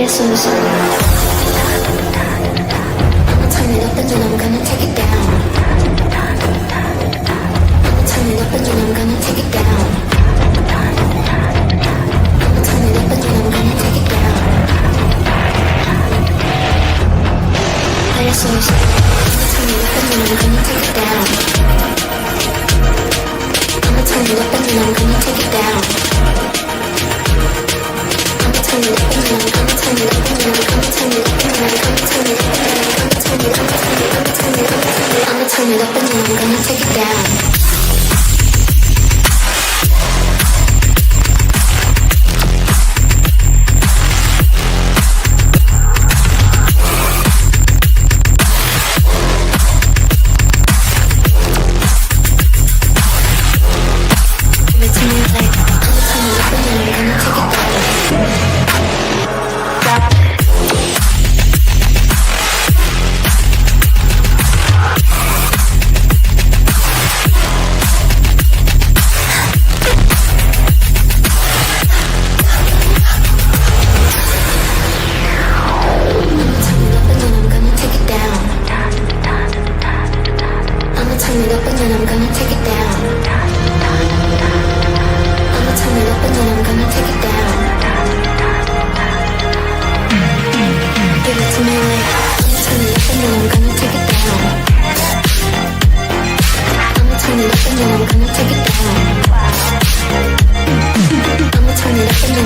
Jesus. I'ma turn it up and then I'm gonna take it down. I'ma turn it up and then I'm gonna take it down. I'ma turn it up and then I'm gonna take it down. Jesus. I'ma turn it up and then I'm gonna take it down. I'ma turn it up and then I'm gonna take it down. I'ma turn it up and then I'm gonna turn it up and then I'm gonna turn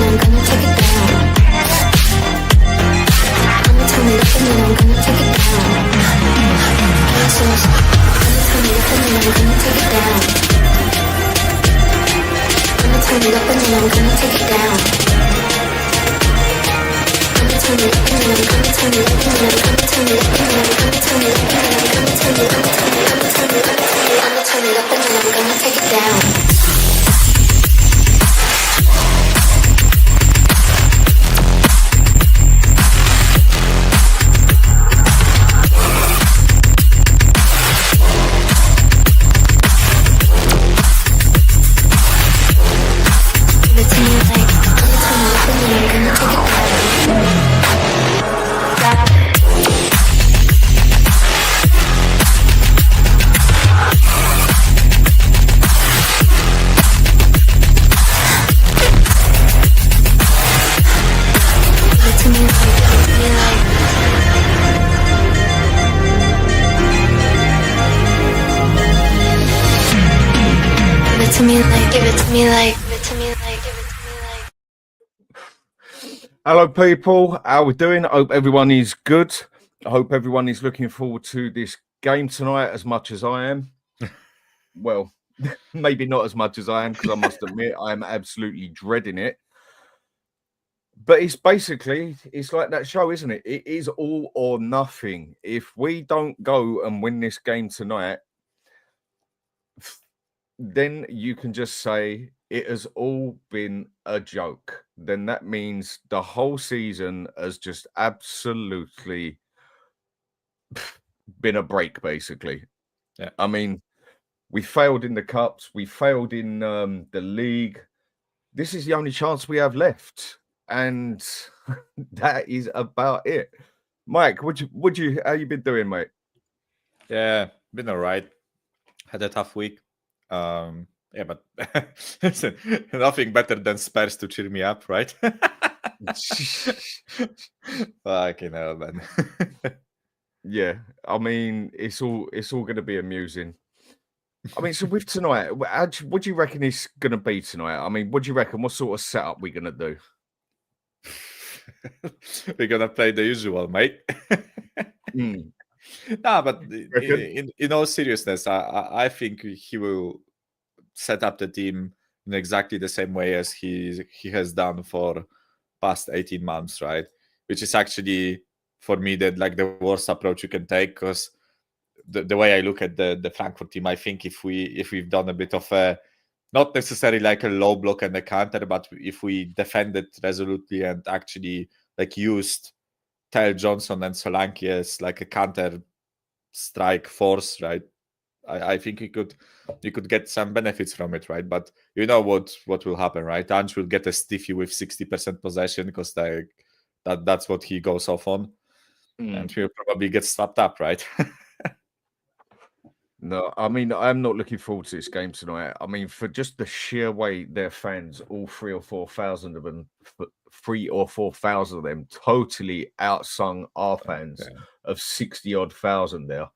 it up and then I'm gonna turn it up and then I'm gonna turn it up and then I'm gonna turn it up and then I'ma turn it up and then I'm gonna take it down. Hello people, how we doing? I hope everyone is good. I hope everyone is looking forward to this game tonight as much as I am. Well, maybe not as much as I am, because I must admit I am absolutely dreading it. But it's like that show, isn't it? It is all or nothing. If we don't go and win this game tonight, then you can just say it has all been a joke. Then that means the whole season has just absolutely been a break, basically. Yeah. I mean, we failed in the cups, we failed in the league. This is the only chance we have left, and that is about it. Mike, how you been doing, mate? Yeah, been all right. Had a tough week. Yeah, but listen, nothing better than Spurs to cheer me up, right? Fucking hell, man. Yeah, I mean, it's all going to be amusing. I mean, so with tonight, what do you reckon it's going to be tonight? I mean, what do you reckon? What sort of setup we're going to do? We're going to play the usual, mate. No, but in all seriousness, I think he will set up the team in exactly the same way as he has done for past 18 months, right? Which is actually, for me, the worst approach you can take, because the way I look at the Frankfurt team, I think if we've done a bit of a, not necessarily like a low block and a counter, but if we defended resolutely and actually used Tyler Johnson and Solanke as like a counter strike force, right? I think you could get some benefits from it, right? But you know what will happen, right? Ange will get a stiffy with 60% possession because That's what he goes off on, and he'll probably get slapped up, right? No, I mean, I'm not looking forward to this game tonight. I mean, for just the sheer way their fans, all 3,000 or 4,000 of them, 3,000 or 4,000 of them, totally outsung our fans of 60 odd thousand there.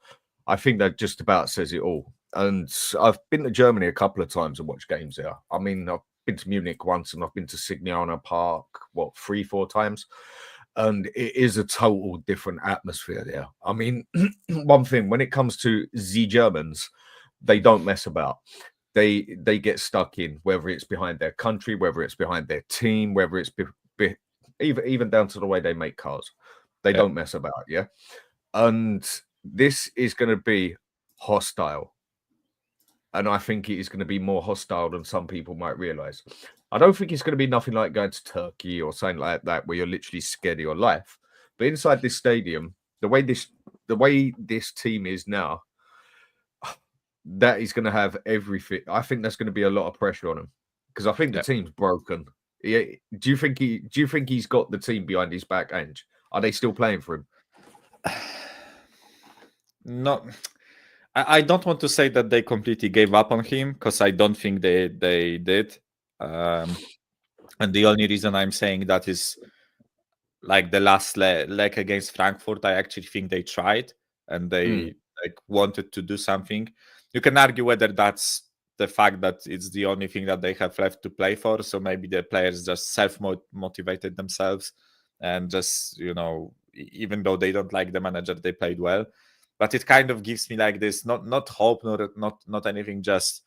I think that just about says it all. And I've been to Germany a couple of times and watched games there. I mean, I've been to Munich once and I've been to Signana Park, 3-4 times. And it is a total different atmosphere there. I mean, one thing, when it comes to the Germans, they don't mess about. They get stuck in, whether it's behind their country, whether it's behind their team, whether it's even down to the way they make cars. They don't mess about, yeah? And this is going to be hostile. And I think it is going to be more hostile than some people might realize. I don't think it's going to be nothing like going to Turkey or something like that, where you're literally scared of your life. But inside this stadium, the way this team is now, that is going to have everything. I think that's going to be a lot of pressure on him because I think the team's broken. Yeah. Do you think he's got the team behind his back, Ange? Are they still playing for him? No. I don't want to say that they completely gave up on him because I don't think they did. And the only reason I'm saying that is like the last leg against Frankfurt. I actually think they tried and they wanted to do something. You can argue whether that's the fact that it's the only thing that they have left to play for. So maybe the players just self-motivated themselves and just, even though they don't like the manager, they played well. But it kind of gives me like this, not hope, not anything, just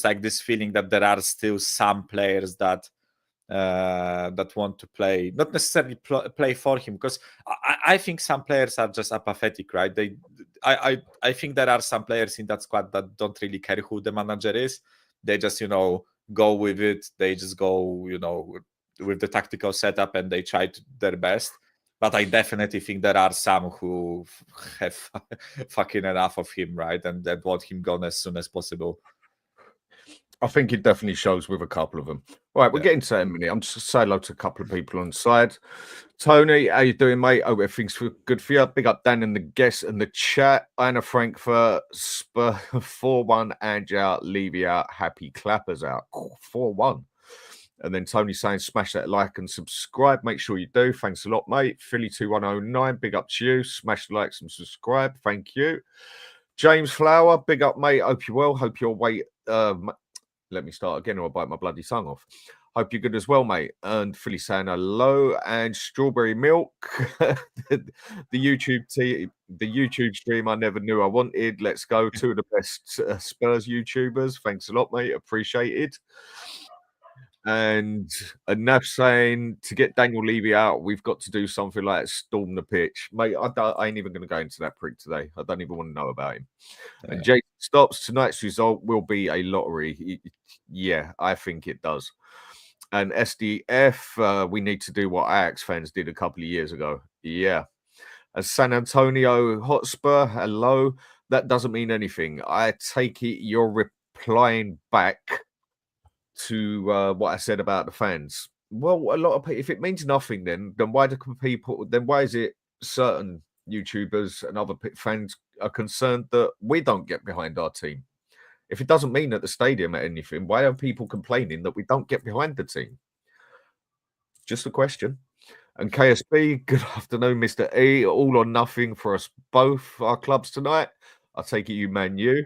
like this feeling that there are still some players that want to play, not necessarily play for him, because I think some players are just apathetic, right? I think there are some players in that squad that don't really care who the manager is. They just go with it. They just go with the tactical setup and they try their best. But I definitely think there are some who have fucking enough of him, right? And that want him gone as soon as possible. I think it definitely shows with a couple of them. All right, we're getting to that in a minute. I'm just saying hello to a couple of people on the side. Tony, how you doing, mate? Hope everything's good for you. Big up Dan and the guests and the chat. Anna Frankfurt, Spurs 4-1, Ange out, Levy out, Happy Clappers out. 4-1. And then Tony saying, smash that like and subscribe. Make sure you do. Thanks a lot, mate. Philly2109, big up to you. Smash the likes and subscribe. Thank you. James Flower, big up, mate. Hope you're well. Hope you're let me start again or I'll bite my bloody tongue off. Hope you're good as well, mate. And Philly saying hello. And Strawberry Milk, the YouTube stream I never knew I wanted. Let's go. Two of the best Spurs YouTubers. Thanks a lot, mate. Appreciated. And enough saying to get Daniel Levy out, we've got to do something like storm the pitch. Mate, I ain't even going to go into that prick today. I don't even want to know about him. Yeah. And Jake stops. Tonight's result will be a lottery. Yeah, I think it does. And SDF, we need to do what Ajax fans did a couple of years ago. Yeah. As San Antonio Hotspur, hello. That doesn't mean anything. I take it you're replying back to what I said about the fans. Well, a lot of people, if it means nothing, then why is it certain YouTubers and other fans are concerned that we don't get behind our team? If it doesn't mean at the stadium at anything, why are people complaining that we don't get behind the team? Just a question. And KSB, good afternoon, Mr. E. All or nothing for us both, our clubs tonight. I take it you Man U.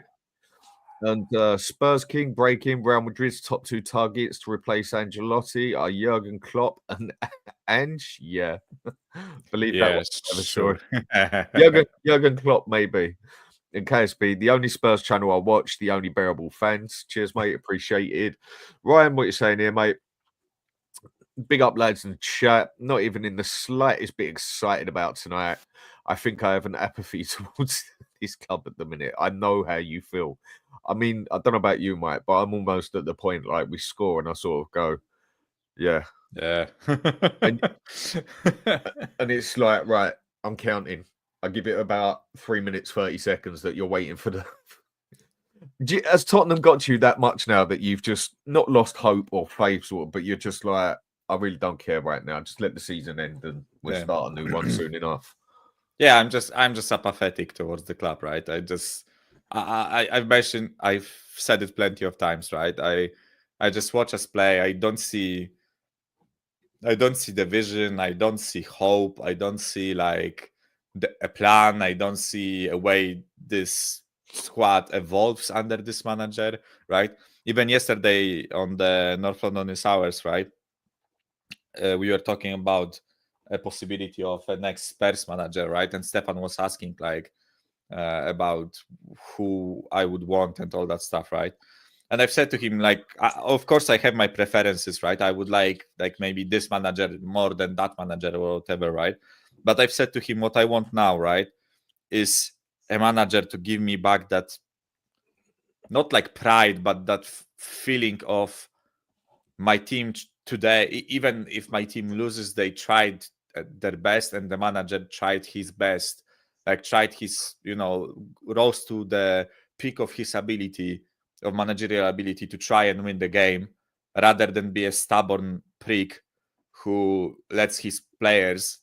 And Spurs King breaking Real Madrid's top two targets to replace Ancelotti are Jurgen Klopp and Ange. Yeah, believe that was sure. Jurgen Klopp maybe. And KSB, the only Spurs channel I watch, the only bearable fans. Cheers, mate. Appreciated. Ryan, what you saying here, mate? Big up, lads, in the chat. Not even in the slightest bit excited about tonight. I think I have an apathy towards this club at the minute. I know how you feel. I mean, I don't know about you, Mike, but I'm almost at the point like we score and I sort of go, yeah. and it's like, right, I'm counting. I give it about 3 minutes, 30 seconds that you're waiting for the... Has Tottenham got you that much now that you've just not lost hope or faith, but you're just like, I really don't care right now. Just let the season end and we'll start a new one soon enough. Yeah, I'm just apathetic towards the club, right? I've said it plenty of times, right? I just watch us play. I don't see the vision. I don't see hope. I don't see like a plan. I don't see a way this squad evolves under this manager, right? Even yesterday on the North London News Hours, right? We were talking about a possibility of a next Spurs manager, right? And Stefan was asking like about who I would want and all that stuff, right? And I've said to him like, of course I have my preferences, right? I would like maybe this manager more than that manager or whatever, right? But I've said to him what I want now, right, is a manager to give me back that, not like pride, but that feeling of my team today, even if my team loses, they tried their best and the manager tried his best, like tried his, rose to the peak of his ability, of managerial ability to try and win the game, rather than be a stubborn prick who lets his players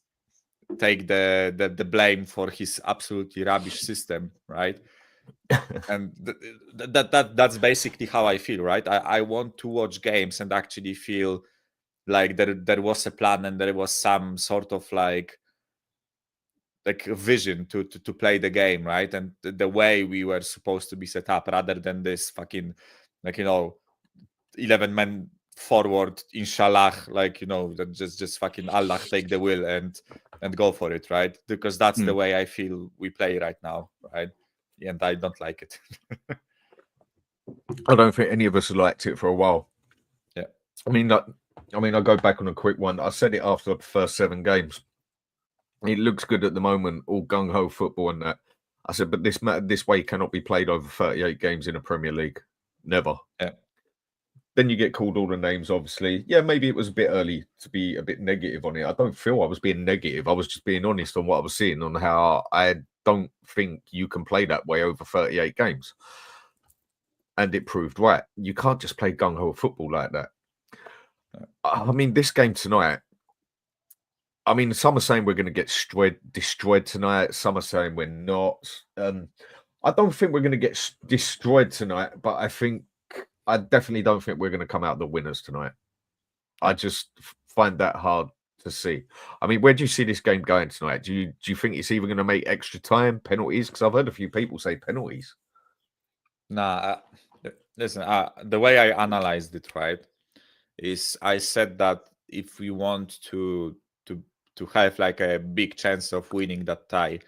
take the blame for his absolutely rubbish system, right? And that's basically how I feel, right? I want to watch games and actually feel like there was a plan and there was some sort of like a vision to play the game, right? And the way we were supposed to be set up, rather than this fucking 11 men forward, inshallah, that just fucking Allah take the wheel and go for it, right? Because that's the way I feel we play right now, right? And I don't like it. I don't think any of us have liked it for a while. Yeah. I mean, I'll go back on a quick one. I said it after the first 7 games. It looks good at the moment, all gung-ho football and that. I said, but this way cannot be played over 38 games in a Premier League. Never. Yeah. Then you get called all the names, obviously. Yeah, maybe it was a bit early to be a bit negative on it. I don't feel I was being negative. I was just being honest on what I was seeing, on how I don't think you can play that way over 38 games. And it proved right. You can't just play gung-ho football like that. I mean, this game tonight, I mean, some are saying we're going to get destroyed tonight. Some are saying we're not. I don't think we're going to get destroyed tonight, but I definitely don't think we're going to come out the winners tonight. I just find that hard to see. I mean, where do you see this game going tonight? Do you think it's even going to make extra time, penalties? Because I've heard a few people say penalties. Nah, listen, the way I analyzed it, right, is I said that if we want to have like a big chance of winning that tie,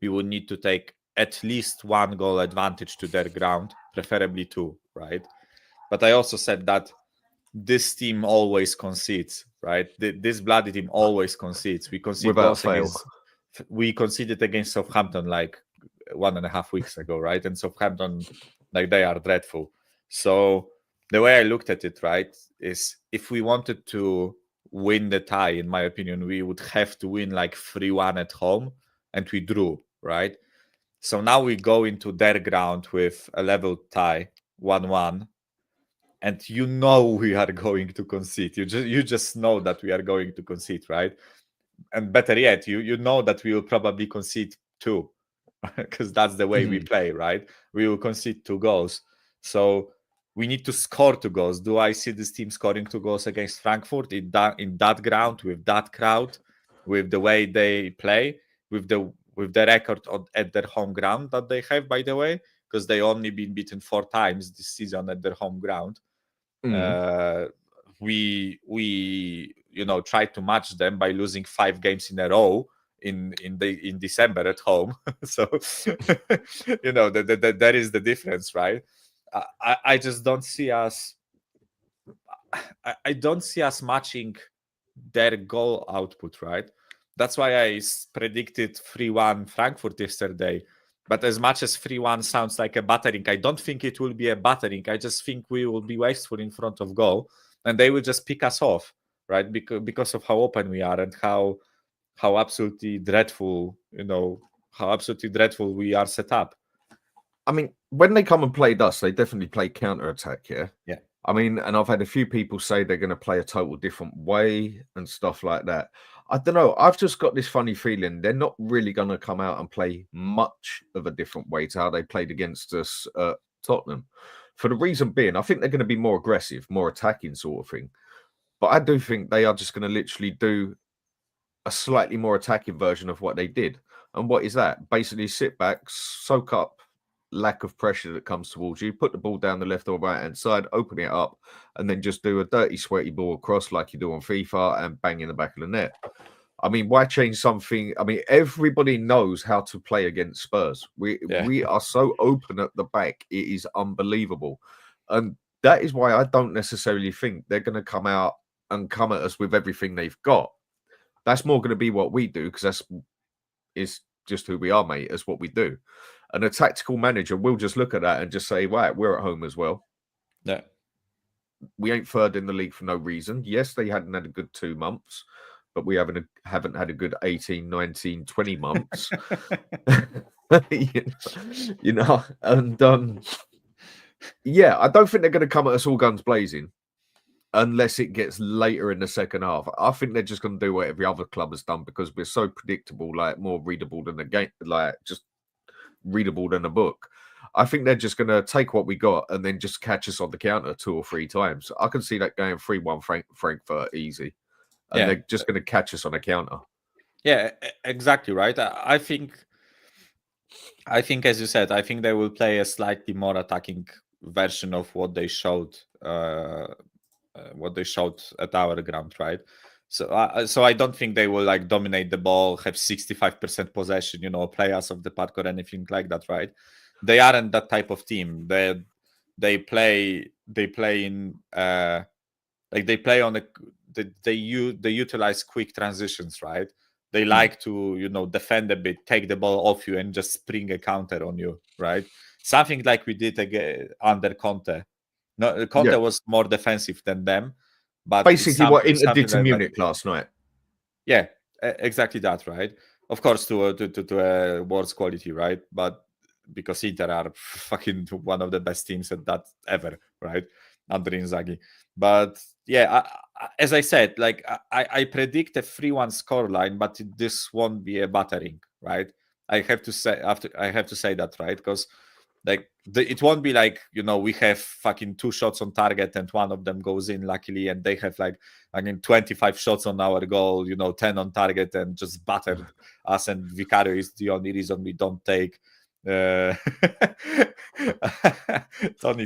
we would need to take at least 1 goal advantage to their ground, preferably 2, right? But I also said that this team always concedes, right? This bloody team always concedes. We concede Without goals fail. we conceded against Southampton like 1.5 weeks ago, right? And Southampton, like, they are dreadful. So the way I looked at it, right, is if we wanted to win the tie, in my opinion, we would have to win like 3-1 at home, and we drew, right? So now we go into their ground with a level tie, 1-1, and we are going to concede. You just know that we are going to concede, right? And better yet, you know that we will probably concede 2, because that's the way we play, right? We will concede 2 goals. So we need to score 2 goals. Do I see this team scoring 2 goals against Frankfurt in that ground, with that crowd, with the way they play, with the record at their home ground that they have, by the way, because they only been beaten 4 times this season at their home ground. We tried to match them by losing 5 games in a row in December at home. So that is the difference, right? I just don't see us. I don't see us matching their goal output, right? That's why I predicted 3-1 Frankfurt yesterday. But as much as 3-1 sounds like a battering, I don't think it will be a battering. I just think we will be wasteful in front of goal, and they will just pick us off, right? Because of how open we are and how absolutely dreadful, how absolutely dreadful we are set up. I mean, when they come and played us, they definitely play counter-attack, yeah? Yeah. I mean, and I've had a few people say they're going to play a total different way and stuff like that. I don't know. I've just got this funny feeling they're not really going to come out and play much of a different way to how they played against us at Tottenham. For the reason being, I think they're going to be more aggressive, more attacking sort of thing. But I do think they are just going to literally do a slightly more attacking version of what they did. And what is that? Basically sit back, soak up lack of pressure that comes towards you, put the ball down the left or right hand side, open it up, and then just do a dirty, sweaty ball across like you do on FIFA and bang in the back of the net. I mean, why change something? I mean, everybody knows how to play against Spurs. We are so open at the back. It is unbelievable. And that is why I don't necessarily think they're going to come out and come at us with everything they've got. That's more going to be what we do, because is just who we are, mate. That's what we do. And a tactical manager will just look at that and just say, right, we're at home as well. Yeah. We ain't third in the league for no reason. Yes, they hadn't had a good 2 months, but we haven't had a good 18, 19, 20 months. you know, and yeah, I don't think they're going to come at us all guns blazing unless it gets later in the second half. I think they're just going to do what every other club has done, because we're so predictable, like more readable than the game, like just readable than a book. I think they're just going to take what we got and then just catch us on the counter 2 or 3 times. I can see that going 3-1 Frankfurt easy. And they're just going to catch us on a counter. Yeah, exactly right. I think, as you said, I think they will play a slightly more attacking version of what they showed at our ground, right? So I don't think they will like dominate the ball, have 65% possession, play us off the park or anything like that, right? They aren't that type of team. They play in like they play on they utilize quick transitions, right? They like to defend a bit, take the ball off you, and just spring a counter on you, right? Something like we did again under Conte. No, Conte was more defensive than them, but basically what Inter did to Munich last night. Yeah, exactly that, right? Of course, to a worse quality, right? But because Inter are fucking one of the best teams at that ever, right? Under Inzaghi. But yeah, as I said, like I predict a 3-1 scoreline, but this won't be a battering, right? I have to say that, right? Because like it won't be like we have fucking 2 shots on target and one of them goes in luckily, and they have like 25 shots on our goal, 10 on target, and just battered us, and Vicario is the only reason we don't take. Tony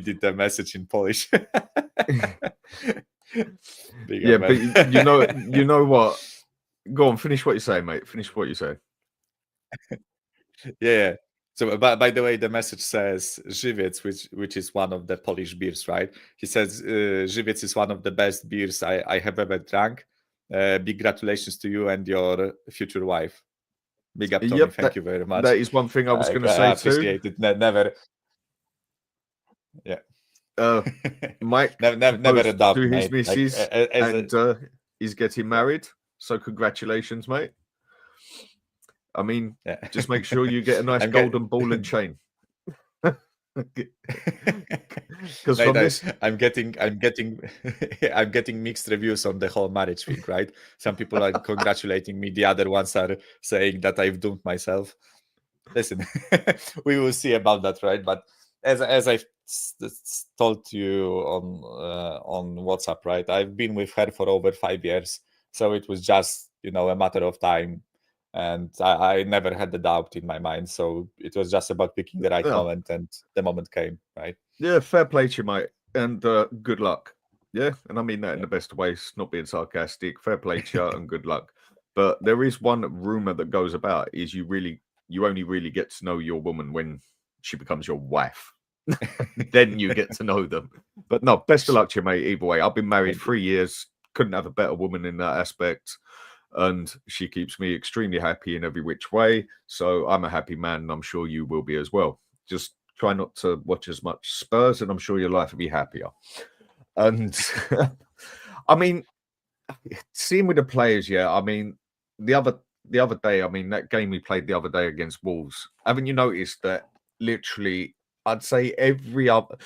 did the message in Polish. Yeah, but you know what? Go on, finish what you say, mate. Finish what you say. Yeah. So, by the way, the message says Żywiec, which is one of the Polish beers, right? He says Żywiec is one of the best beers I have ever drank. Big congratulations to you and your future wife. Big up, Tony. Thank you very much. That is one thing I was going to say appreciate too. It. Never. Yeah. Mike never a doubt to his mate. missus, and he's getting married. So congratulations, mate. I mean, just make sure you get a nice golden ball and chain. Because I'm getting I'm getting mixed reviews on the whole marriage thing, right? Some people are congratulating me, the other ones are saying that I've doomed myself. Listen, we will see about that, right? But as I've told you on WhatsApp, right? I've been with her for over 5 years, so it was just a matter of time. And I never had the doubt in my mind. So it was just about picking the right moment, and the moment came, right? Yeah, fair play to you, mate. And good luck. Yeah, and I mean that in the best ways, not being sarcastic. Fair play to you and good luck. But there is one rumor that goes about, is you only really get to know your woman when she becomes your wife. Then you get to know them. But no, best of luck to you, mate, either way. I've been married 3 years. Couldn't have a better woman in that aspect. And she keeps me extremely happy in every which way. So I'm a happy man, and I'm sure you will be as well. Just try not to watch as much Spurs, and I'm sure your life will be happier. And I mean, seeing with the players, I mean, the other day, I mean, that game we played the other day against Wolves, haven't you noticed that literally I'd say every other,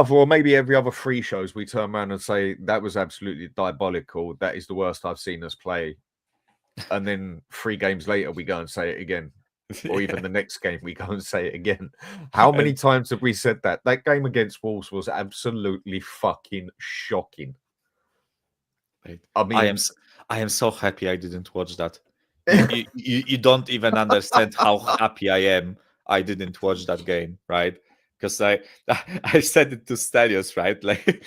or maybe every other 3 shows, we turn around and say that was absolutely diabolical. That is the worst I've seen us play. And then 3 games later, we go and say it again. Or even the next game, we go and say it again. How many times have we said that? That game against Wolves was absolutely fucking shocking. I mean, I am so happy I didn't watch that. You don't even understand how happy I am I didn't watch that game, right? Because I said it to Stelios, right? Like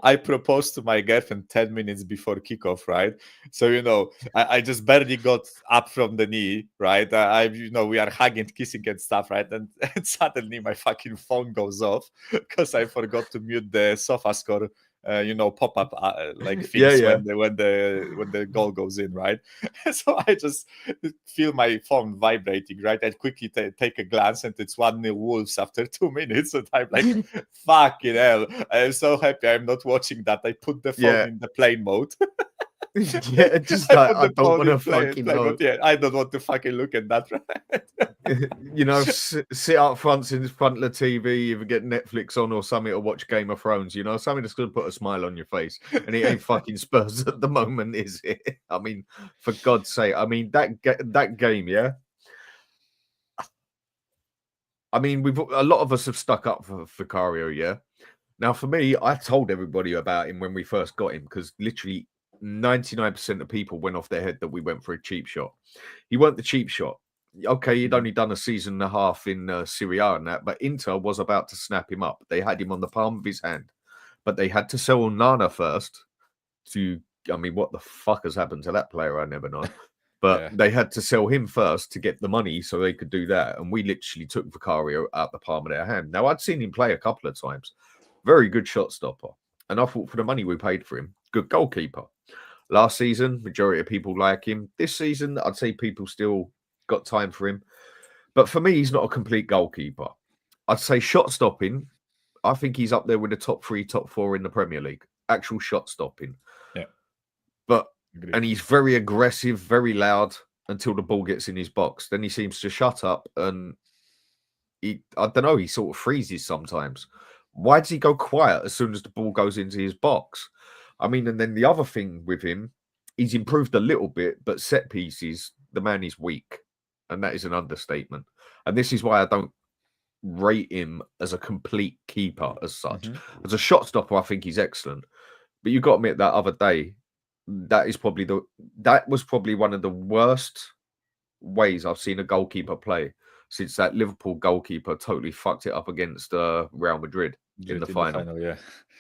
I proposed to my girlfriend 10 minutes before kickoff, right? So I just barely got up from the knee, right? We are hugging, kissing and stuff, right? And suddenly my fucking phone goes off because I forgot to mute the SofaScore pop-up like things when the goal goes in, right? So I just feel my phone vibrating, right? I quickly take a glance and it's 1-0 Wolves after 2 minutes, and I'm like, fucking hell, I am so happy I'm not watching that. I put the phone in the plane mode. Yeah, just like, I don't want to fucking know. Yeah, I don't want to fucking look at that. Sit up front in front of the TV, either get Netflix on or something, or watch Game of Thrones. Something that's going to put a smile on your face. And it ain't fucking Spurs at the moment, is it? I mean, for God's sake. I mean, that game, yeah. I mean, a lot of us have stuck up for Vicario, yeah. Now, for me, I told everybody about him when we first got him, because literally 99% of people went off their head that we went for a cheap shot. He weren't the cheap shot. Okay, he'd only done a season and a half in Serie A and that, but Inter was about to snap him up. They had him on the palm of his hand, but they had to sell Nana first I mean, what the fuck has happened to that player? I never know. But they had to sell him first to get the money so they could do that. And we literally took Vicario out the palm of their hand. Now, I'd seen him play a couple of times. Very good shot stopper. And I thought for the money we paid for him, good goalkeeper. Last season, majority of people like him. This season, I'd say people still got time for him. But for me, he's not a complete goalkeeper. I'd say shot stopping, I think he's up there with the top 3, top 4 in the Premier League. Actual shot stopping. Yeah. And he's very aggressive, very loud until the ball gets in his box. Then he seems to shut up and I don't know, he sort of freezes sometimes. Why does he go quiet as soon as the ball goes into his box? I mean, and then the other thing with him, he's improved a little bit, but set pieces, the man is weak. And that is an understatement. And this is why I don't rate him as a complete keeper as such. As a shot stopper, I think he's excellent. But you got to admit that other day, that was probably one of the worst ways I've seen a goalkeeper play since that Liverpool goalkeeper totally fucked it up against Real Madrid in the final.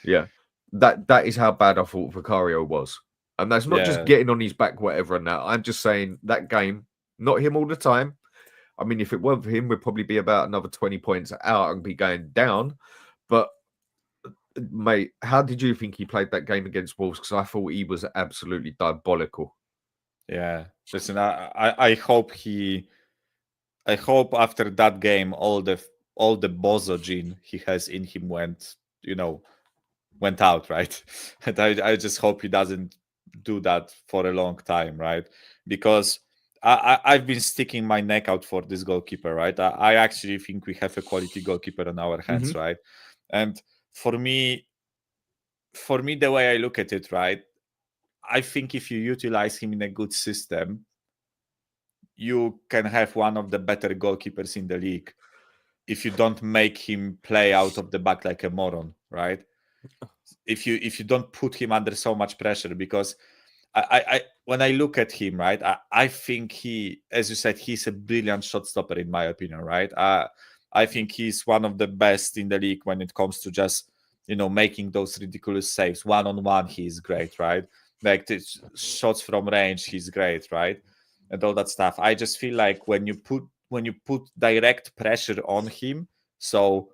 Yeah. That is how bad I thought Vicario was. And that's not just getting on his back, whatever, and that. I'm just saying that game, not him all the time. I mean, if it weren't for him, we'd probably be about another 20 points out and be going down. But mate, how did you think he played that game against Wolves? Because I thought he was absolutely diabolical. Yeah, listen, I hope after that game all the bozo gene he has in him went out, right? And I just hope he doesn't do that for a long time, right? Because I've been sticking my neck out for this goalkeeper, right? I actually think we have a quality goalkeeper on our hands, right? And for me, the way I look at it, right, I think if you utilize him in a good system, you can have one of the better goalkeepers in the league if you don't make him play out of the back like a moron, right? If you don't put him under so much pressure, because I when I look at him, right, I think he, as you said, he's a brilliant shot stopper in my opinion, right? I think he's one of the best in the league when it comes to just making those ridiculous saves. 1-on-1, he's great, right? Like the shots from range, he's great, right? And all that stuff. I just feel like when you put direct pressure on him, so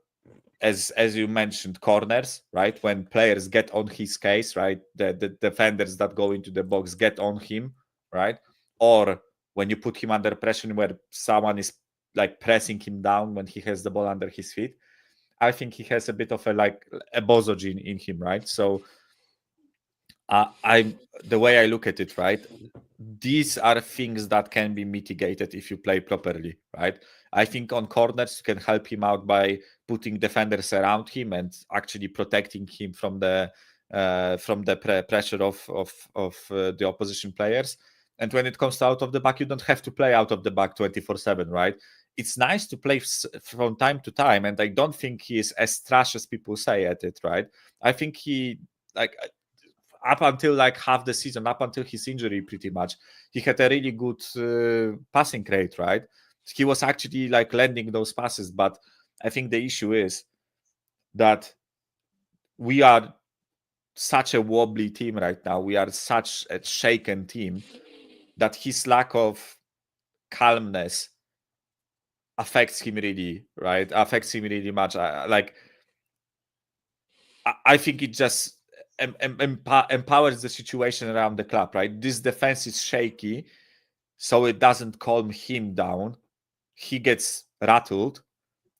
as you mentioned, corners, right? When players get on his case, right? The defenders that go into the box get on him, right? Or when you put him under pressure where someone is like pressing him down when he has the ball under his feet, I think he has a bit of a bozo gene in him, right? So the way I look at it, right? These are things that can be mitigated if you play properly, right? I think on corners you can help him out by putting defenders around him and actually protecting him from the pressure of the opposition players. And when it comes to out of the back, you don't have to play out of the back 24/7, right? It's nice to play from time to time, and I don't think he is as trash as people say at it, right? I think he, like, up until like half the season, up until his injury, pretty much, he had a really good passing rate, right? He was actually like landing those passes, but I think the issue is that we are such a wobbly team right now. We are such a shaken team that his lack of calmness affects him really, right? Affects him really much. I think it just empowers the situation around the club, right? This defense is shaky, so it doesn't calm him down. He gets rattled,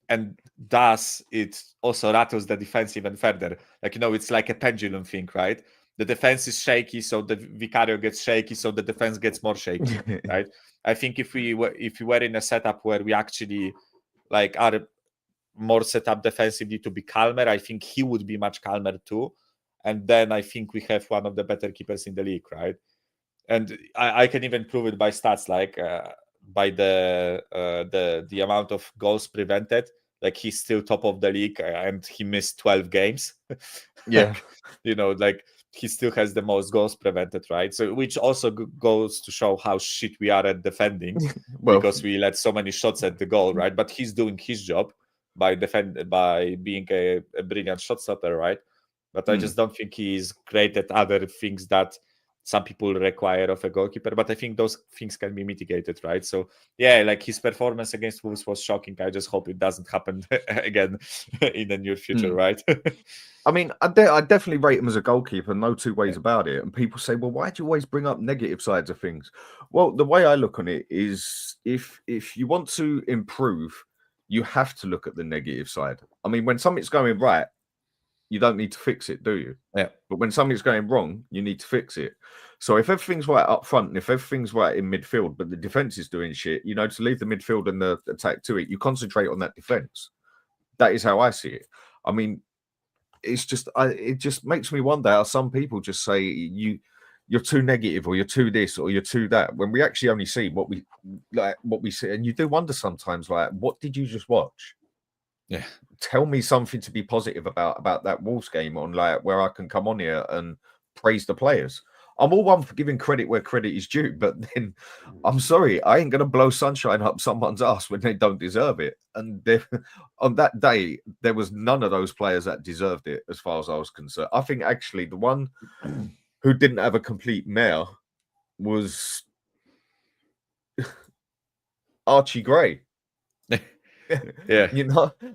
and thus it also rattles the defense even further. Like, it's like a pendulum thing, right? The defense is shaky, so the Vicario gets shaky, so the defense gets more shaky, right? I think if we were in a setup where we actually like are more set up defensively to be calmer, I think he would be much calmer too. And then I think we have one of the better keepers in the league, right? And I can even prove it by stats, like by the amount of goals prevented. Like, he's still top of the league, and he missed 12 games. Yeah. Like he still has the most goals prevented, right? So, which also goes to show how shit we are at defending, because we let so many shots at the goal, right? But he's doing his job by being a brilliant shot stopper, right? But I just don't think he's great at other things that some people require of a goalkeeper, but I think those things can be mitigated, right? So yeah, like his performance against Wolves was shocking. I just hope it doesn't happen again in the near future, right? I mean, I definitely rate him as a goalkeeper, no two ways about it. And people say, well, why do you always bring up negative sides of things? Well, the way I look on it is if you want to improve, you have to look at the negative side. I mean, when something's going right, you don't need to fix it, do you? Yeah. But when something's going wrong, you need to fix it. So if everything's right up front and if everything's right in midfield, but the defense is doing shit, to leave the midfield and the attack to it, you concentrate on that defense. That is how I see it. I mean, it's just, it just makes me wonder how some people just say you're too negative, or you're too this, or you're too that, when we actually only see what we see. And you do wonder sometimes, like, what did you just watch? Yeah. Tell me something to be positive about that Wolves game, on like where I can come on here and praise the players. I'm all one for giving credit where credit is due, but then I'm sorry, I ain't gonna blow sunshine up someone's ass when they don't deserve it. And on that day, there was none of those players that deserved it, as far as I was concerned. I think actually the one who didn't have a complete mare was Archie Gray. Yeah.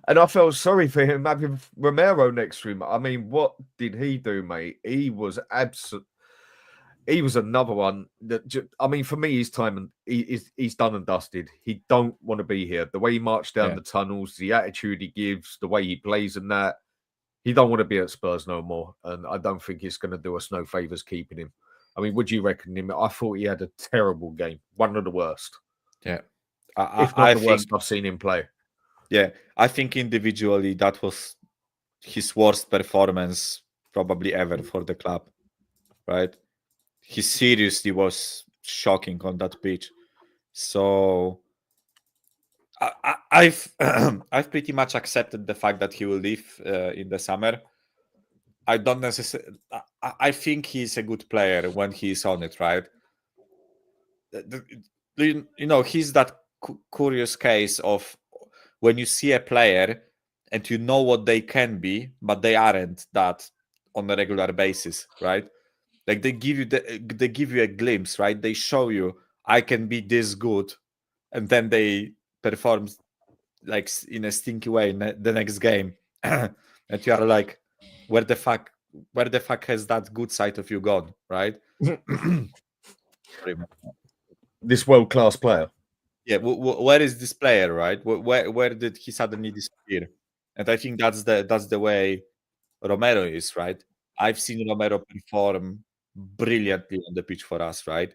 And I felt sorry for him having Romero next to him. I mean, what did he do, mate? He was another one that, I mean, for me, his time, and he's done and dusted. He don't want to be here. The way he marched down the tunnels, the attitude he gives, the way he plays, and that, he don't want to be at Spurs no more. And I don't think it's going to do us no favors keeping him. I mean, would you reckon him? I thought he had a terrible game, one of the worst. Yeah, if not the worst I've seen him play. Yeah, I think individually that was his worst performance probably ever for the club, right? He seriously was shocking on that pitch. So I've I've pretty much accepted the fact that he will leave in the summer. I don't necessarily. I think he's a good player when he's on it, right? He's that curious case of when you see a player and you know what they can be, but they aren't that on a regular basis, right? Like they give you a glimpse, right? They show you, I can be this good, and then they perform like in a stinky way in the next game, and you are like, where the fuck has that good side of you gone, right? This world-class player. Yeah, where is this player, right? Where did he suddenly disappear? And I think that's the way Romero is, right? I've seen Romero perform brilliantly on the pitch for us, right?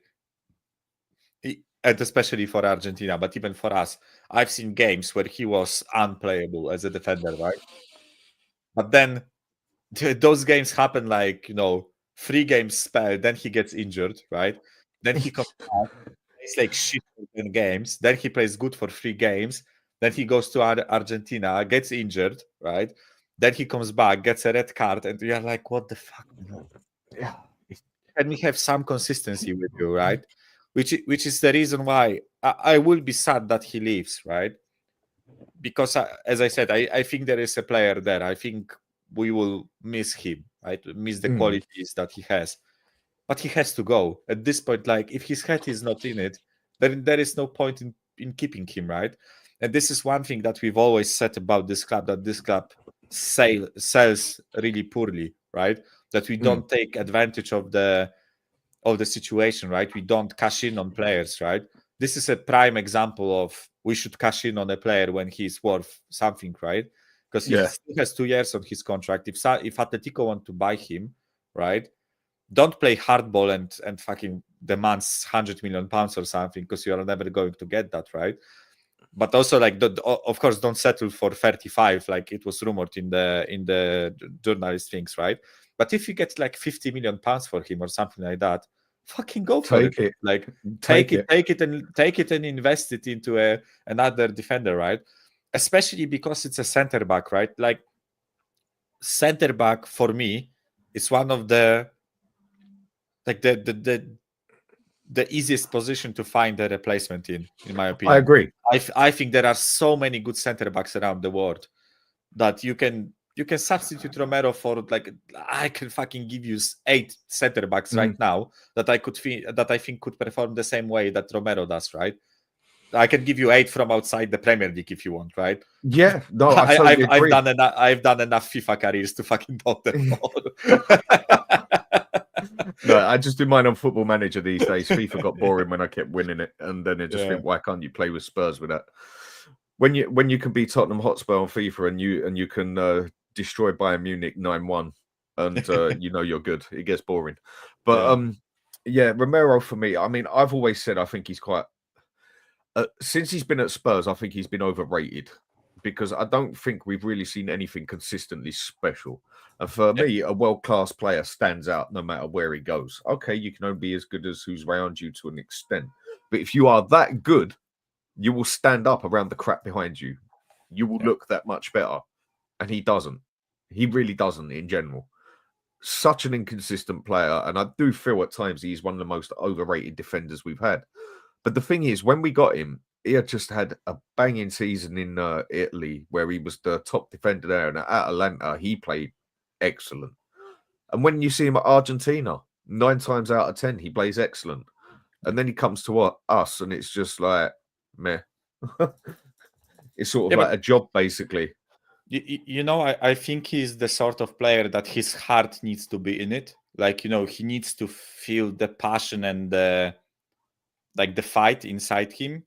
and especially for Argentina, but even for us, I've seen games where he was unplayable as a defender, right? But then those games happen like 3 games spell, then he gets injured, right? Then he comes back, plays like shit for 10 games, then he plays good for 3 games, then he goes to Argentina, gets injured, right? Then he comes back, gets a red card, and you're like, what the fuck? Yeah. Can we have some consistency with you, right? Which is the reason why I will be sad that he leaves, right? Because as I said, I think there is a player there. I think we will miss him, right? Miss the qualities that he has. But he has to go. At this point, like if his head is not in it, then there is no point in keeping him, right? And this is one thing that we've always said about this club, that this club sells really poorly, right? That we don't take advantage of the situation, right? We don't cash in on players, right? This is a prime example of we should cash in on a player when he's worth something, right? Because he still has 2 years on his contract. If Atletico want to buy him, right, don't play hardball and fucking demands £100 million or something, because you are never going to get that, right? But also, like, of course, don't settle for 35, like it was rumored in the journalist things, right? But if you get like £50 million for him or something like that, fucking go for it. Like take it and invest it into another defender, right? Especially because it's a center back, right? Like center back for me is one of the the easiest position to find a replacement in my opinion. I agree. I think there are so many good center backs around the world that you can substitute Romero for. Like, I can fucking give you 8 center backs right now that I think could perform the same way that Romero does, right? I can give you 8 from outside the Premier League if you want, right? Yeah, no, I totally agree. I've done enough FIFA careers to fucking know them all. No, I just do mine on Football Manager these days. FIFA got boring when I kept winning it, and then I just think, why can't you play with Spurs with that? When you can be Tottenham Hotspur on FIFA and you can destroy Bayern Munich 9-1, and you're good, it gets boring. But Romero for me, I mean, I've always said I think he's quite. Since he's been at Spurs, I think he's been overrated, because I don't think we've really seen anything consistently special. And for me, a world-class player stands out no matter where he goes. Okay, you can only be as good as who's around you to an extent. But if you are that good, you will stand up around the crap behind you. You will look that much better. And he doesn't. He really doesn't in general. Such an inconsistent player. And I do feel at times he's one of the most overrated defenders we've had. But the thing is, when we got him, he had just had a banging season in Italy, where he was the top defender there. And at Atalanta, he played excellent. And when you see him at Argentina, 9 times out of 10, he plays excellent. And then he comes to us, and it's just like, meh. It's sort of like a job, basically. I think he's the sort of player that his heart needs to be in it. Like, he needs to feel the passion and the fight inside him.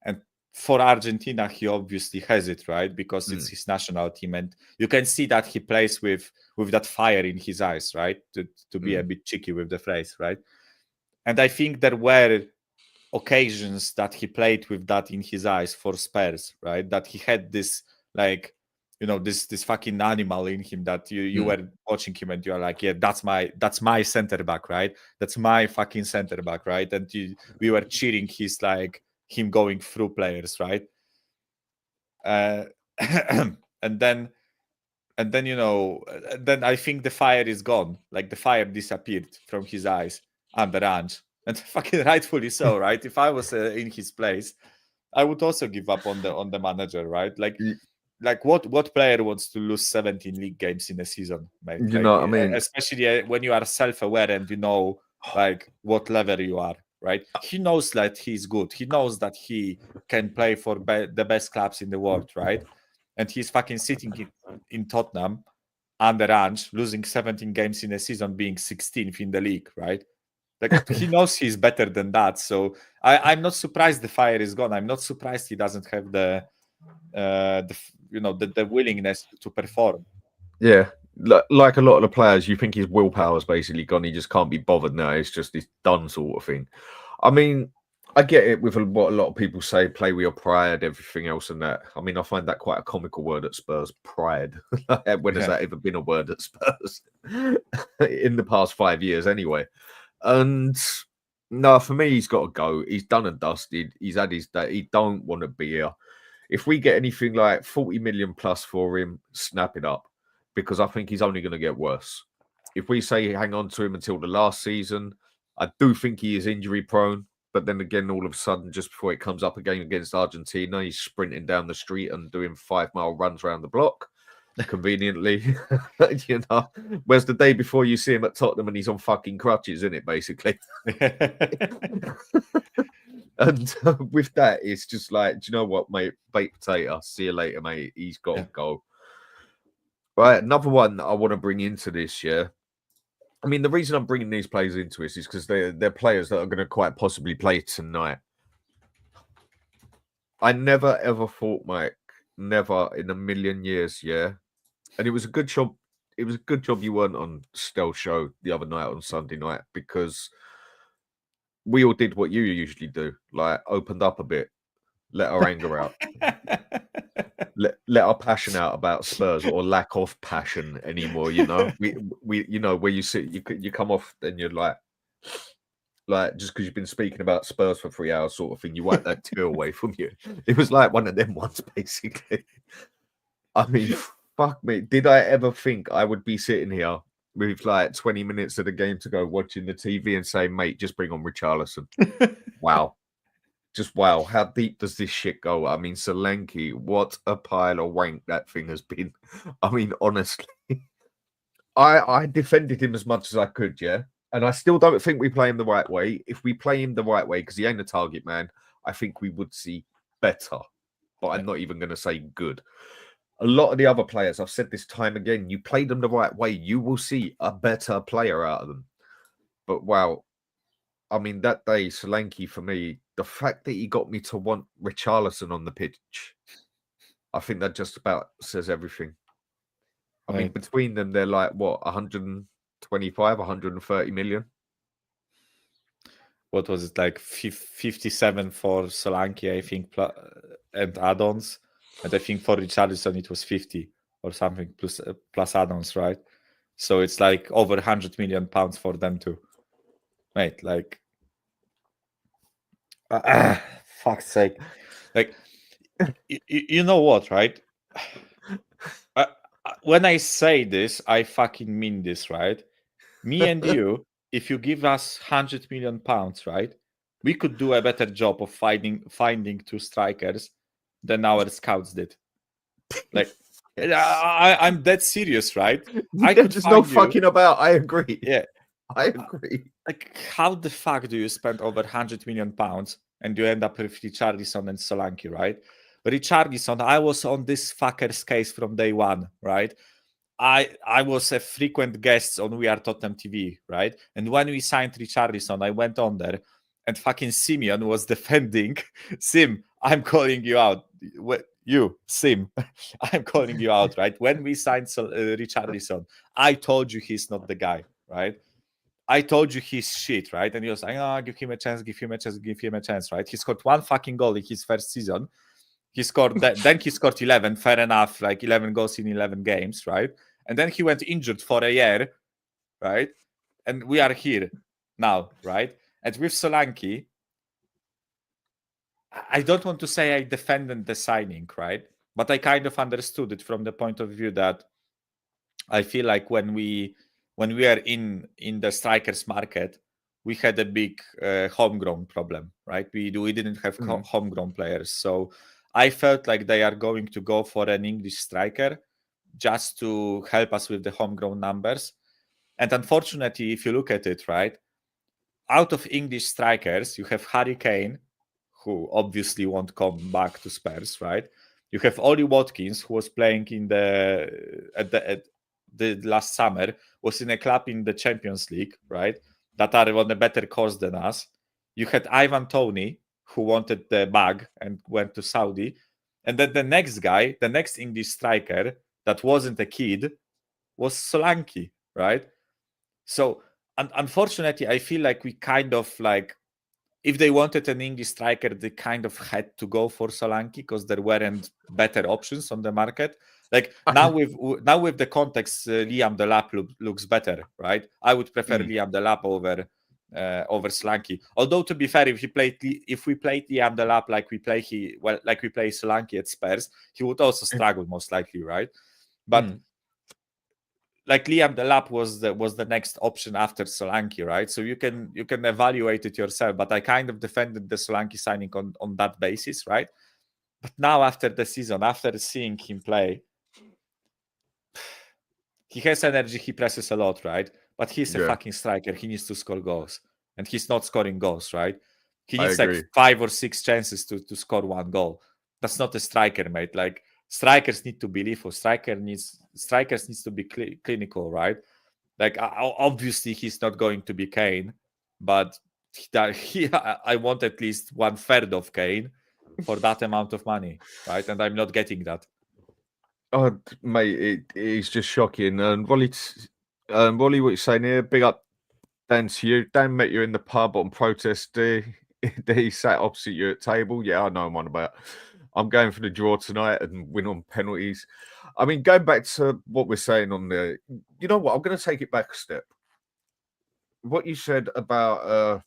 And for Argentina, he obviously has it, right? Because it's his national team, and you can see that he plays with that fire in his eyes, right? To be a bit cheeky with the phrase, right? And I think there were occasions that he played with that in his eyes for Spurs, right? That he had this, like, this fucking animal in him, that you were watching him and you're like, yeah, that's my center back, right? That's my fucking center back, right? And we were cheering him going through players, right? And then I think the fire is gone. Like, the fire disappeared from his eyes under Ange, and fucking rightfully so, right? If I was in his place, I would also give up on the manager, right? Like what player wants to lose 17 league games in a season, mate? You know what I mean? Especially when you are self-aware and you know, like, what level you are, right? He knows that he's good. He knows that he can play for the best clubs in the world, right? And he's fucking sitting in Tottenham under Ange, losing 17 games in a season, being 16th in the league, right? Like, he knows he's better than that. So I'm not surprised the fire is gone. I'm not surprised he doesn't have the willingness to perform. Yeah, like a lot of the players, you think his willpower's basically gone. He just can't be bothered now. It's just this done sort of thing. I mean, I get it with what a lot of people say, play with your pride, everything else and that. I mean, I find that quite a comical word at Spurs, pride. When has that ever been a word at Spurs? In the past 5 years anyway. And no, for me, he's got to go. He's done and dusted. He's had his day. He don't want to be here. If we get anything like 40 million plus for him, snap it up. Because I think he's only going to get worse. If we say hang on to him until the last season, I do think he is injury prone. But then again, all of a sudden, just before it comes up again against Argentina, he's sprinting down the street and doing 5-mile runs around the block, conveniently. You know, whereas the day before you see him at Tottenham and he's on fucking crutches, isn't it, basically? And with that, it's just like, do you know what, mate? Baked potato. See you later, mate. He's got to go. Right, another one that I want to bring into this, yeah. I mean, the reason I'm bringing these players into this is because they're players that are going to quite possibly play tonight. I never, ever thought, Mike, never in a million years, yeah. And it was a good job. It was a good job you weren't on Stealth Show the other night on Sunday night, because we all did what you usually do, like opened up a bit, let our anger out. Let our passion out about Spurs, or lack of passion anymore. You know, we you know, where you sit, you come off and you're like just because you've been speaking about Spurs for 3 hours, sort of thing. You wipe that tear away from you. It was like one of them ones, basically. I mean, fuck me. Did I ever think I would be sitting here with like 20 minutes of the game to go, watching the TV and saying, mate, just bring on Richarlison? Wow. Just wow, how deep does this shit go? I mean, Solanke, what a pile of wank that thing has been. I mean, honestly, I defended him as much as I could, yeah? And I still don't think we play him the right way. If we play him the right way, because he ain't a target man, I think we would see better. But I'm not even going to say good. A lot of the other players, I've said this time again, you play them the right way, you will see a better player out of them. But wow, I mean, that day, Solanke, for me, the fact that he got me to want Richarlison on the pitch, I think that just about says everything. I mean, between them, they're like, what, 125, 130 million? What was it, like 57 for Solanke, I think, and add-ons. And I think for Richarlison, it was 50 or something, plus add-ons, right? So it's like over 100 million pounds for them too. Mate, like... fuck's sake. Like, you know what, right? When I say this, I fucking mean this, right? Me and you, if you give us 100 million pounds, right, we could do a better job of finding two strikers than our scouts did. Like, I'm dead serious, right? There's no fucking about. I agree. Yeah, I agree. Like, how the fuck do you spend over 100 million pounds and you end up with Richarlison and Solanke, right? Richarlison, I was on this fucker's case from day one, right? I was a frequent guest on We Are Tottenham TV, right? And when we signed Richarlison, I went on there and fucking Simeon was defending. Sim, I'm calling you out. You, Sim, I'm calling you out, right? When we signed Richarlison, I told you he's not the guy, right? I told you he's shit, right? And he was like, oh, give him a chance, give him a chance, give him a chance, right? He scored one fucking goal in his first season. He scored then he scored 11, fair enough, like 11 goals in 11 games, right? And then he went injured for a year, right? And we are here now, right? And with Solanke, I don't want to say I defended the signing, right? But I kind of understood it from the point of view that I feel like when we are in the strikers market, we had a big homegrown problem, right? We didn't have homegrown players. So I felt like they are going to go for an English striker just to help us with the homegrown numbers. And unfortunately, if you look at it, right, out of English strikers, you have Harry Kane, who obviously won't come back to Spurs, right? You have Ollie Watkins, who was playing in the last summer, was in a club in the Champions League, right? That are on a better course than us. You had Ivan Toney, who wanted the bag and went to Saudi. And then the next guy, the next English striker that wasn't a kid, was Solanke, right? So unfortunately, I feel like we kind of like if they wanted an English striker, they kind of had to go for Solanke because there weren't better options on the market. Like now with the context, Liam Delap looks better, right? I would prefer Liam Delap over Solanke. Although to be fair, if we played Liam Delap like we play Solanke at Spurs, he would also struggle most likely, right? But like Liam Delap was the next option after Solanke, right? So you can evaluate it yourself. But I kind of defended the Solanke signing on that basis, right? But now after the season, after seeing him play, he has energy, he presses a lot, right? But he's a fucking striker. He needs to score goals. And he's not scoring goals, right? He needs like 5 or 6 chances to score 1 goal. That's not a striker, mate. Like strikers need to believe, or strikers needs to be clinical, right? Like obviously he's not going to be Kane, but I want at least 1/3 of Kane for that amount of money, right? And I'm not getting that. Oh, mate, it is just shocking. And Wally, what you're saying here, big up Dan to you. Dan met you in the pub on protest day. He sat opposite you at table. Yeah, I know I'm on about. I'm going for the draw tonight and win on penalties. I mean, going back to what we're saying on the, you know what? I'm going to take it back a step. What you said about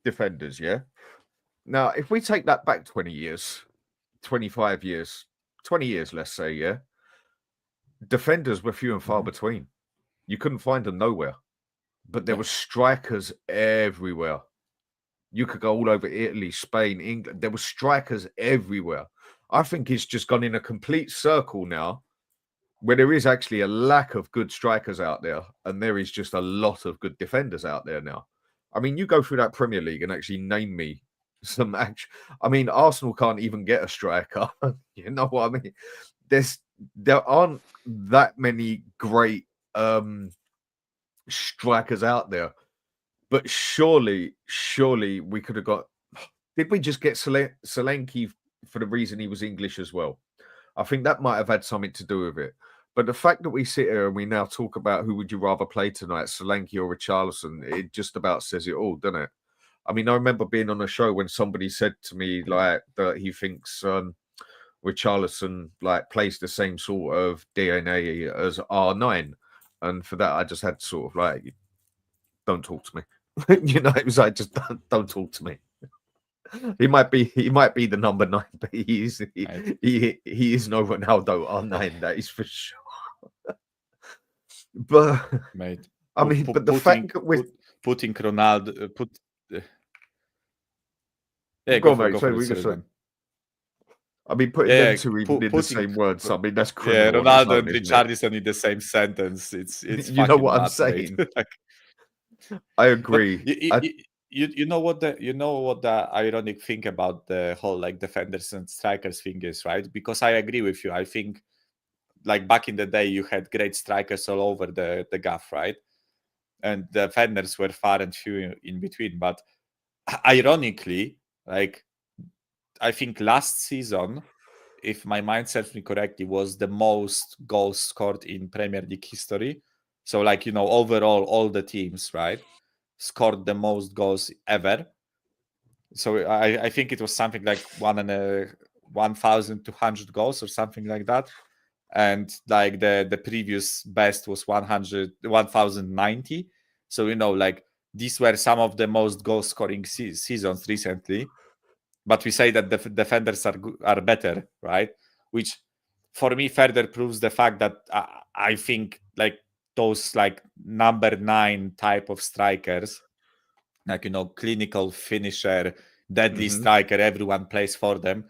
defenders, yeah? Now, if we take that back 20 years, 25 years, 20 years, let's say, yeah? Defenders were few and far between. You couldn't find them nowhere. But there were strikers everywhere. You could go all over Italy, Spain, England. There were strikers everywhere. I think it's just gone in a complete circle now where there is actually a lack of good strikers out there and there is just a lot of good defenders out there now. I mean, you go through that Premier League and actually name me some action. I mean, Arsenal can't even get a striker. You know what I mean? There aren't that many great strikers out there. But surely we could have got. Did we just get Solanke for the reason he was English as well? I think that might have had something to do with it. But the fact that we sit here and we now talk about who would you rather play tonight, Solanke or Richarlison, it just about says it all, doesn't it? I mean, I remember being on a show when somebody said to me like that he thinks Richarlison like plays the same sort of DNA as R9, and for that I just had to sort of like, don't talk to me. You know, it was like, just don't talk to me. He might be the number 9, but he is no Ronaldo R9, that is for sure. But mate, I mean, but the fact that we're putting Ronaldo, go on, mate. I mean, putting them two even in the same words. I mean, that's criminal. Yeah, Ronaldo and Richarlison in the same sentence. It's you know what I'm saying. I agree. You know what the ironic thing about the whole like defenders and strikers thing is, right? Because I agree with you. I think like back in the day you had great strikers all over the gaff, right? And the defenders were far and few in between. But ironically, like I think last season, if my mind serves me correctly, was the most goals scored in Premier League history. So, like, you know, overall, all the teams, right, scored the most goals ever. So I think it was something like 1,200 goals or something like that. And like the previous best was 1,090. So, you know, like these were some of the most goal scoring seasons recently. But we say that the defenders are better, right? Which for me further proves the fact that I think like those like number 9 type of strikers, like, you know, clinical finisher, deadly striker, everyone plays for them.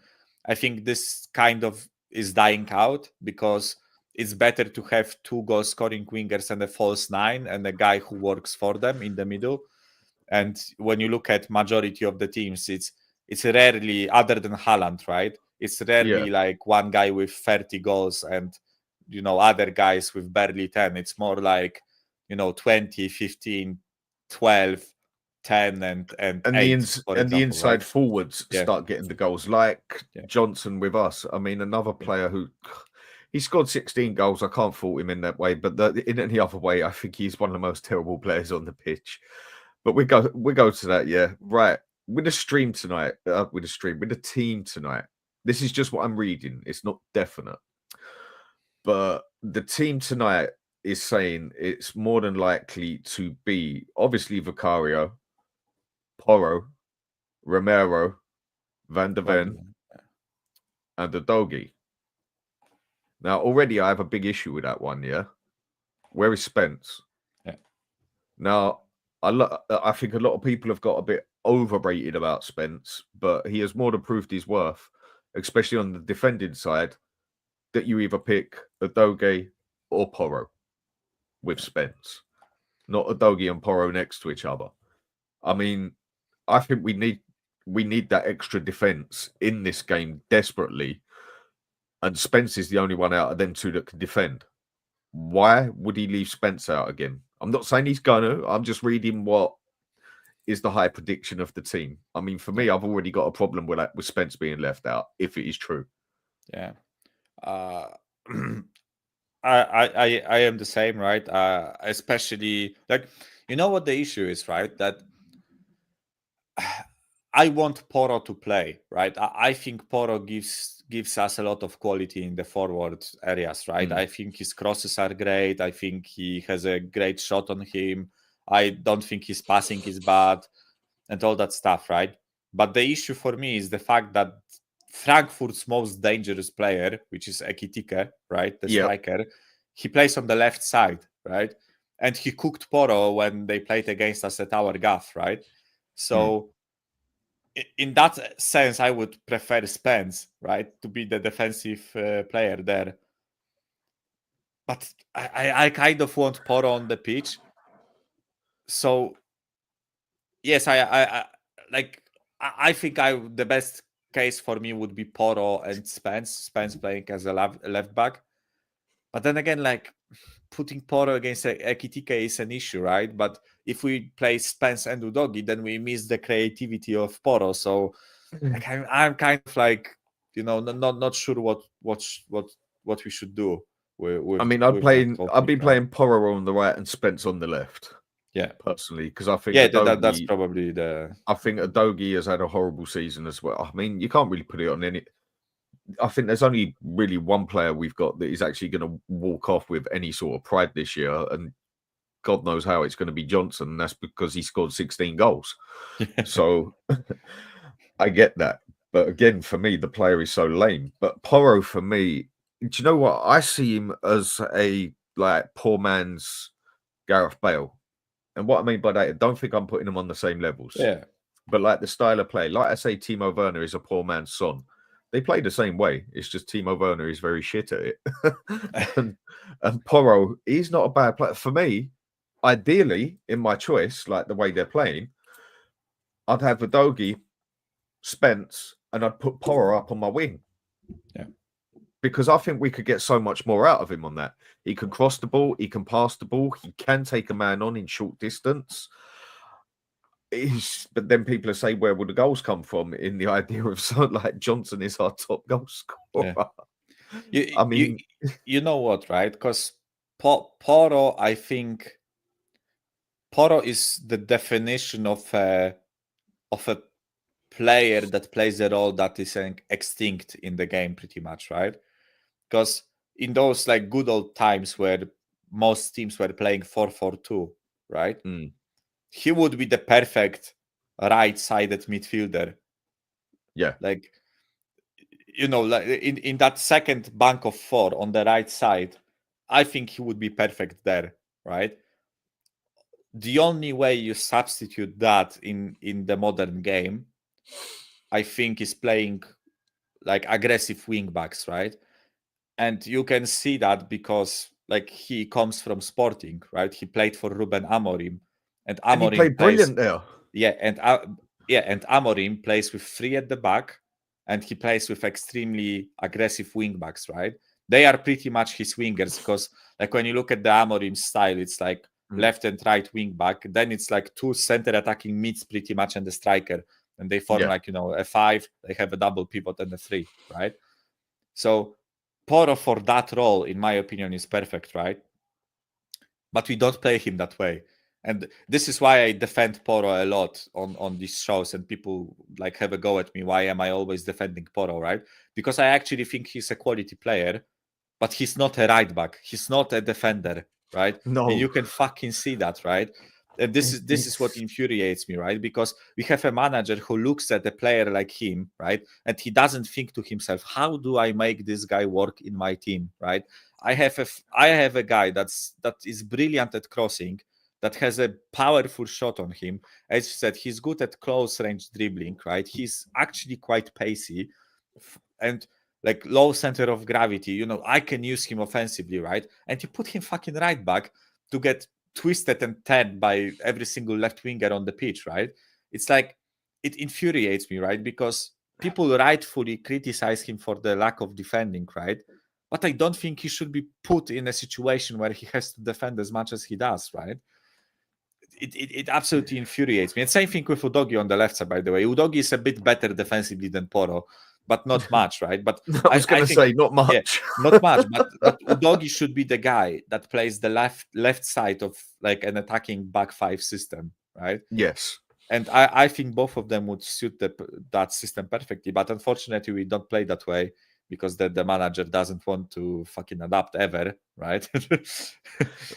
I think this kind of is dying out because it's better to have 2 goal scoring wingers and a false 9 and a guy who works for them in the middle. And when you look at majority of the teams, it's rarely, other than Haaland, right? It's rarely like one guy with 30 goals and, you know, other guys with barely 10. It's more like, you know, 20, 15, 12, 10, and 8. The inside forwards start getting the goals, like Johnson with us. I mean, another player who he scored 16 goals. I can't fault him in that way, but in any other way, I think he's one of the most terrible players on the pitch. But we go to that, yeah. Right. With the stream tonight, with the team tonight. This is just what I'm reading. It's not definite. But the team tonight is saying it's more than likely to be obviously Vicario, Porro, Romero, Van der Ven, and the Doggy. Now, already I have a big issue with that one, yeah? Where is Spence? Yeah. Now, I think a lot of people have got a bit overrated about Spence, but he has more than proved his worth, especially on the defending side, that you either pick Adoge or Porro with Spence, not Adoge and Porro next to each other. I mean, I think we need that extra defense in this game desperately, and Spence is the only one out of them two that can defend. Why would he leave Spence out again? I'm not saying he's gonna. I'm just reading what is the high prediction of the team. I mean, for me, I've already got a problem with that, with Spence being left out, if it is true. Yeah. I am the same, right? Especially like, you know what the issue is, right? That I want Porro to play, right? I think Porro gives us a lot of quality in the forward areas, right? I think his crosses are great. I think he has a great shot on him. I don't think his passing is bad and all that stuff, right? But the issue for me is the fact that Frankfurt's most dangerous player, which is Ekitike, right? The striker, he plays on the left side, right? And he cooked Porro when they played against us at our gaff, right? So in that sense, I would prefer Spence, right, to be the defensive player there. But I kind of want Porro on the pitch. So yes, I think the best case for me would be Porro and Spence playing as a left back. But then again, like, putting Porro against Ekitike is an issue, right? But if we play Spence and Udogi, then we miss the creativity of Porro. So like, I'm kind of like, not sure what we should do with I mean, with that I'd be right? playing Porro on the right and Spence on the left. Yeah, personally, because I think that's probably I think Adogi has had a horrible season as well. I mean, you can't really put it on any. I think there's only really one player we've got that is actually going to walk off with any sort of pride this year, and God knows how it's going to be Johnson. And that's because he scored 16 goals. So I get that, but again, for me, the player is so lame. But Porro, for me, do you know what? I see him as a poor man's Gareth Bale. And what I mean by that, I don't think I'm putting them on the same levels. Yeah. But like the style of play, like I say, Timo Werner is a poor man's Son. They play the same way. It's just Timo Werner is very shit at it. and Porro, he's not a bad player. For me, ideally, in my choice, like the way they're playing, I'd have Udogi, Spence, and I'd put Porro up on my wing. Yeah. Because I think we could get so much more out of him on that. He can cross the ball. He can pass the ball. He can take a man on in short distance. But then people are saying, where will the goals come from? In the idea of someone like Johnson is our top goal scorer. Yeah. You know what, right? Because Porro, I think Porro is the definition of a player that plays a role that is extinct in the game, pretty much, right? Because in those like good old times where most teams were playing 4-4-2, right? He would be the perfect right-sided midfielder. Yeah. Like, like in that second bank of four on the right side, I think he would be perfect there, right? The only way you substitute that in the modern game, I think, is playing like aggressive wing backs, right? And you can see that because like he comes from Sporting, right? He played for Ruben Amorim, and Amorim he played brilliant there. Yeah, and Amorim plays with three at the back, and he plays with extremely aggressive wing backs, right? They are pretty much his wingers, because like when you look at the Amorim style, it's like left and right wing back. Then it's like two center attacking mids pretty much and the striker, and they form like a five. They have a double pivot and a three, right? So Porro for that role, in my opinion, is perfect, right? But we don't play him that way. And this is why I defend Porro a lot on these shows, and people like have a go at me. Why am I always defending Porro, right? Because I actually think he's a quality player, but he's not a right back. He's not a defender, right? No. And you can fucking see that, right? And this is what infuriates me, right? Because we have a manager who looks at a player like him, right? And he doesn't think to himself, how do I make this guy work in my team, right? I have a guy that is brilliant at crossing, that has a powerful shot on him. As you said, he's good at close range dribbling, right? He's actually quite pacey and like low center of gravity. You know, I can use him offensively, right? And you put him fucking right back to get twisted and turned by every single left winger on the pitch, right? It's like, it infuriates me, right? Because people rightfully criticize him for the lack of defending, right? But I don't think he should be put in a situation where he has to defend as much as he does, right? It absolutely infuriates me. And same thing with Udogie on the left side, by the way. Udogie is a bit better defensively than Porro, but not much, right? But I was going to say not much. Yeah, not much, but Udogie should be the guy that plays the left side of like an attacking back five system, right? Yes. And I think both of them would suit that system perfectly. But unfortunately, we don't play that way because the manager doesn't want to fucking adapt ever, right?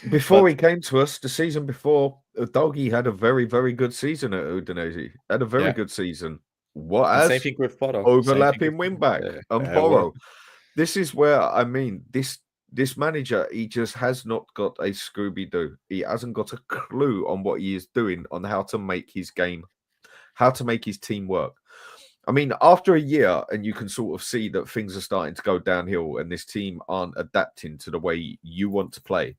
Before he came to us, the season before, Udogie had a very, very good season at Udinese. Had a very good season. Same thing with Porro. Overlapping wing back and Porro. This is where, I mean, this manager, he just has not got a Scooby-Doo. He hasn't got a clue on what he is doing, on how to make his game, how to make his team work. I mean, after a year, and you can sort of see that things are starting to go downhill and this team aren't adapting to the way you want to play.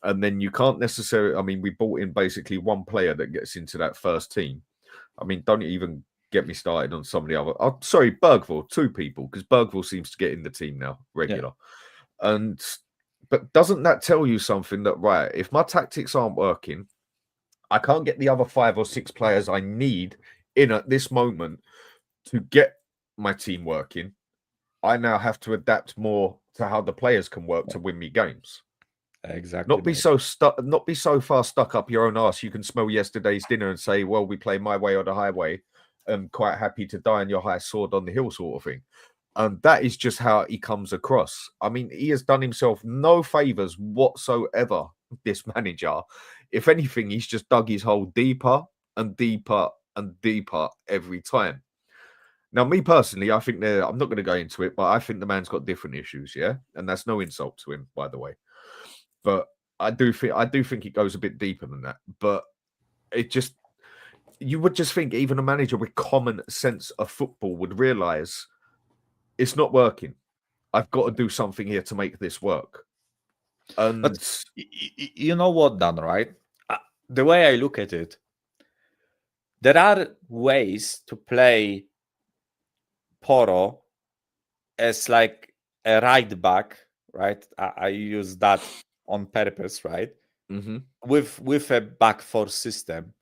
And then you can't necessarily, I mean, we brought in basically one player that gets into that first team. I mean, don't even get me started on some of the other. Oh, sorry, Bergvall, two people, because Bergvall seems to get in the team now, regular. Yeah. But doesn't that tell you something that, right, if my tactics aren't working, I can't get the other 5 or 6 players I need in at this moment to get my team working. I now have to adapt more to how the players can work to win me games. Exactly. Not be so far stuck up your own arse. You can smell yesterday's dinner and say, well, we play my way or the highway. I'm quite happy to die on your high sword on the hill, sort of thing. And that is just how he comes across. I mean, he has done himself no favors whatsoever, this manager. If anything, he's just dug his hole deeper and deeper and deeper every time. Now, me personally, I think I'm not going to go into it, but I think the man's got different issues, yeah? And that's no insult to him, by the way. But I do think it goes a bit deeper than that. But it just, you would just think even a manager with common sense of football would realize it's not working. I've got to do something here to make this work. And but you know what, Dan, right? The way I look at it, there are ways to play Porro as like a right back, right? I use that on purpose, right? Mm-hmm. With a back four system.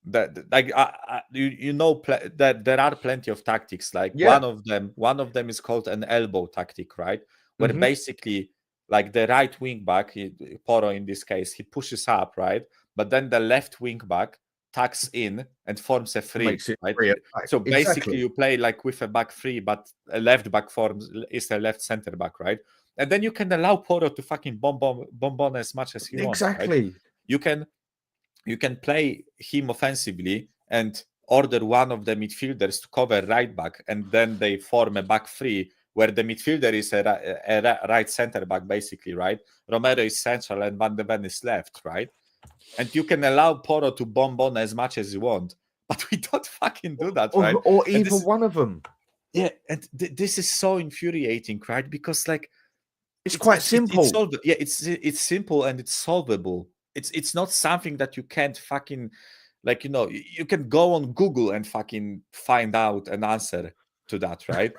That like that there are plenty of tactics. Like one of them is called an elbow tactic, right? Where basically, like the right wing back, Porro in this case, he pushes up, right? But then the left wing back tucks in and forms a three, right? So basically, you play like with a back three, but a left back forms is a left center back, right? And then you can allow Porro to fucking bomb on as much as he wants. Right? You can play him offensively and order one of the midfielders to cover right back, and then they form a back three where the midfielder is a right center back, basically, right? Romero is central and Van de Ven is left, right? And you can allow Porro to bomb on as much as you want, but we don't fucking do that, right? Or either one of them. Yeah, and this is so infuriating, right? Because like it's quite simple. It's simple and it's solvable. It's not something that you can't fucking, like, you know, you can go on Google and fucking find out an answer to that, right?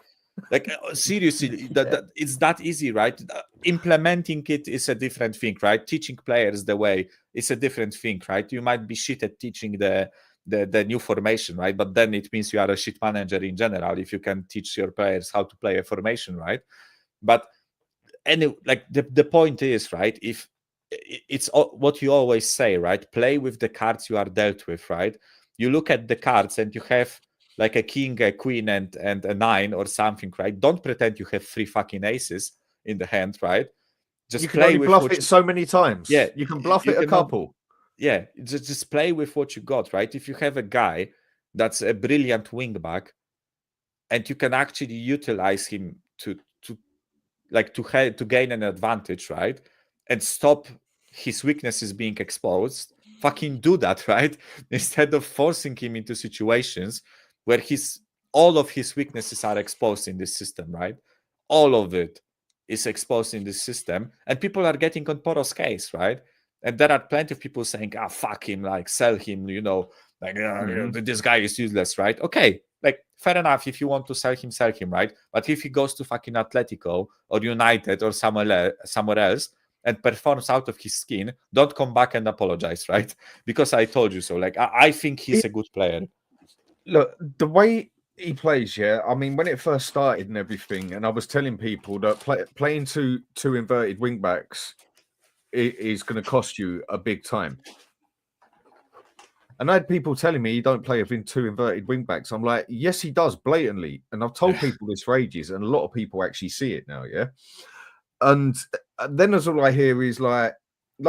Like, seriously, that it's that easy, right? Implementing it is a different thing, right? Teaching players the way is a different thing, right? You might be shit at teaching the new formation, right? But then it means you are a shit manager in general if you can teach your players how to play a formation, right? But like the point is, right, if it's what you always say, right? Play with the cards you are dealt with, right? You look at the cards and you have like a king, a queen, and a 9 or something, right? Don't pretend you have 3 fucking aces in the hand, right? Just You can play only with bluff it so many times. Yeah, You can bluff it a can couple. Yeah, just play with what you got, right? If you have a guy that's a brilliant wing back, and you can actually utilize him to gain an advantage, right? And stop his weaknesses being exposed. Fucking do that, right? Instead of forcing him into situations where all of his weaknesses are exposed in this system, right? All of it is exposed in this system, and people are getting on Poro's case, right? And there are plenty of people saying, "Ah, fuck him, like sell him," like this guy is useless, right? Okay, like fair enough. If you want to sell him, right? But if he goes to fucking Atletico or United or somewhere else and performs out of his skin, don't come back and apologize, right? Because I told you so. Like I think he's a good player. Look, the way he plays, yeah. I mean, when it first started and everything, and I was telling people that playing two inverted wing backs is going to cost you a big time. And I had people telling me he don't play within 2 inverted wing backs. I'm like, yes, he does blatantly. And I've told people this for ages, and a lot of people actually see it now, yeah. And then as all I hear is like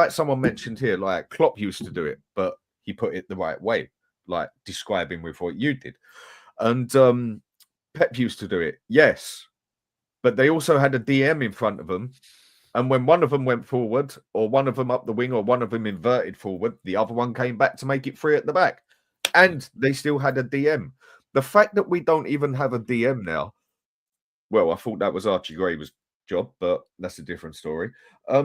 someone mentioned here, like Klopp used to do it, but he put it the right way, like describing with what you did. And Pep used to do it, yes. But they also had a DM in front of them. And when one of them went forward, or one of them up the wing, or one of them inverted forward, the other one came back to make it free at the back. And they still had a DM. The fact that we don't even have a DM now, well, I thought that was Archie Graver's job, but that's a different story. I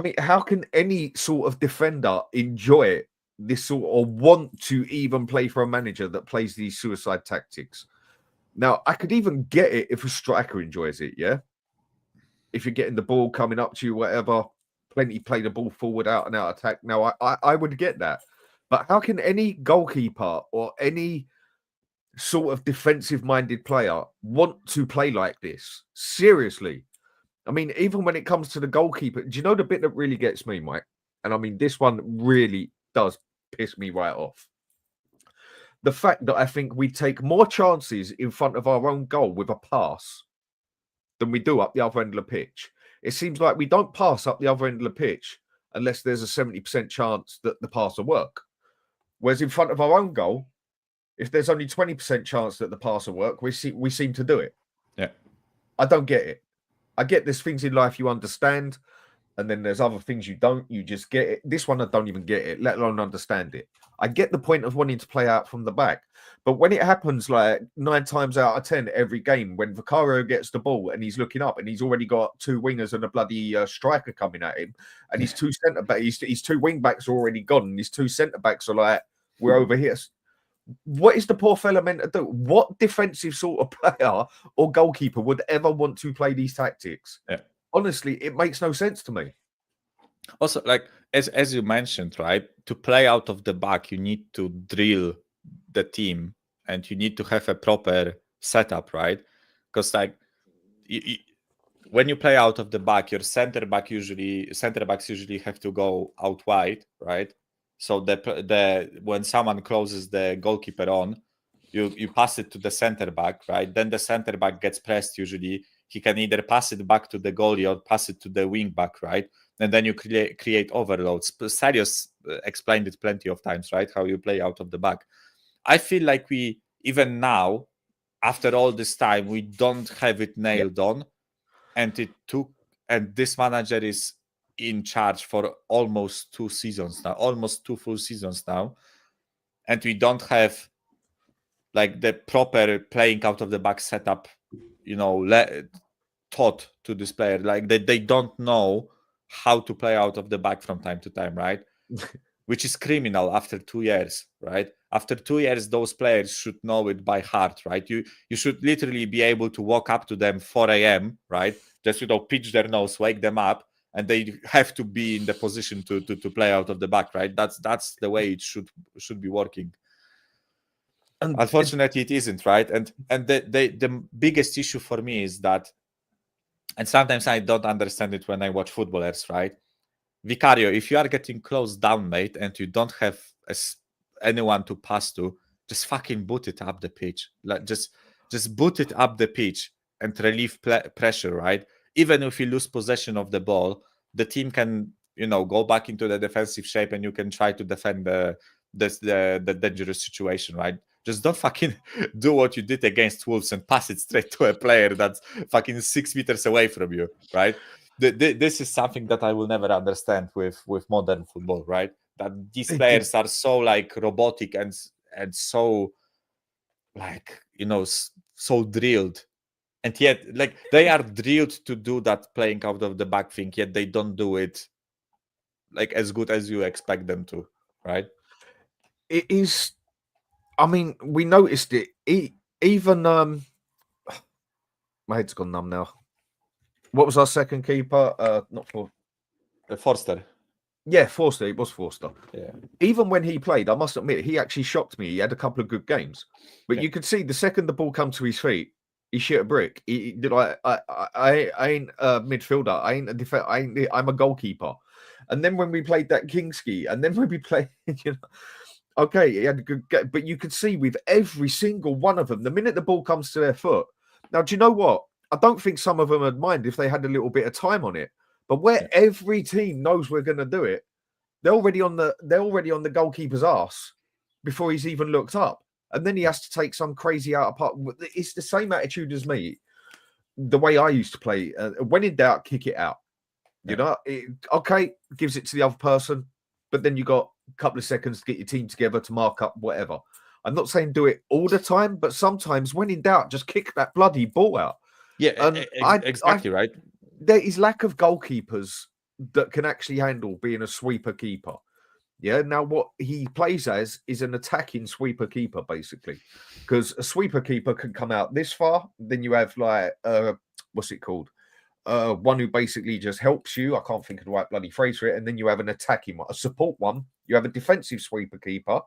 mean, how can any sort of defender enjoy this sort or want to even play for a manager that plays these suicide tactics? Now, I could even get it if a striker enjoys it, yeah? If you're getting the ball coming up to you, whatever, plenty play the ball forward, out and out attack. Now, I would get that. But how can any goalkeeper or any sort of defensive-minded player want to play like this? Seriously. I mean, even when it comes to the goalkeeper, do you know the bit that really gets me, Mike? And I mean, this one really does piss me right off. The fact that I think we take more chances in front of our own goal with a pass than we do up the other end of the pitch. It seems like we don't pass up the other end of the pitch unless there's a 70% chance that the pass will work. Whereas in front of our own goal, if there's only 20% chance that the pass will work, we seem to do it. Yeah. I don't get it. I get there's things in life you understand, and then there's other things you don't. You just get it. This one, I don't even get it, let alone understand it. I get the point of wanting to play out from the back. But when it happens like 9 times out of 10 every game, when Vicario gets the ball and he's looking up and he's already got 2 wingers and a bloody striker coming at him, and his 2 centre backs, his 2 wing backs are already gone, and his 2 centre backs are like, we're over here. What is the poor fella meant to do? What defensive sort of player or goalkeeper would ever want to play these tactics? Yeah. Honestly, it makes no sense to me. Also, like as you mentioned, right, to play out of the back, you need to drill the team and you need to have a proper setup, right? Because like when you play out of the back, your center backs usually have to go out wide, right? So when someone closes the goalkeeper on, you pass it to the center back, right? Then the center back gets pressed. Usually, he can either pass it back to the goalie or pass it to the wing back, right? And then you create overloads. Sarius explained it plenty of times, right? How you play out of the back. I feel like we, even now, after all this time, we don't have it nailed on. And this manager is in charge for almost 2 seasons now, almost 2 full seasons now. And we don't have like the proper playing out of the back setup, taught to this player. Like they don't know how to play out of the back from time to time, right? Which is criminal after 2 years, right? After 2 years, those players should know it by heart, right? You should literally be able to walk up to them 4 a.m., right? Just, pitch their nose, wake them up, and they have to be in the position to play out of the back, right? That's the way it should be working. And unfortunately, it isn't, right? And the biggest issue for me is that, and sometimes I don't understand it when I watch footballers, right? Vicario, if you are getting close down, mate, and you don't have anyone to pass to, just fucking boot it up the pitch. Like just boot it up the pitch and relieve pressure, right? Even if you lose possession of the ball, the team can, go back into the defensive shape, and you can try to defend the dangerous situation, right? Just don't fucking do what you did against Wolves and pass it straight to a player that's fucking 6 meters away from you, right? This is something that I will never understand with modern football, right? That these players are so like robotic and so like so drilled, and yet like they are drilled to do that playing out of the back thing, yet they don't do it like as good as you expect them to, right? It is. I mean, we noticed it. Even my head's gone numb now. What was our second keeper? Not for Forster. Yeah, Forster. It was Forster. Yeah. Even when he played, I must admit, he actually shocked me. He had a couple of good games, but you could see the second the ball come to his feet, he shit a brick. He did. I ain't a midfielder. I ain't a defense. I'm a goalkeeper. And then when we played that Kingski, and then when we played, okay, he had a good game, but you could see with every single one of them, the minute the ball comes to their foot. Now, do you know what? I don't think some of them would mind if they had a little bit of time on it. But where every team knows we're going to do it, they're already on the goalkeeper's ass before he's even looked up, and then he has to take some crazy out of part. It's the same attitude as me. The way I used to play, when in doubt, kick it out. Okay, gives it to the other person, but then you got a couple of seconds to get your team together to mark up whatever. I'm not saying do it all the time, but sometimes when in doubt, just kick that bloody ball out. Yeah, exactly right. There is lack of goalkeepers that can actually handle being a sweeper keeper. Yeah. Now, what he plays as is an attacking sweeper keeper, basically, because a sweeper keeper can come out this far. Then you have like, what's it called? One who basically just helps you. I can't think of the right bloody phrase for it. And then you have an attacking one, a support one. You have a defensive sweeper keeper.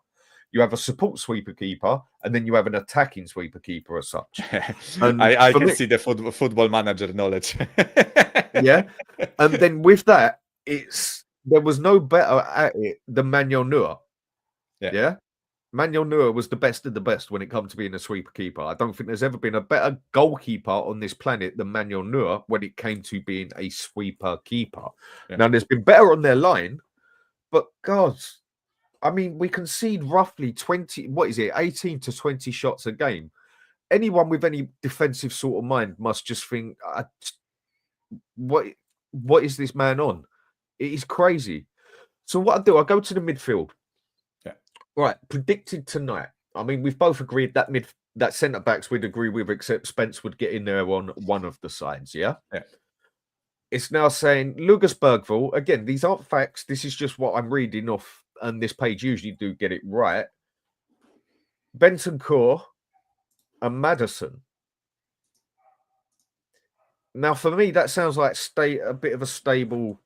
You have a support sweeper keeper, and then you have an attacking sweeper keeper as such. I can see the football manager knowledge. Yeah. And then with that, there was no better at it than Manuel Neuer. Yeah. Manuel Neuer was the best of the best when it comes to being a sweeper keeper. I don't think there's ever been a better goalkeeper on this planet than Manuel Neuer when it came to being a sweeper keeper. Yeah. Now, there's been better on their line, but God, I mean, we concede roughly 18 to 20 shots a game. Anyone with any defensive sort of mind must just think, what is this man on? It is crazy. So what I do, I go to the midfield. Yeah. Right, predicted tonight. I mean, we've both agreed that centre backs we'd agree with, except Spence would get in there on one of the sides. Yeah. Yeah. It's now saying Lucas Bergvall. Again, these aren't facts. This is just what I'm reading off, and this page usually do get it right. Bentancur and Maddison. Now, for me, that sounds like a bit of a stable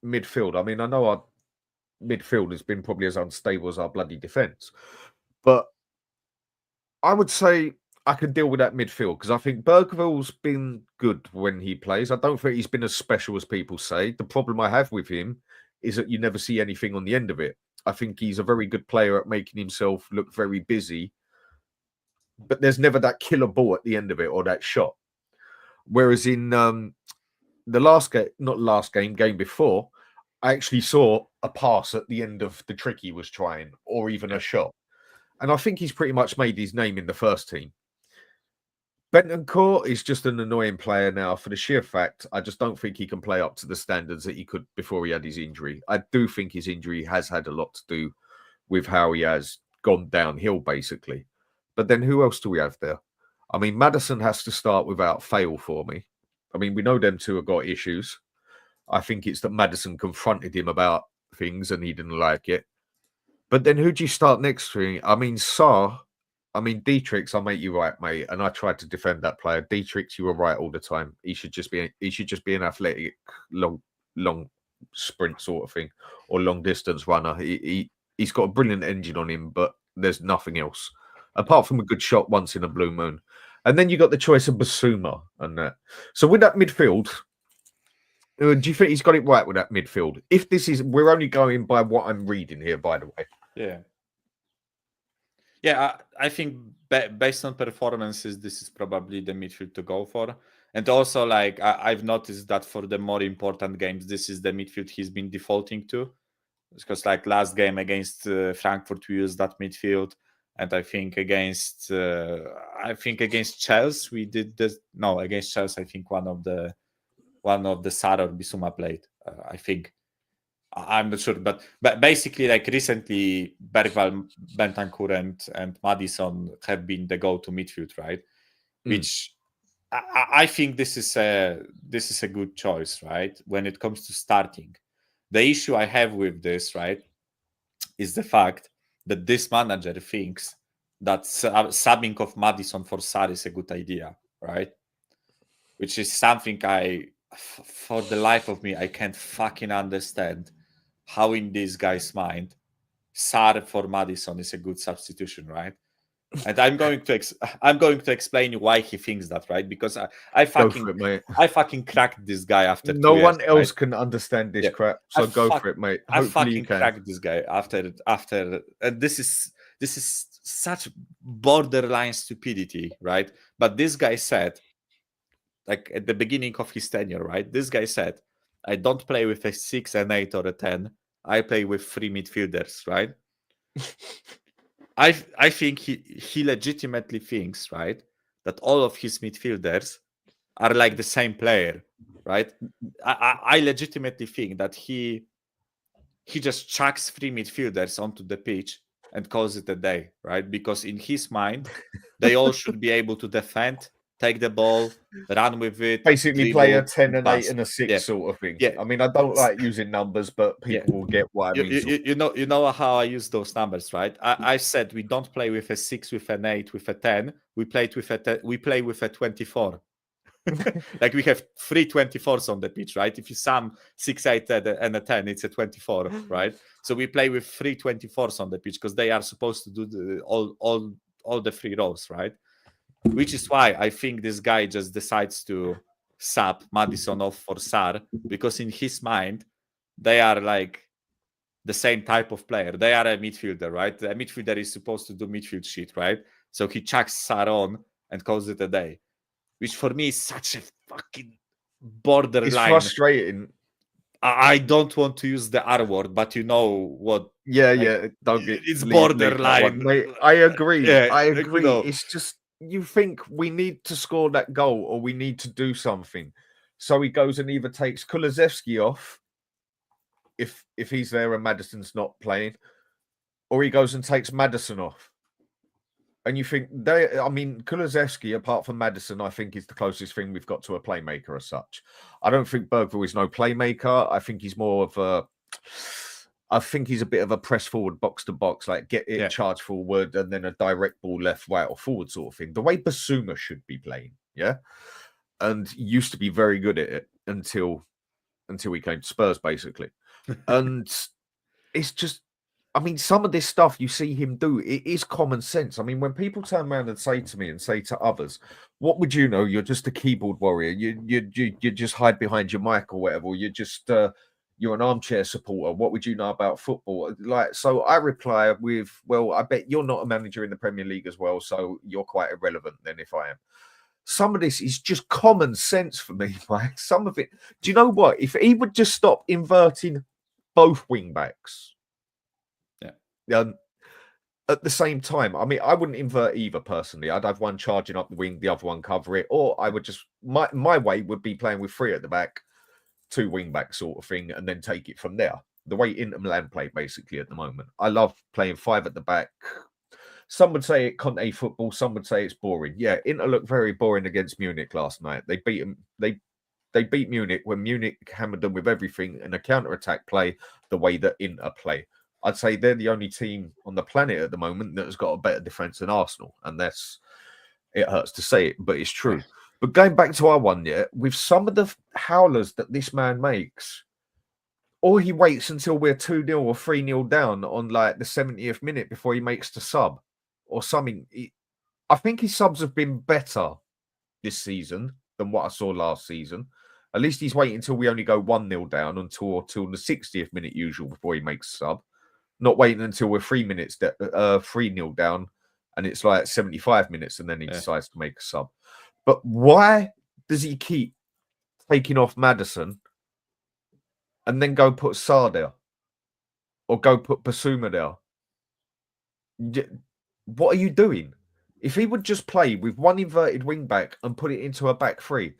midfield. I mean, I know our midfield has been probably as unstable as our bloody defence, but I would say I could deal with that midfield because I think Bergvall's been good when he plays. I don't think he's been as special as people say. The problem I have with him is that you never see anything on the end of it. I think he's a very good player at making himself look very busy, but there's never that killer ball at the end of it or that shot. Whereas in the game before, I actually saw a pass at the end of the trick he was trying, or even a shot. And I think he's pretty much made his name in the first team. Bentancur is just an annoying player now for the sheer fact I just don't think he can play up to the standards that he could before he had his injury. I do think his injury has had a lot to do with how he has gone downhill, basically. But then who else do we have there? I mean, Maddison has to start without fail for me. I mean, we know them two have got issues. I think it's that Maddison confronted him about things and he didn't like it. But then who do you start next to him? I mean, Dietrichs, I'll make you right, mate. And I tried to defend that player. Dietrichs, you were right all the time. He should just be an athletic, long sprint sort of thing, or long distance runner. He's got a brilliant engine on him, but there's nothing else apart from a good shot once in a blue moon. And then you got the choice of Basuma and that. So with that midfield, Do you think he's got it right with that midfield? If this is, we're only going by what I'm reading here, by the way. Yeah. Yeah, I think based on performances, this is probably the midfield to go for. And also, like, I've noticed that for the more important games, this is the midfield he's been defaulting to. Because, like, last game against Frankfurt, we used that midfield. And I think against Chelsea, we did this. No, against Chelsea, I think one of the Sar or Bissouma played. I think. I'm not sure, but basically, like, recently, Bergwall, Bentancur, and Maddison have been the go-to midfield, right? Which I think this is a good choice, right? When it comes to starting, the issue I have with this, right, is the fact that this manager thinks that subbing of Maddison for Sar is a good idea, right? Which is something for the life of me, I can't fucking understand how in this guy's mind Sar for Maddison is a good substitution, right? And I'm going to explain why he thinks that, right? Because I fucking cracked this guy after no 2 years, one else right? can understand this crap, so go for it, mate. I Hopefully fucking you can. cracked this guy after, and this is such borderline stupidity, right? But this guy said, like, at the beginning of his tenure, right? This guy said, I don't play with a 6, an 8, or a 10. I play with 3 midfielders, right? I think he legitimately thinks, right, that all of his midfielders are like the same player, right? I legitimately think that he just chucks 3 midfielders onto the pitch and calls it a day, right? Because in his mind, they all should be able to defend, take the ball, run with it. Basically, play a dribble, 10, an pass. 8, and a 6 Yeah. sort of thing. Yeah. I mean, I don't like using numbers, but people will get what I mean. You know how I use those numbers, right? I said we don't play with a 6, with an 8, with a 10. We play with a 24. Like, we have 3 24s on the pitch, right? If you sum 6, 8, and a 10, it's a 24, right? So we play with 3 24s on the pitch because they are supposed to do all the 3 rows, right? Which is why I think this guy just decides to sub Maddison off for Sar, because in his mind, they are like the same type of player. They are a midfielder, right? A midfielder is supposed to do midfield shit, right? So he chucks Sar on and calls it a day, which for me is such a fucking borderline. It's frustrating. I don't want to use the R word, but you know what? Yeah. Don't get. It's borderline. Mate, I agree. Yeah, I agree. you know. It's just, you think we need to score that goal or we need to do something. So he goes and either takes Kulusevski off if he's there and Maddison's not playing, or he goes and takes Maddison off. And you think Kulusevski, apart from Maddison, I think is the closest thing we've got to a playmaker as such. I don't think Bergville is no playmaker. I think he's more of he's a bit of a press forward, box to box, like get it, charge forward, and then a direct ball left, right, or forward sort of thing. The way Bissouma should be playing, yeah? And used to be very good at it until he came to Spurs, basically. And it's just, I mean, some of this stuff you see him do, it is common sense. I mean, when people turn around and say to me and say to others, what would you know? You're just a keyboard warrior. You just hide behind your mic or whatever. You're just, you're an armchair supporter. What would you know about football? Like, so I reply with, well, I bet you're not a manager in the Premier League as well, so you're quite irrelevant then if I am. Some of this is just common sense for me, Mike. Some of it, do you know what? If he would just stop inverting both wing backs, at the same time, I mean, I wouldn't invert either personally. I'd have one charging up the wing, the other one cover it, or I would just, my way would be playing with 3 at the back, 2 wing back sort of thing, and then take it from there. The way Inter Milan play basically at the moment. I love playing 5 at the back. Some would say it Conte football, some would say it's boring. Yeah, Inter looked very boring against Munich last night. They beat them, they beat Munich when Munich hammered them with everything in a counter-attack play the way that Inter play. I'd say they're the only team on the planet at the moment that has got a better defense than Arsenal. And it hurts to say it, but it's true. But going back to our one, with some of the howlers that this man makes, or he waits until we're 2-0 or 3-0 down on like the 70th minute before he makes the sub or something. I think his subs have been better this season than what I saw last season. At least he's waiting until we only go 1-0 down until the 60th minute usual before he makes a sub. Not waiting until we're 3-0 down and it's like 75 minutes and then he decides to make a sub. But why does he keep taking off Maddison and then go put Sarr there? Or go put Basuma there? What are you doing? If he would just play with one inverted wing back and put it into a back three,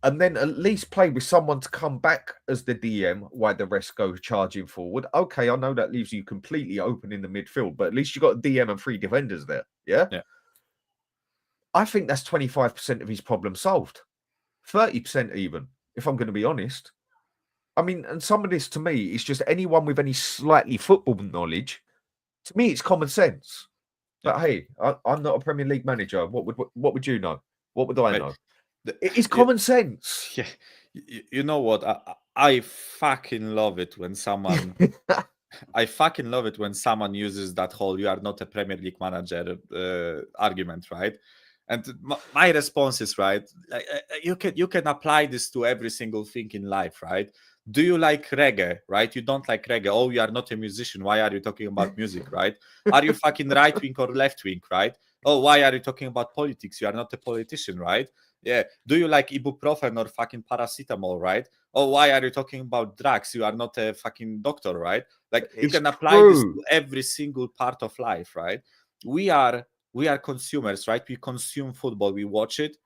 and then at least play with someone to come back as the DM while the rest go charging forward. Okay, I know that leaves you completely open in the midfield, but at least you got a DM and 3 defenders there. Yeah. I think that's 25% of his problem solved. 30% even, if I'm going to be honest. I mean, and some of this to me is just anyone with any slightly football knowledge. To me, it's common sense. But hey, I'm not a Premier League manager. What would you know? What would I know? It's common sense. Yeah, you know what? I fucking love it when someone. I fucking love it when someone uses that whole "you are not a Premier League manager" argument, right? And my response is right. You can apply this to every single thing in life, right? Do you like reggae, right? You don't like reggae. Oh, you are not a musician. Why are you talking about music, right? Are you fucking right wing or left wing, right? Oh, why are you talking about politics? You are not a politician, right? Yeah. Do you like ibuprofen or fucking paracetamol, right? Oh, why are you talking about drugs? You are not a fucking doctor, right? Like you can apply this to every single part of life, right? We are consumers, right? We consume football, we watch it,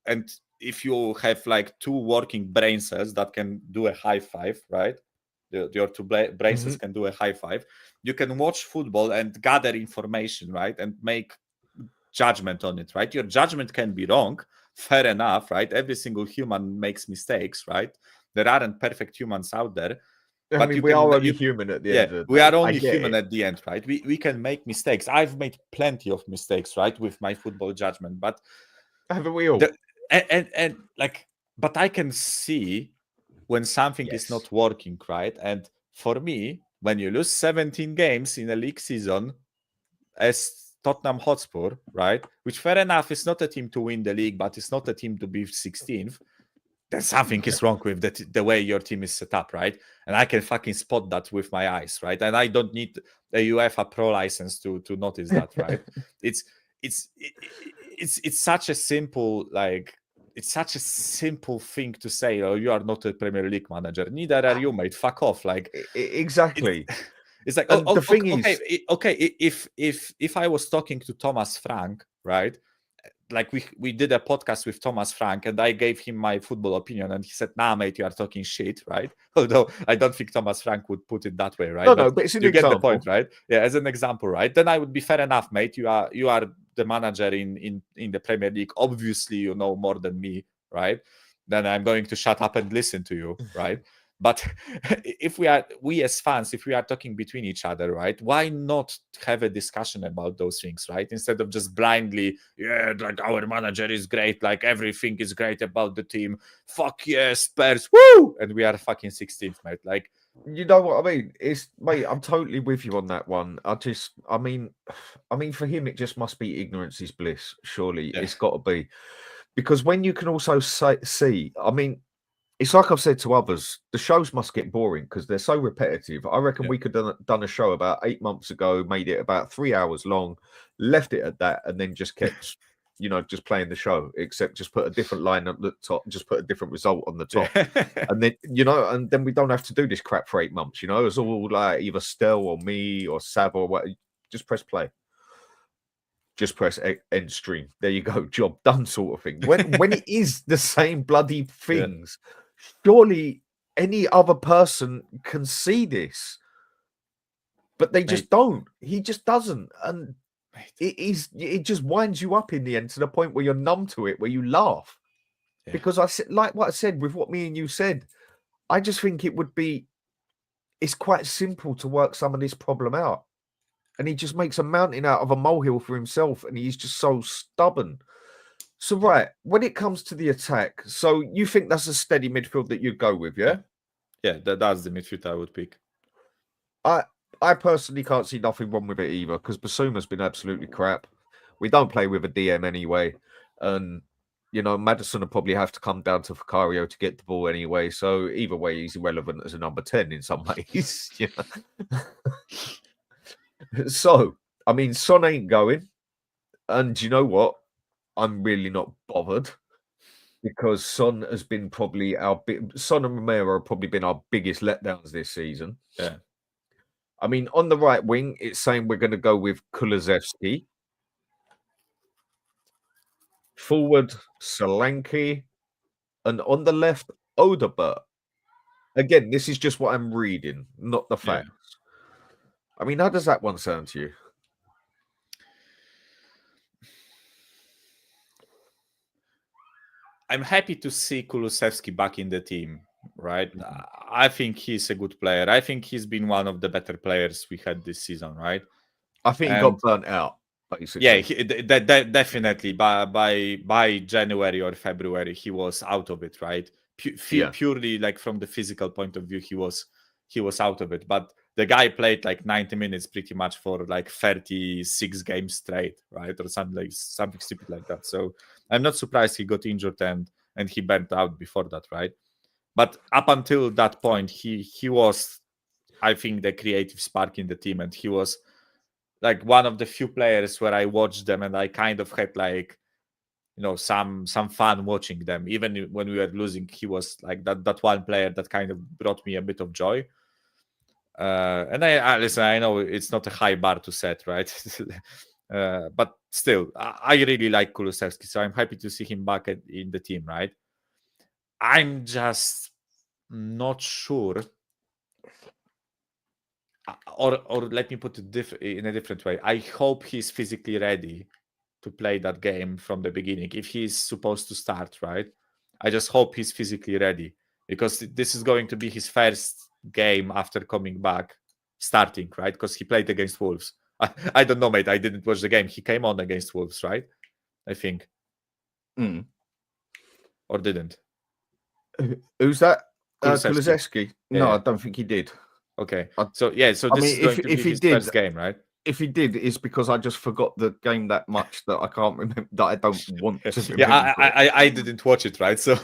and if you have like 2 working brain cells that can do a high five, right? Your 2 brain cells can do a high five. You can watch football and gather information, right? And make judgment on it, right? Your judgment can be wrong, fair enough, right? Every single human makes mistakes, right? There aren't perfect humans out there. I mean, we are only human at the end of the day. We are only human at the end, right? We can make mistakes. I've made plenty of mistakes, right, with my football judgment, but haven't we all? And like, but I can see when something is not working, right? And for me, when you lose 17 games in a league season as Tottenham Hotspur, right, which fair enough is not a team to win the league, but it's not a team to be 16th, then something is wrong with the way your team is set up, right? And I can fucking spot that with my eyes, right? And I don't need a UEFA Pro license to notice that, right? It's such a simple, like, it's such a simple thing to say. Oh, you are not a Premier League manager. Neither are you, mate. Fuck off. Like, exactly. It's like, the thing is, okay. If I was talking to Thomas Frank, right? Like we did a podcast with Thomas Frank, and I gave him my football opinion, and he said, "Nah, mate, you are talking shit," right? Although I don't think Thomas Frank would put it that way, right? No, but it's an you example. Get the point, right? Yeah, as an example, right? Then I would be fair enough, mate. You are the manager in the Premier League. Obviously, you know more than me, right? Then I'm going to shut up and listen to you, right? But if we as fans, if we are talking between each other, right, why not have a discussion about those things, right? Instead of just blindly, like our manager is great, like everything is great about the team. Fuck yeah, Spurs, woo! And we are fucking 16th, mate. Like, you know what I mean? Mate, I'm totally with you on that one. I mean, for him, it just must be ignorance is bliss. Surely it's got to be, because when you can also see, I mean, it's like I've said to others, the shows must get boring because they're so repetitive. I reckon we could have done a show about 8 months ago, made it about 3 hours long, left it at that, and then just kept, just playing the show, except just put a different line at the top, just put a different result on the top. And then, and then we don't have to do this crap for 8 months, It's all like either Stel or me or Sav or what. Just press play. Just press end stream. There you go. Job done, sort of thing. When it is the same bloody things, surely any other person can see this, but they just don't. He just doesn't, and it just winds you up in the end to the point where you're numb to it, where you laugh. Because I said, like what I said with what me and you said, I just think it's quite simple to work some of this problem out. And he just makes a mountain out of a molehill for himself, and he's just so stubborn. So, right, when it comes to the attack, so you think that's a steady midfield that you'd go with, yeah? Yeah, that's the midfield I would pick. I personally can't see nothing wrong with it either, because Basuma's been absolutely crap. We don't play with a DM anyway, and You know, Maddison will probably have to come down to Vicario to get the ball anyway. So either way, he's irrelevant as a number 10 in some ways. You know? So, I mean, Son ain't going. And you know what? I'm really not bothered because Son has been probably Son and Romero have probably been our biggest letdowns this season. Yeah. I mean, on the right wing, it's saying we're going to go with Kulusevski. Forward, Solanke. And on the left, Odegaard. Again, this is just what I'm reading, not the facts. I mean, how does that one sound to you? I'm happy to see Kulusevski back in the team, right? I think he's a good player. I think he's been one of the better players we had this season, right? I think he got burnt out, basically. Yeah, definitely. By January or February, he was out of it, right? Purely like from the physical point of view, he was out of it. But the guy played like 90 minutes pretty much for like 36 games straight, right? Or something stupid like that. So I'm not surprised he got injured and he burnt out before that, right? But up until that point, he was, I think, the creative spark in the team, and he was like one of the few players where I watched them and I kind of had like, you know, some fun watching them. Even when we were losing, he was like that one player that kind of brought me a bit of joy. And I listen, I know it's not a high bar to set, right? But still, I really like Kulusevski, so I'm happy to see him back in the team, right? I'm just not sure, or let me put it in a different way. I hope he's physically ready to play that game from the beginning. If he's supposed to start, right? I just hope he's physically ready, because this is going to be his first game after coming back, starting, right? Because he played against Wolves. I don't know, mate. I didn't watch the game. He came on against Wolves, right? I think. Or didn't. Who's that? Kulusevski. Kulusevski? No, Yeah. I don't think he did. Okay. So this is going to be his first game, right? If he did, it's because I just forgot the game that much that I can't remember, that I don't want to remember. Yeah, I didn't watch it, right? So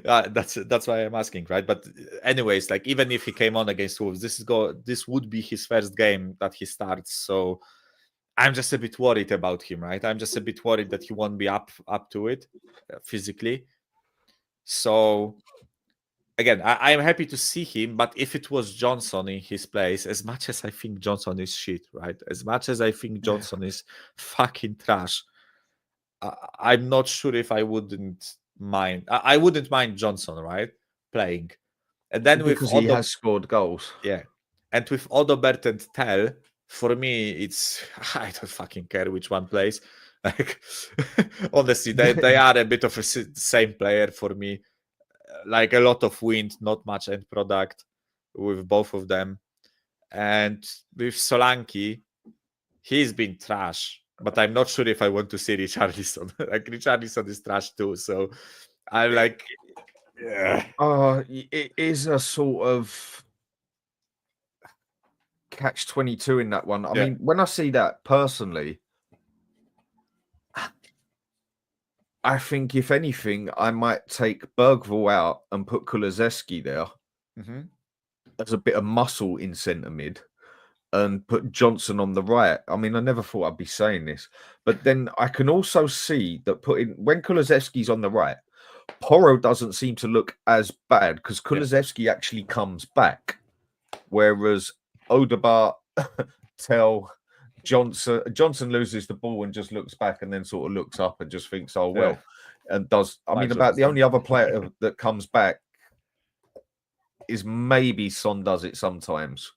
that's why I'm asking, right? But anyways, like even if he came on against Wolves, this would be his first game that he starts. So I'm just a bit worried about him, right? I'm just a bit worried that he won't be up to it physically. So again, I'm happy to see him, but if it was Johnson in his place, as much as I think Johnson is shit, right? As much as I think Johnson is fucking trash, I'm not sure if I wouldn't mind. I wouldn't mind Johnson, right? Playing. And then because he has scored goals. Yeah. And with Odegaard and Tell, for me, it's, I don't fucking care which one plays. Like, honestly, they are a bit of a same player for me. Like a lot of wind, not much end product with both of them. And with Solanke, he's been trash, but I'm not sure if I want to see Richarlison. Like Richarlison is trash too. So I'm like, yeah. It is a sort of catch-22 in that one. I mean, when I see that personally, I think if anything, I might take Bergvall out and put Kulusevski there as a bit of muscle in centre mid, and put Johnson on the right. I mean, I never thought I'd be saying this, but then I can also see that when Kulusevski's on the right, Porro doesn't seem to look as bad because Kulusevski actually comes back, whereas Odegaard, Tell, Johnson loses the ball and just looks back and then sort of looks up and just thinks, oh, well, and does. I mean, about the only other player that comes back is maybe Son does it sometimes.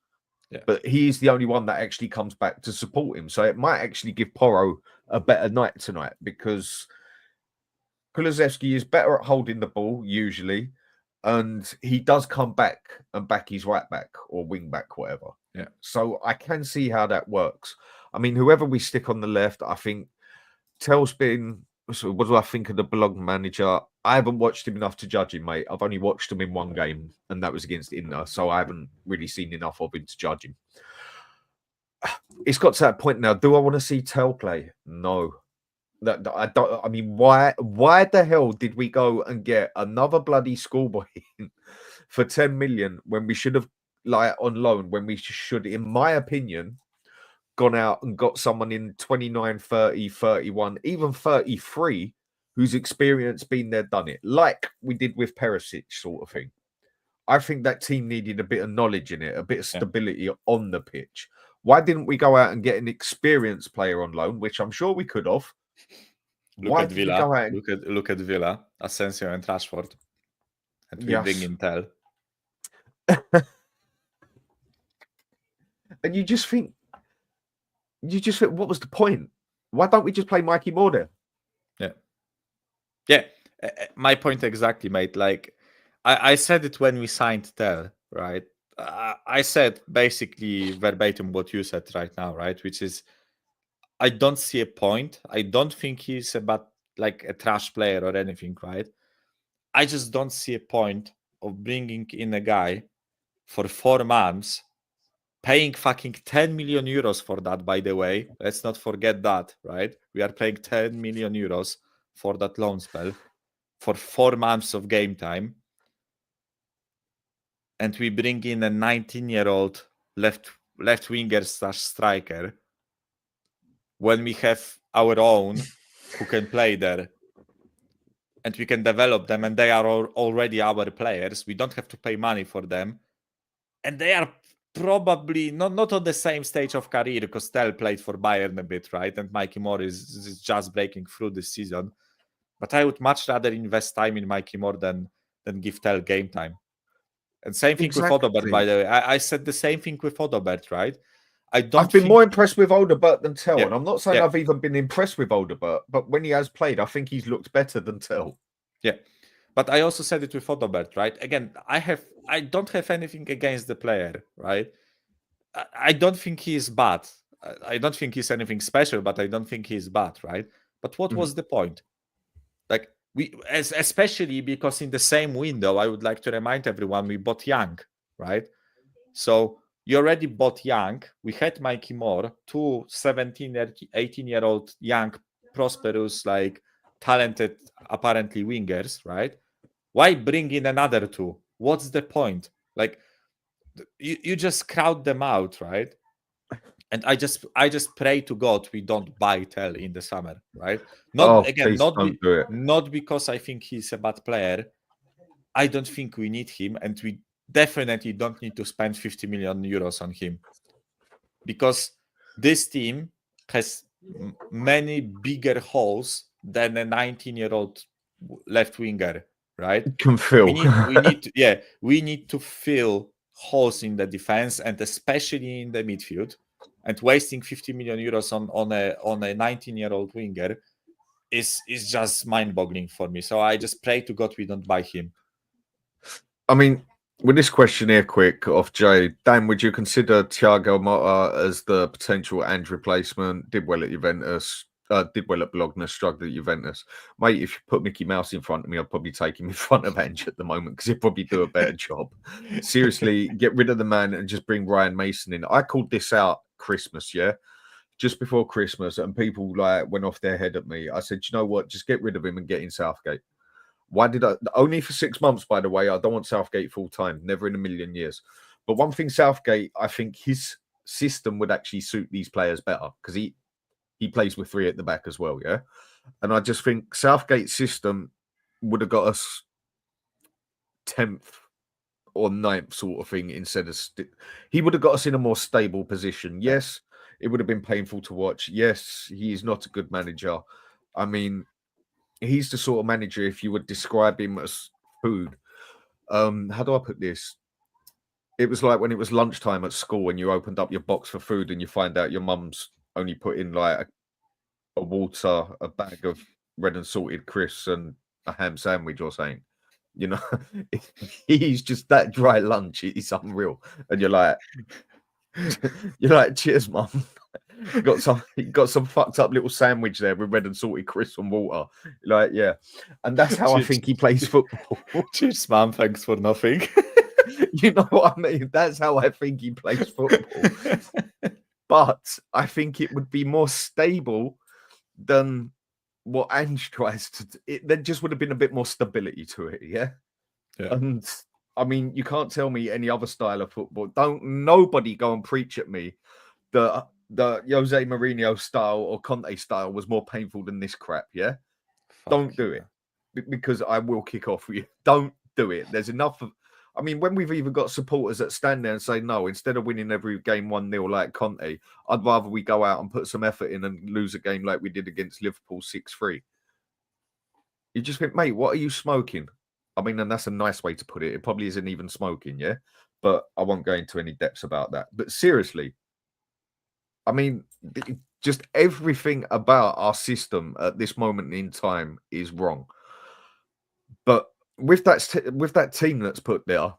Yeah. But he's the only one that actually comes back to support him. So it might actually give Porro a better night tonight because Kulusevski is better at holding the ball usually. And he does come back and back his right back or wing back, whatever. Yeah. So I can see how that works. I mean, whoever we stick on the left, I think Tell's been. So what do I think of the blog manager? I haven't watched him enough to judge him, mate. I've only watched him in one game, and that was against Inter. So I haven't really seen enough of him to judge him. It's got to that point now. Do I want to see Tell play? No. I don't. I mean, why? Why the hell did we go and get another bloody schoolboy for 10 million when we should have, like, on loan, when we should, in my opinion, gone out and got someone in 29, 30, 31, even 33, who's experienced, been there, done it, like we did with Perisic, sort of thing. I think that team needed a bit of knowledge in it, a bit of stability on the pitch. Why didn't we go out and get an experienced player on loan, which I'm sure we could have? Look at Villa. Look at Villa, Asensio and Rashford, and we bring in Tell. And you just think, what was the point? Why don't we just play Mikey Moore there? Yeah. My point exactly, mate. Like, I said it when we signed Tell, right? I said basically verbatim what you said right now, right? Which is, I don't see a point. I don't think he's about like a trash player or anything, right? I just don't see a point of bringing in a guy for 4 months, paying fucking 10 million euros for that, by the way. Let's not forget that, right? We are paying 10 million euros for that loan spell for 4 months of game time. And we bring in a 19-year-old left winger / striker when we have our own who can play there. And we can develop them, and they are already our players. We don't have to pay money for them. And they are probably not on the same stage of career, because Tell played for Bayern a bit, right? And Mikey Moore is just breaking through this season. But I would much rather invest time in Mikey Moore than give Tell game time. And same thing with Odobert, by the way. I said the same thing with Odobert, right? I've been more impressed with Odobert than Tell. And I'm not saying I've even been impressed with Odobert, but when he has played, I think he's looked better than Tell. Yeah. But I also said it with Odobert, right? Again, I don't have anything against the player, right? I don't think he is bad. I don't think he's anything special, but I don't think he's bad, right? But what was the point? Like, especially because in the same window, I would like to remind everyone, we bought Young, right? So you already bought Young. We had Mikey Moore, 2 17, 18-year-old young, prosperous, like talented, apparently wingers, right? Why bring in another 2? What's the point? Like, you just crowd them out, right? And I just pray to God we don't buy Tell in the summer, right? Not because I think he's a bad player. I don't think we need him, and we definitely don't need to spend 50 million euros on him, because this team has many bigger holes than a 19-year-old left winger, right? Can fill. We need to fill holes in the defense, and especially in the midfield. And wasting 50 million euros on a 19-year-old winger is just mind-boggling for me. So I just pray to God we don't buy him. I mean, with this question here, quick off Jay, Dan, would you consider Thiago Motta as the potential Ange replacement? Did well at Juventus, did well at Bologna, struggled at Juventus. Mate, if you put Mickey Mouse in front of me, I'd probably take him in front of Ange at the moment, because he'd probably do a better job. Seriously, get rid of the man and just bring Ryan Mason in. I called this out Christmas, just before Christmas, and people like went off their head at me. I said, you know what, just get rid of him and get in Southgate. Why did I? Only for 6 months, by the way. I don't want Southgate full time, never in a million years. But one thing, Southgate, I think his system would actually suit these players better, because he plays with 3 at the back as well, yeah. And I just think Southgate's system would have got us 10th or 9th sort of thing, instead of he would have got us in a more stable position. Yes, it would have been painful to watch. Yes, he is not a good manager. I mean, he's the sort of manager, if you would describe him as food. How do I put this? It was like when it was lunchtime at school and you opened up your box for food and you find out your mum's only put in like a water, a bag of red and salted crisps, and a ham sandwich or something. You know, he's just that dry lunch. It's unreal. And you're like, cheers, mum. got some fucked up little sandwich there with red and salted crisps and water. Like, yeah. And that's how I think he plays football. Cheers, mum. Thanks for nothing. You know what I mean? That's how I think he plays football. But I think it would be more stable than what Ange tries to, there just would have been a bit more stability to it, yeah. And I mean, you can't tell me any other style of football. Nobody go and preach at me that the Jose Mourinho style or Conte style was more painful than this crap, yeah. Don't do it, because I will kick off with you. Don't do it. There's enough of. I mean, when we've even got supporters that stand there and say, no, instead of winning every game 1-0 like Conte, I'd rather we go out and put some effort in and lose a game like we did against Liverpool 6-3. You just think, mate, what are you smoking? I mean, and that's a nice way to put it. It probably isn't even smoking, yeah? But I won't go into any depths about that. But seriously, I mean, just everything about our system at this moment in time is wrong. But with that team that's put there,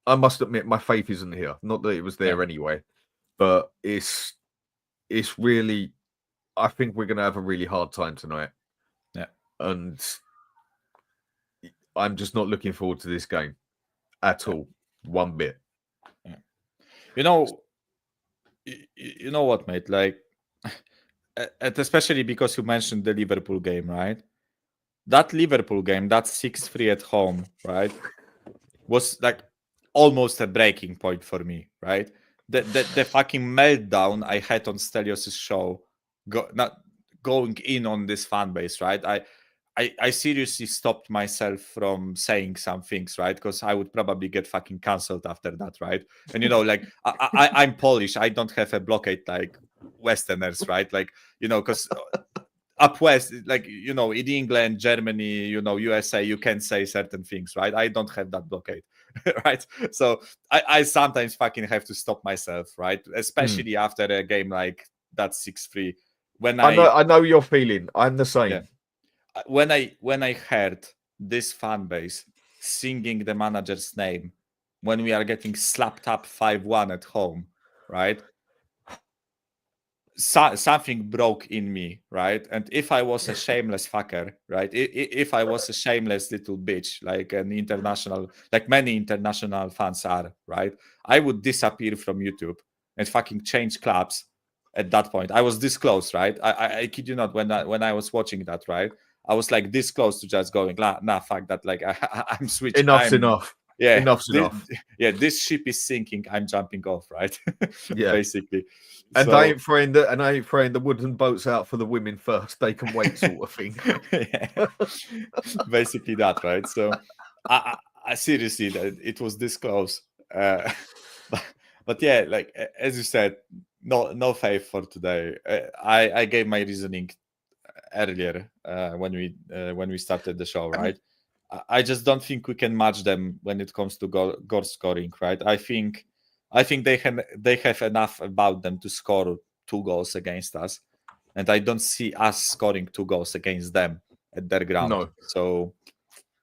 I must admit my faith isn't here. Not that it was there anyway, but it's really. I think we're going to have a really hard time tonight. Yeah, and I'm just not looking forward to this game at all, one bit. Yeah. You know what, mate? Like, and especially because you mentioned the Liverpool game, right? That Liverpool game, that 6-3 at home, right, was like almost a breaking point for me, right? The fucking meltdown I had on Stelios' show, going in on this fan base, right? I seriously stopped myself from saying some things, right? Because I would probably get fucking cancelled after that, right? And like I'm Polish, I don't have a blockade like Westerners, right? Like, because up west, like, in England, Germany, USA, you can say certain things, right? I don't have that blockade, right? So I sometimes fucking have to stop myself, right? Especially after a game like that 6-3. When I know your feeling. I'm the same. Yeah. When I heard this fan base singing the manager's name when we are getting slapped up 5-1 at home, right? Something broke in me, right? And if I was a shameless fucker, right? If I was a shameless little bitch, like many international fans are, right? I would disappear from YouTube and fucking change clubs at that point. I was this close, right? I kid you not, when I was watching that, right? I was like this close to just going, nah, fuck that. Like I'm switching. Enough's enough. Yeah, enough's enough. Yeah, this ship is sinking. I'm jumping off, right? Yeah, basically. And I ain't throwing the wooden boats out for the women first. They can wait, sort of thing. Yeah. Basically that, right? So I seriously, it was this close. But yeah, like as you said, no faith for today. I gave my reasoning earlier when we started the show, right? I just don't think we can match them when it comes to goal scoring, right? I think they have enough about them to score 2 goals against us, and I don't see us scoring 2 goals against them at their ground. No. So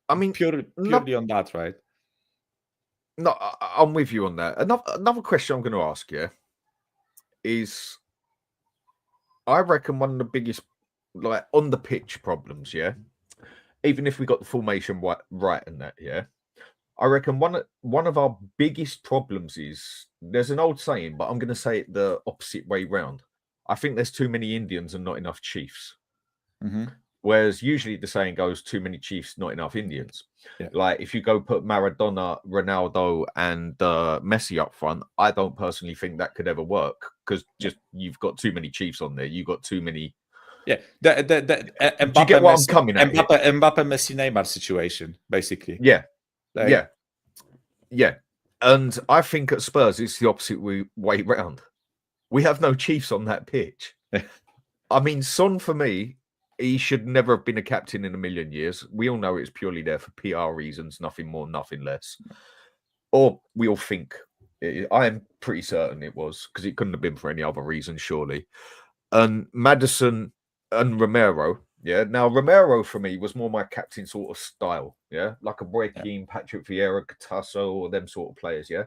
I mean, purely on that, right? No, I'm with you on that. Another question I'm going to ask you is, I reckon one of the biggest, like, on the pitch problems, yeah, even if we got the formation right and that, yeah, I reckon one of our biggest problems is, there's an old saying, but I'm going to say it the opposite way round. I think there's too many Indians and not enough Chiefs. Mm-hmm. Whereas usually the saying goes, too many Chiefs, not enough Indians. Yeah. Like if you go put Maradona, Ronaldo, and Messi up front, I don't personally think that could ever work, because just you've got too many Chiefs on there. You've got too many. Yeah, Mbappe, do you get what I'm coming at? Mbappe, Messi, Neymar situation, basically. Yeah, yeah. And I think at Spurs it's the opposite way round. We have no Chiefs on that pitch. I mean, Son, for me, he should never have been a captain in a million years. We all know it's purely there for PR reasons, nothing more, nothing less. Or we all think. I am pretty certain it was, because it couldn't have been for any other reason, surely. And Maddison and Romero, yeah. Now, Romero, for me, was more my captain sort of style, yeah? Like a Roy Keane, Patrick Vieira, Catasso, or them sort of players, yeah?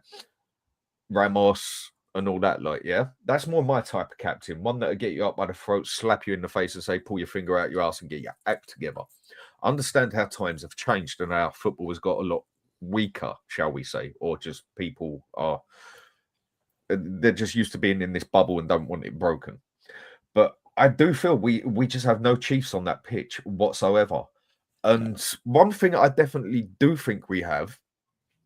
Ramos and all that, like, yeah, that's more my type of captain. One that'll get you up by the throat, slap you in the face, and say, "Pull your finger out your ass and get your act together." I understand how times have changed and how football has got a lot weaker, shall we say, or just people they're just used to being in this bubble and don't want it broken. But I do feel we just have no chiefs on that pitch whatsoever. And one thing I definitely do think we have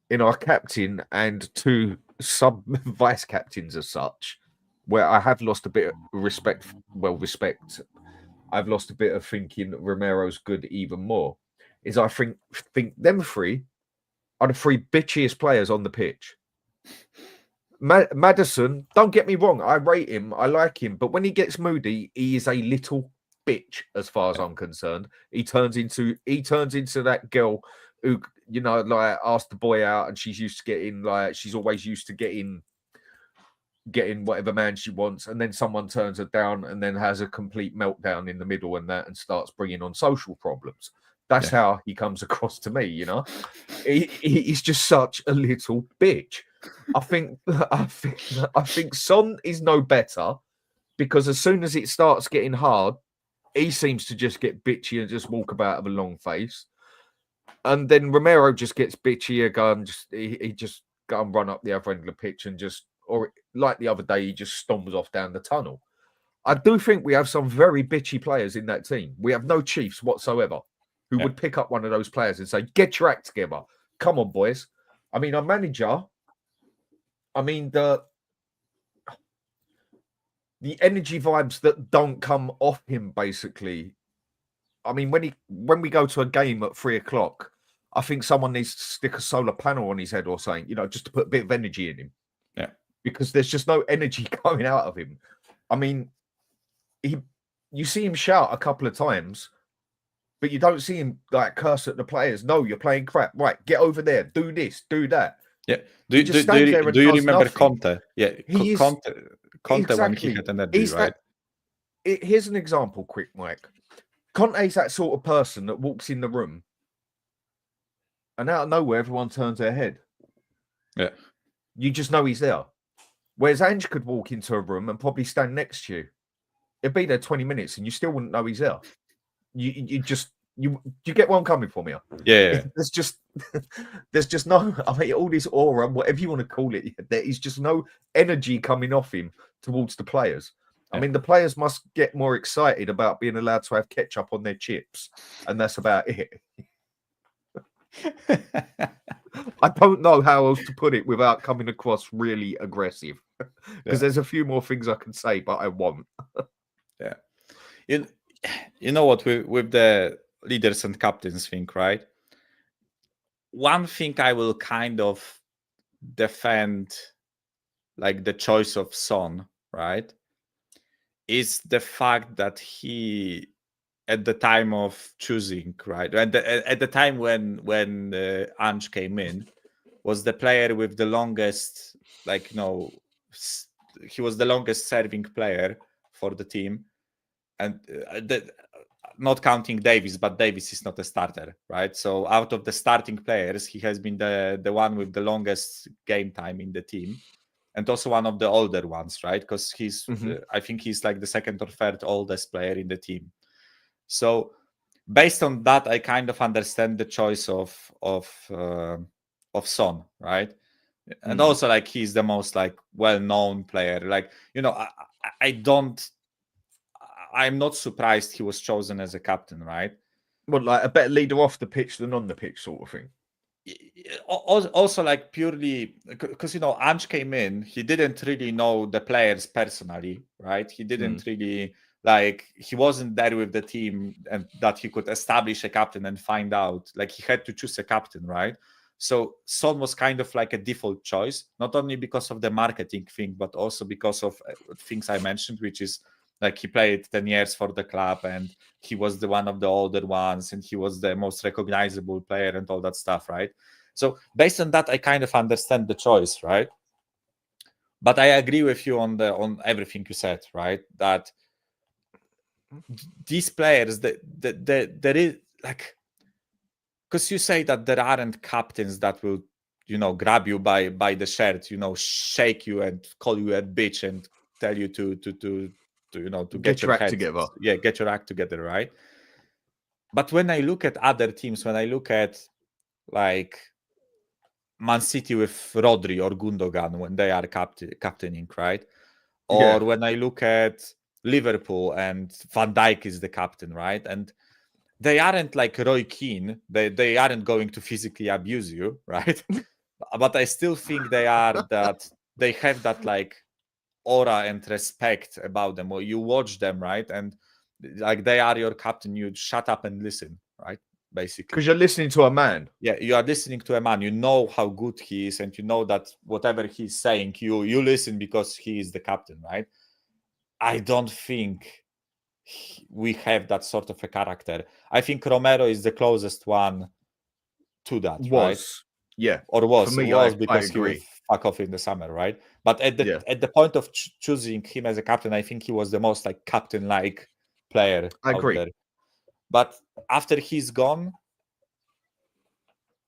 in our captain and 2 sub vice captains as such, where I have lost a bit of respect. Well, respect. I've lost a bit of thinking Romero's good even more. Is I think them 3 are the 3 bitchiest players on the pitch. Maddison, don't get me wrong, I rate him, I like him, but when he gets moody, he is a little bitch as far as I'm concerned. He turns into that girl who, you know, like asked the boy out and she's used to getting, like, she's always used to getting whatever man she wants, and then someone turns her down and then has a complete meltdown in the middle and starts bringing on social problems. That's how he comes across to me, you know. He's just such a little bitch. I think Son is no better, because as soon as it starts getting hard, he seems to just get bitchy and just walk about with a long face. And then Romero just gets bitchy again. He just go and run up the other end of the pitch and just, or like the other day, he just storms off down the tunnel. I do think we have some very bitchy players in that team. We have no chiefs whatsoever who would pick up one of those players and say, "Get your act together. Come on, boys." I mean, our manager, I mean, the energy vibes that don't come off him, basically. I mean, when we go to a game at 3:00, I think someone needs to stick a solar panel on his head or something, you know, just to put a bit of energy in him. Yeah. Because there's just no energy coming out of him. I mean, you see him shout a couple of times, but you don't see him like curse at the players. No, you're playing crap. Right, get over there. Do this, do that. Yeah. Do you remember Conte? Yeah, Conte exactly. when he had energy, right? Here's an example, quick, Mike. Conte's that sort of person that walks in the room and out of nowhere, everyone turns their head. Yeah. You just know he's there. Whereas Ange could walk into a room and probably stand next to you. It'd be there 20 minutes and you still wouldn't know he's there. You get where I'm coming from here? Yeah. There's just no, I mean, all this aura, whatever you want to call it, there is just no energy coming off him towards the players. I mean, the players must get more excited about being allowed to have ketchup on their chips, and that's about it. I don't know how else to put it without coming across really aggressive, because there's a few more things I can say, but I won't. Yeah. You know what, with the leaders and captains thing, right? One thing I will kind of defend, like the choice of Son, right, is the fact that he, at the time of choosing, right, at the time when Ange came in, was the player with the longest, like, you know, he was the longest serving player for the team, and not counting Davies, but Davies is not a starter, right? So out of the starting players, he has been the one with the longest game time in the team, and also one of the older ones, right? Because he's, I think he's like the second or third oldest player in the team. So based on that, I kind of understand the choice of Son, right? And also, like, he's the most like well-known player. Like, you know, I'm not surprised he was chosen as a captain, right? Well, like a better leader off the pitch than on the pitch, sort of thing. Also, like, purely because, you know, Ange came in, he didn't really know the players personally, right? He didn't really, like, he wasn't there with the team, and that he could establish a captain and find out, like, he had to choose a captain, right? So Son was kind of like a default choice, not only because of the marketing thing, but also because of things I mentioned, which is, like, he played 10 years for the club, and he was the one of the older ones, and he was the most recognizable player and all that stuff, right? So based on that, I kind of understand the choice, right? But I agree with you on everything you said, right? That these players, there is, like, because you say that there aren't captains that will, you know, grab you by the shirt, you know, shake you and call you a bitch and tell you to you know, to get your act head together. Yeah, get your act together, right? But when I look at other teams, when I look at, like, Man City with Rodri or Gundogan when they are captaining, right? Or when I look at Liverpool and Van Dijk is the captain, right? And they aren't like Roy Keane. They aren't going to physically abuse you, right? But I still think they have that like aura and respect about them, or you watch them, right? And like they are your captain, you shut up and listen, right? Basically, because you're listening to a man. Yeah, you are listening to a man. You know how good he is, and you know that whatever he's saying, you listen because he is the captain, right? I don't think we have that sort of a character. I think Romero is the closest one to that, right? Yeah, Or was for me, because he will fuck off in the summer, right? But at the point of choosing him as a captain, I think he was the most like captain-like player out there. But after he's gone,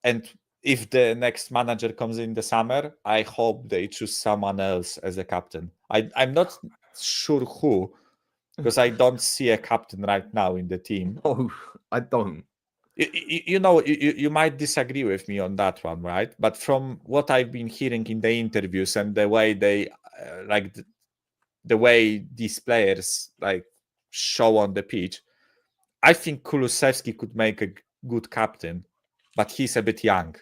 and if the next manager comes in the summer, I hope they choose someone else as a captain. I'm not sure who, because I don't see a captain right now in the team. Oh, I don't. You might disagree with me on that one, right? But from what I've been hearing in the interviews and the way they the way these players like show on the pitch, I think Kulusevski could make a good captain, but he's a bit young,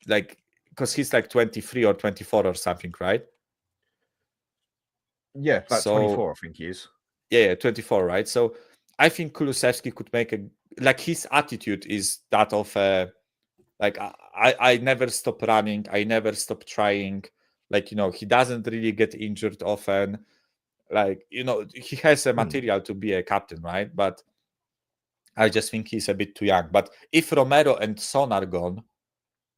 like because he's like 23 or 24 or something, right? Yeah, that's 24, I think he is. Yeah, 24, right? So I think Kulusevski could make his attitude is that of like I never stop running, I never stop trying. Like, he doesn't really get injured often. Like, he has a material to be a captain, right? But I just think he's a bit too young. But if Romero and Son are gone,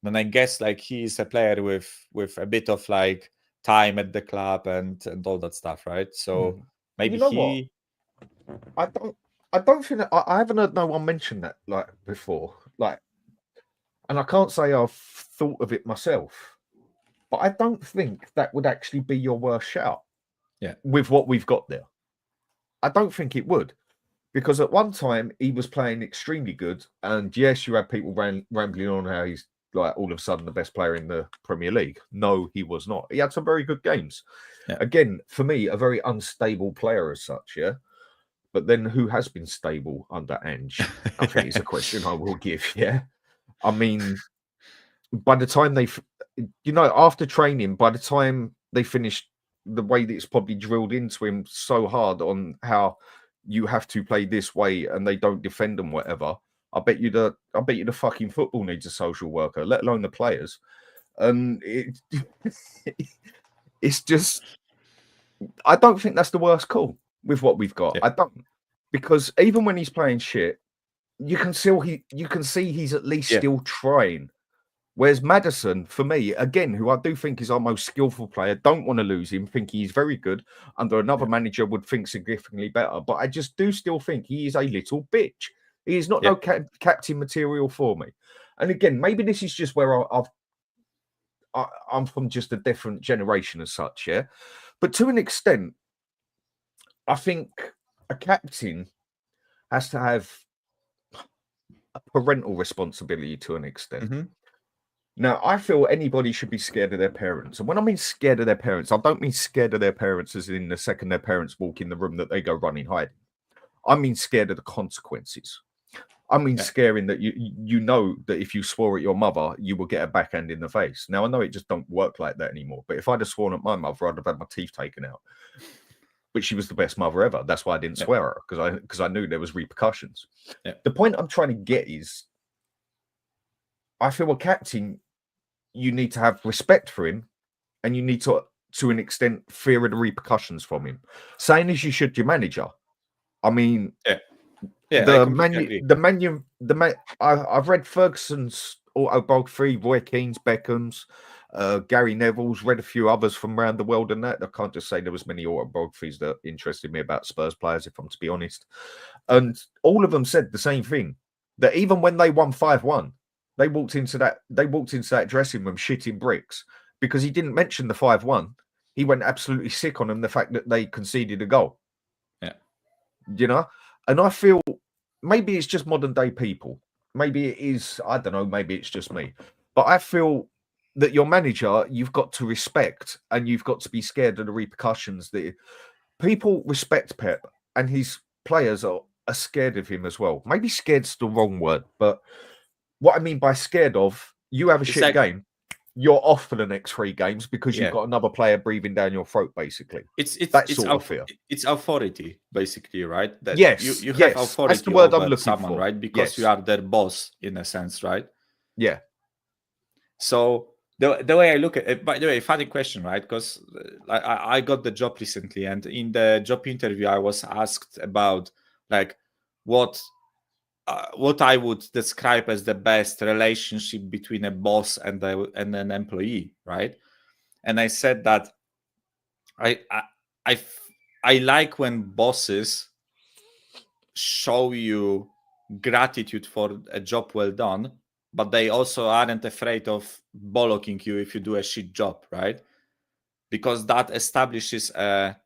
then I guess like he is a player with a bit of like time at the club and all that stuff, right? So maybe what? I don't think that I haven't heard no one mention that like before. Like, and I can't say I've thought of it myself, but I don't think that would actually be your worst shout. Yeah. With what we've got there. I don't think it would. Because at one time he was playing extremely good. And yes, you had people rambling on how he's like all of a sudden the best player in the Premier League. No, he was not. He had some very good games. Yeah. Again, for me, a very unstable player as such, yeah. But then who has been stable under Ange? I think it's a question I will give, yeah. I mean, by the time after training, by the time they finished, the way that it's probably drilled into him so hard on how you have to play this way and they don't defend them, whatever. I bet you the fucking football needs a social worker, let alone the players. And it's just, I don't think that's the worst call with what we've got. Yeah. I don't, because even when he's playing shit, you can see he's at least still trying. Whereas Maddison, for me, again, who I do think is our most skillful player, don't want to lose him, think he's very good. Under another manager would think significantly better. But I just do still think he is a little bitch. He is not no captain material for me. And again, maybe this is just where I'm from just a different generation as such, yeah? But to an extent, I think a captain has to have a parental responsibility to an extent. Mm-hmm. Now, I feel anybody should be scared of their parents. And when I mean scared of their parents, I don't mean scared of their parents as in the second their parents walk in the room that they go running hiding. I mean scared of the consequences. I mean scaring that you know that if you swore at your mother, you will get a backhand in the face. Now, I know it just don't work like that anymore. But if I'd have sworn at my mother, I'd have had my teeth taken out. But she was the best mother ever. That's why I didn't swear at her, because I knew there was repercussions. Yeah. The point I'm trying to get is, I feel a captain, you need to have respect for him, and you need to an extent, fear of the repercussions from him. Same as you should your manager. I mean, I've read Ferguson's autobiography, Roy Keane's, Beckham's, Gary Neville's, read a few others from around the world and that. I can't just say there was many autobiographies that interested me about Spurs players, if I'm to be honest. And all of them said the same thing, that even when they won 5-1, they walked into that dressing room shitting bricks because he didn't mention the 5-1. He went absolutely sick on them, the fact that they conceded a goal. Yeah. And I feel maybe it's just modern day people. Maybe it is, I don't know, maybe it's just me. But I feel that your manager, you've got to respect and you've got to be scared of the repercussions that people respect Pep, and his players are scared of him as well. Maybe scared's the wrong word, but what I mean by scared of, you have a shit game, you're off for the next 3 games because you've got another player breathing down your throat, basically. It's sort of fear. It's authority, basically, right? That you have yes, authority that's the word over I'm looking someone, for. right? Because you are their boss in a sense, right? Yeah. So the way I look at it, by the way, funny question, right? Because I got the job recently, and in the job interview, I was asked about like what I would describe as the best relationship between a boss and an employee, right? And I said that I like when bosses show you gratitude for a job well done, but they also aren't afraid of bollocking you if you do a shit job, right? Because that establishes a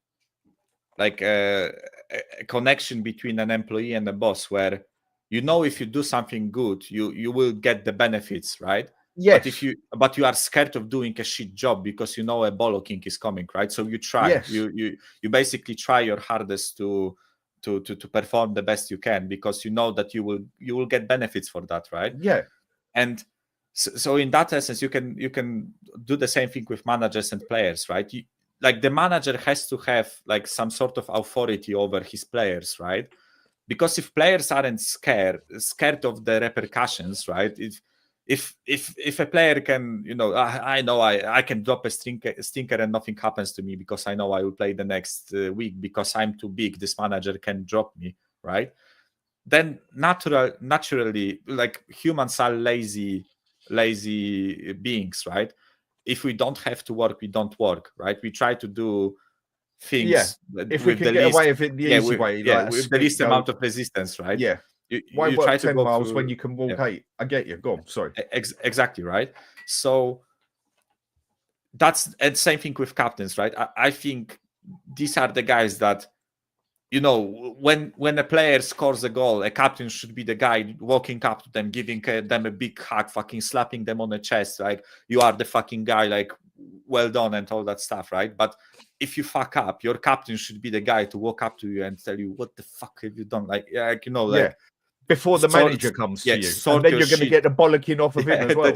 connection between an employee and a boss, where if you do something good, you will get the benefits, right? Yes. But you are scared of doing a shit job because a bollocking is coming, right? So you try. Yes. You basically try your hardest to perform the best you can, because that you will get benefits for that, right? Yeah. And so in that essence, you can do the same thing with managers and players, right? Like the manager has to have like some sort of authority over his players, right? Because if players aren't scared of the repercussions, right? If a player can, I know I can drop a stinker and nothing happens to me because I know I will play the next week because I'm too big. This manager can drop me, right? Then naturally, like humans are lazy beings, right? If we don't have to work, we don't work, right? We try to do things if we can get away with it the easy way, with the least amount of resistance, right? Yeah. Why you work try 10 to go miles through, when you can walk 8? I get you. Go on. Sorry. Exactly, right? So that's the same thing with captains, right? I think these are the guys that, when a player scores a goal, a captain should be the guy walking up to them, giving them a big hug, fucking slapping them on the chest, like, you are the fucking guy, like, well done, and all that stuff, right? But if you fuck up, your captain should be the guy to walk up to you and tell you, what the fuck have you done? Before the manager comes to you, and then you're going to get the bollocking off of him as well.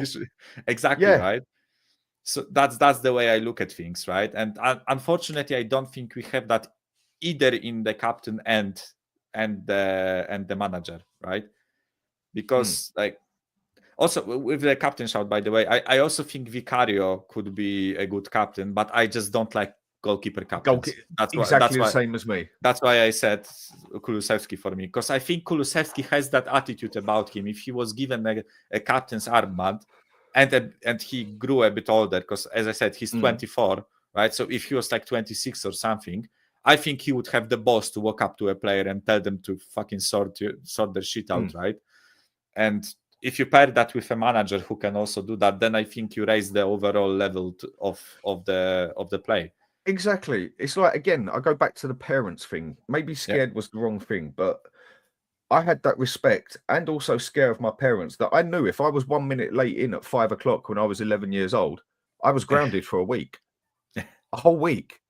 Exactly, right? So that's the way I look at things, right? And unfortunately, I don't think we have that either in the captain and the manager, right? Because also with the captain shout, by the way, I also think Vicario could be a good captain, but I just don't like goalkeeper captains. That's the same as me. That's why I said Kulusevski for me, because I think Kulusevski has that attitude about him. If he was given a captain's armband, and he grew a bit older, because as I said, he's 24, right? So if he was like 26 or something, I think he would have the balls to walk up to a player and tell them to fucking sort their shit out, right? And if you pair that with a manager who can also do that, then I think you raise the overall level of the play. Exactly. It's like, again, I go back to the parents thing. Maybe scared was the wrong thing, but I had that respect and also scare of my parents that I knew if I was 1 minute late in at 5 o'clock when I was 11 years old, I was grounded for a week, a whole week.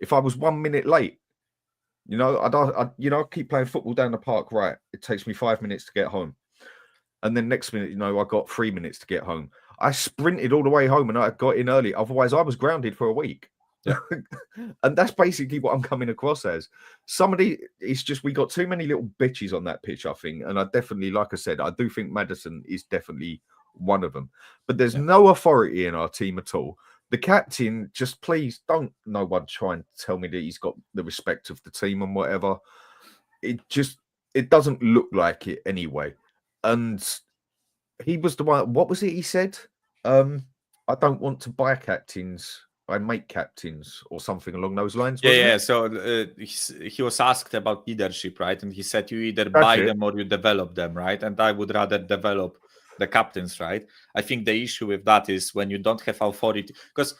If I was 1 minute late, I keep playing football down the park. Right, it takes me 5 minutes to get home, and then next minute, I got 3 minutes to get home. I sprinted all the way home, and I got in early. Otherwise, I was grounded for a week. Yeah. And that's basically what I'm coming across as. It's just we got too many little bitches on that pitch, I think. And I definitely, like I said, I do think Maddison is definitely one of them. But there's no authority in our team at all. The captain, just please don't no one try and tell me that he's got the respect of the team and whatever. It doesn't look like it anyway. And he was the one, what was it he said? I don't want to buy captains. I make captains, or something along those lines. Yeah. So he was asked about leadership, right? And he said you either buy them or you develop them, right? And I would rather develop the captains, right? I think the issue with that is when you don't have authority, because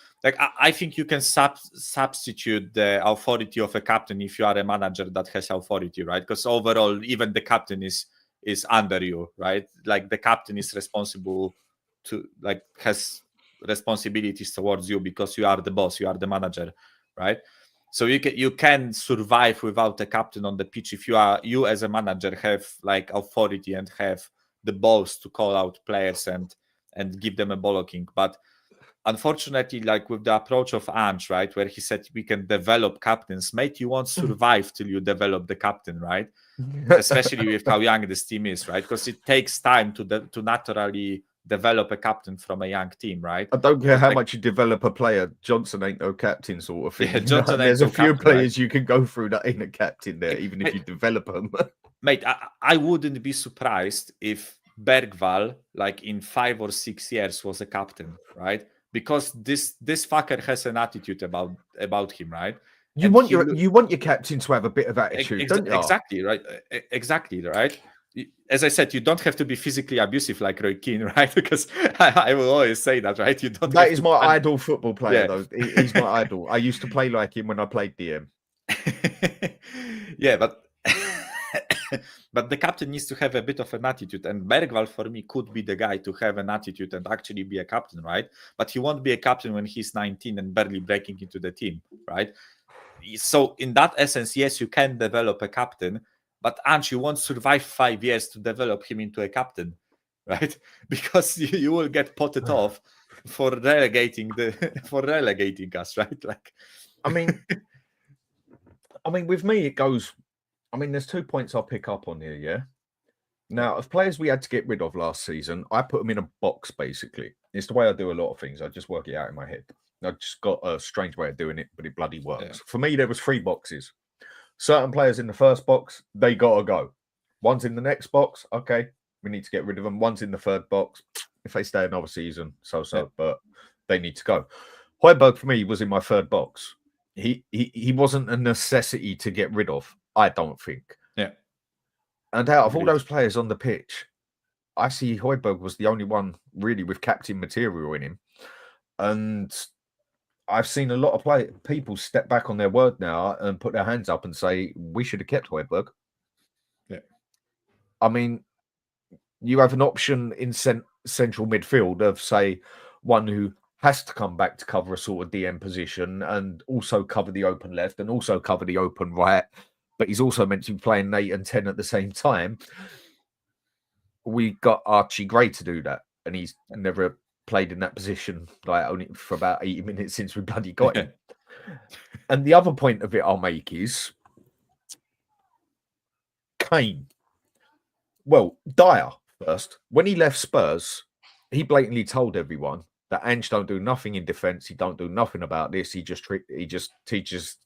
I think you can substitute the authority of a captain if you are a manager that has authority, right? Because overall, even the captain is under you, right? Like the captain is responsible to has responsibilities towards you because you are the boss, you are the manager, right? So you can survive without a captain on the pitch if you as a manager have like authority and have the balls to call out players and give them a bollocking. But unfortunately, like with the approach of Ange, right, where he said we can develop captains, mate, you won't survive till you develop the captain, right? Especially with how young this team is, right? Because it takes time to naturally develop a captain from a young team, right? I don't care how much you develop a player. Johnson ain't no captain, sort of thing. Yeah, Johnson ain't there's no a few captain, players right? you can go through that ain't a captain there, even if you develop them. Mate, I wouldn't be surprised if Bergvall, like in 5 or 6 years, was a captain, right? Because this fucker has an attitude about him, right? You want your captain to have a bit of attitude, don't you? Exactly, right? Exactly, right? As I said, you don't have to be physically abusive like Roy Keane, right? Because I will always say that, right? You don't. That is my idol football player, though. He's my idol. I used to play like him when I played DM. Yeah, but but the captain needs to have a bit of an attitude, and Bergvall for me could be the guy to have an attitude and actually be a captain, right? But he won't be a captain when he's 19 and barely breaking into the team, right? So in that essence, yes, you can develop a captain, but Ange, you won't survive 5 years to develop him into a captain, right? Because you will get potted off for relegating us, right? Like, I mean, with me, it goes. I mean, there's 2 points I'll pick up on here. Yeah. Now, of players we had to get rid of last season, I put them in a box. Basically, it's the way I do a lot of things. I just work it out in my head. I just got a strange way of doing it, but it bloody works. Yeah. For me, there was 3 boxes. Certain players in the first box, they gotta go. One's in the next box. Okay, we need to get rid of them. One's in the third box. If they stay another season, but they need to go. Højbjerg for me was in my third box. He wasn't a necessity to get rid of, I don't think. Yeah. And out of all those players on the pitch, I see Højbjerg was the only one really with captain material in him. And I've seen a lot of people step back on their word now and put their hands up and say, we should have kept Højbjerg. Yeah. I mean, you have an option in central midfield of, say, one who has to come back to cover a sort of DM position and also cover the open left and also cover the open right. But he's also meant to be playing 8 and 10 at the same time. We got Archie Gray to do that, and he's never played in that position, like only for about 80 minutes since we bloody got him. And the other point of it I'll make is Kane. Well, Dyer first. When he left Spurs, he blatantly told everyone that Ange don't do nothing in defence. He don't do nothing about this. He just teaches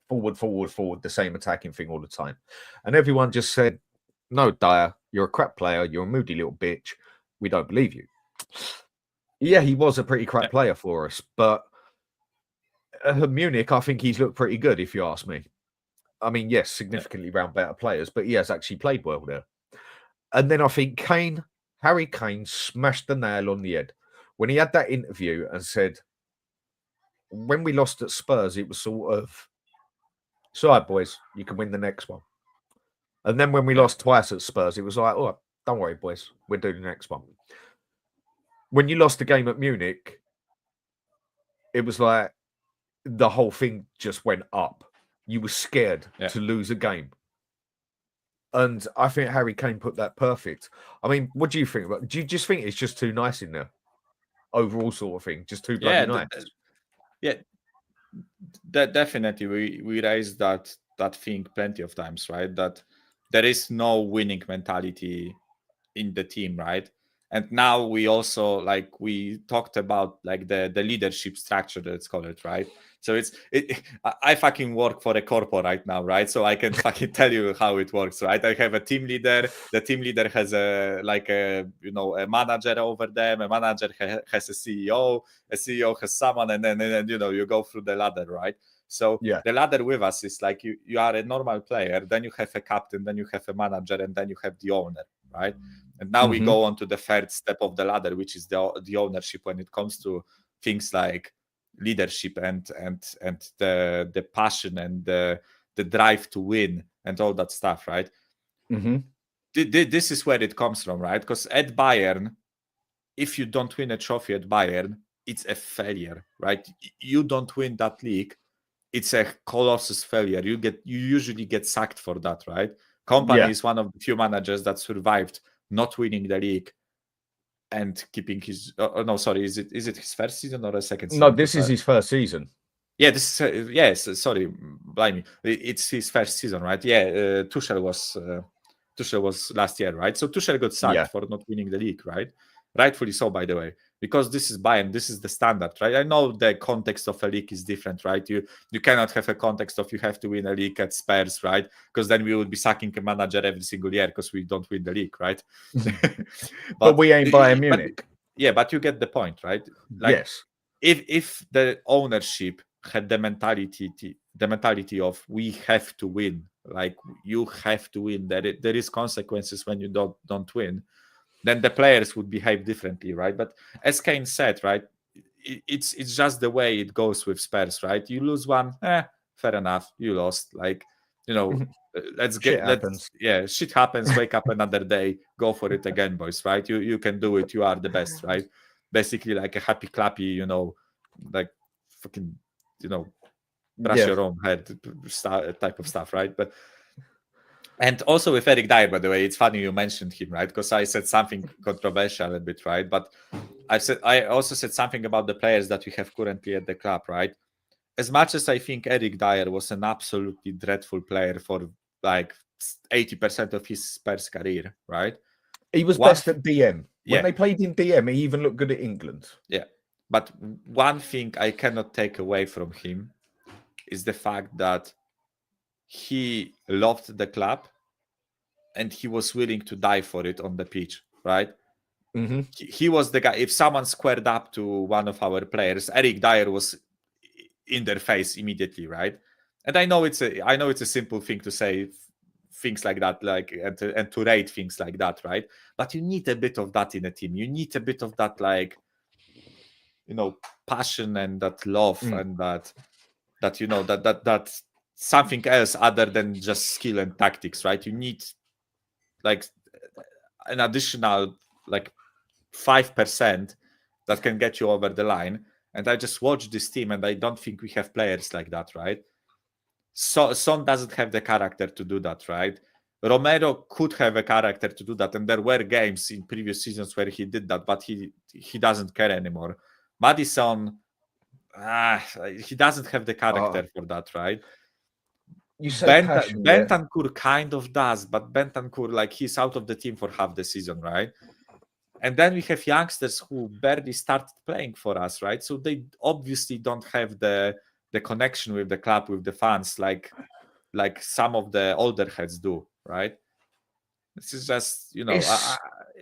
forward, the same attacking thing all the time. And everyone just said, no, Dyer, you're a crap player. You're a moody little bitch. We don't believe you. Yeah, he was a pretty crap player for us, but at Munich, I think he's looked pretty good, if you ask me. I mean, yes, significantly round better players, but he has actually played well there. And then I think Harry Kane smashed the nail on the head when he had that interview and said, when we lost at Spurs, it was sort of, sorry, boys, you can win the next one. And then when we lost twice at Spurs, it was like, oh, don't worry, boys, we'll do the next one. When you lost the game at Munich, it was like the whole thing just went up. You were scared to lose a game. And I think Harry Kane put that perfect. I mean, what do you think? Do you just think it's just too nice in there? Overall sort of thing, just too bloody nice. Definitely. We raised that thing plenty of times, right? That there is no winning mentality in the team, right? And now we also, like, we talked about like the leadership structure, let's call it, right? So I fucking work for a corporate right now, right? So I can fucking tell you how it works, right? I have a team leader. The team leader has a manager over them. A manager has a CEO. A CEO has someone, and then you go through the ladder, right? So the ladder with us is like you are a normal player, then you have a captain, then you have a manager, and then you have the owner, right? And now we go on to the third step of the ladder, which is the ownership when it comes to things like leadership and the passion and the drive to win and all that stuff, right? This is where it comes from, right? Because at Bayern, if you don't win a trophy at Bayern, it's a failure, right? You don't win that league, it's a colossus failure. You usually get sacked for that, right? Kompany is one of the few managers that survived not winning the league and keeping his. No, sorry, is it his first season or a second season? No, this is his first season. Yeah, this is yes. Sorry, blimey, it's his first season, right? Yeah, Tuchel was last year, right? So Tuchel got sacked for not winning the league, right? Rightfully so, by the way, because this is Bayern, this is the standard, right? I know the context of a league is different, right? You cannot have a context of you have to win a league at Spurs, right? Because then we would be sacking a manager every single year because we don't win the league, right? but we ain't Bayern Munich. But you get the point, right? Like, yes. If the ownership had the mentality of we have to win, like you have to win, there is consequences when you don't win, then the players would behave differently, right? But as Kane said, right, it's just the way it goes with Spurs, right? You lose one, fair enough, you lost. Like, shit happens. Wake up another day, go for it again, boys, right? You can do it. You are the best, right? Basically, like a happy clappy, like fucking, brush your own head type of stuff, right? But. And also with Eric Dyer, by the way, it's funny you mentioned him, right? Because I said something controversial a bit, right? But I also said something about the players that we have currently at the club, right? As much as I think Eric Dyer was an absolutely dreadful player for like 80% of his Spurs career, right? He was best at DM. When they played in DM, he even looked good at England. Yeah. But one thing I cannot take away from him is the fact that he loved the club and he was willing to die for it on the pitch, right? Mm-hmm. He was the guy. If someone squared up to one of our players, Eric Dyer was in their face immediately, right? And I know it's a simple thing to say things like that, like and to rate things like that, right? But you need a bit of that in a team. You need a bit of that, like, passion and that love and that something else other than just skill and tactics, right? You need like an additional like 5% that can get you over the line. And I just watched this team and I don't think we have players like that, right? So Son doesn't have the character to do that, right? Romero could have a character to do that, and there were games in previous seasons where he did that, but he doesn't care anymore. Maddison, he doesn't have the character for that, right? You say Bentancur kind of does, but Bentancur, like, he's out of the team for half the season, right? And then we have youngsters who barely started playing for us, right? So they obviously don't have the connection with the club, with the fans, like some of the older heads do, right? This is just,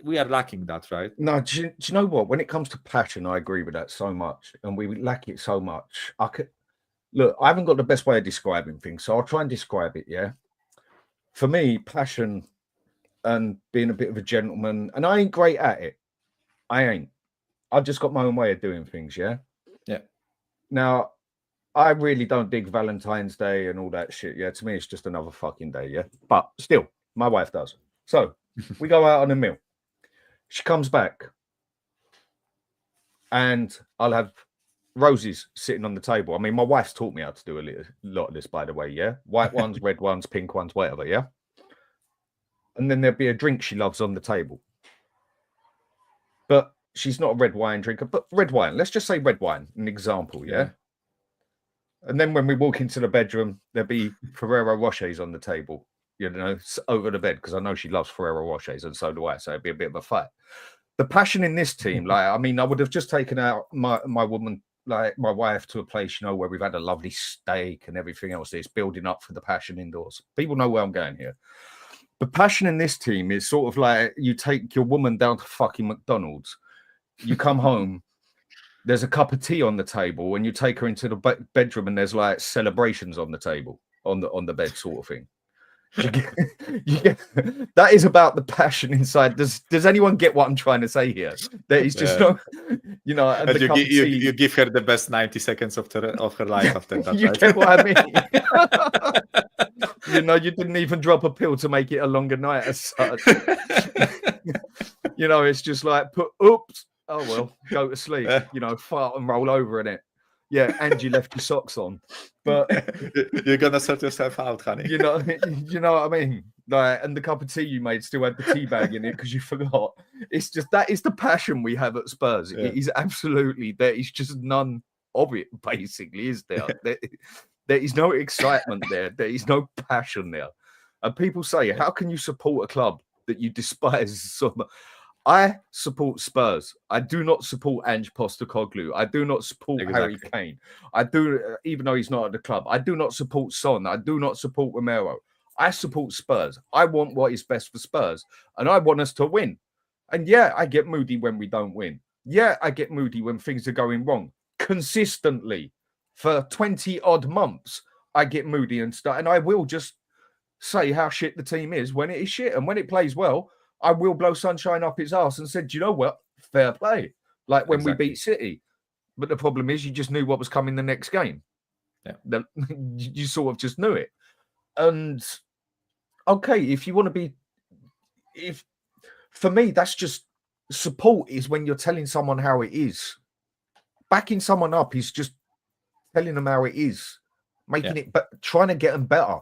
we are lacking that, right? No, do you know what? When it comes to passion, I agree with that so much, and we lack it so much. Look, I haven't got the best way of describing things, so I'll try and describe it, yeah? For me, passion and being a bit of a gentleman, and I ain't great at it. I ain't. I've just got my own way of doing things, yeah? Yeah. Now, I really don't dig Valentine's Day and all that shit, yeah? To me, it's just another fucking day, yeah? But still, my wife does. So, we go out on a meal. She comes back, and I'll have roses sitting on the table. I mean, my wife's taught me how to do a lot of this, by the way, yeah? White ones, red ones, pink ones, whatever, yeah? And then there'll be a drink she loves on the table. But she's not a red wine drinker, but red wine. Let's just say red wine, an example, yeah? And then when we walk into the bedroom, there'll be Ferrero Rochers on the table, over the bed, because I know she loves Ferrero Rochers, and so do I, so it'd be a bit of a fight. The passion in this team, I would have just taken out my woman, like my wife, to a place, where we've had a lovely steak and everything else. It's building up for the passion indoors. People know where I'm going here. The passion in this team is sort of like you take your woman down to fucking McDonald's. You come home, there's a cup of tea on the table, and you take her into the bedroom, and there's like celebrations on the table, on the bed, sort of thing. That is about the passion inside. Does anyone get what I'm trying to say here? That is just not, And you give her the best 90 seconds of her life after that. You get what I mean? You didn't even drop a pill to make it a longer night as such. It's just like oops. Oh well, go to sleep. Fart and roll over in it. Yeah, Angie left your socks on. But you're gonna sort yourself out, honey. you know what I mean? Like, and the cup of tea you made still had the tea bag in it because you forgot. It's just that is the passion we have at Spurs. Yeah. It is absolutely there is just none of it, basically, is there? There is no excitement there. There is no passion there. And people say, how can you support a club that you despise so much? I support Spurs. I do not support Ange Postecoglou. I do not support Harry Kane. I do, even though he's not at the club. I do not support Son. I do not support Romero. I support Spurs. I want what is best for Spurs, and I want us to win. And yeah, I get moody when we don't win. Yeah, I get moody when things are going wrong. Consistently, for 20 odd months, I get moody and stuff, and I will just say how shit the team is when it is shit, and when it plays well, I will blow sunshine up its arse and said, you know what? Fair play. Like when we beat City. But the problem is you just knew what was coming the next game. Yeah. You sort of just knew it. And okay, if you want to be, for me, that's just support is when you're telling someone how it is. Backing someone up is just telling them how it is, making it, but trying to get them better.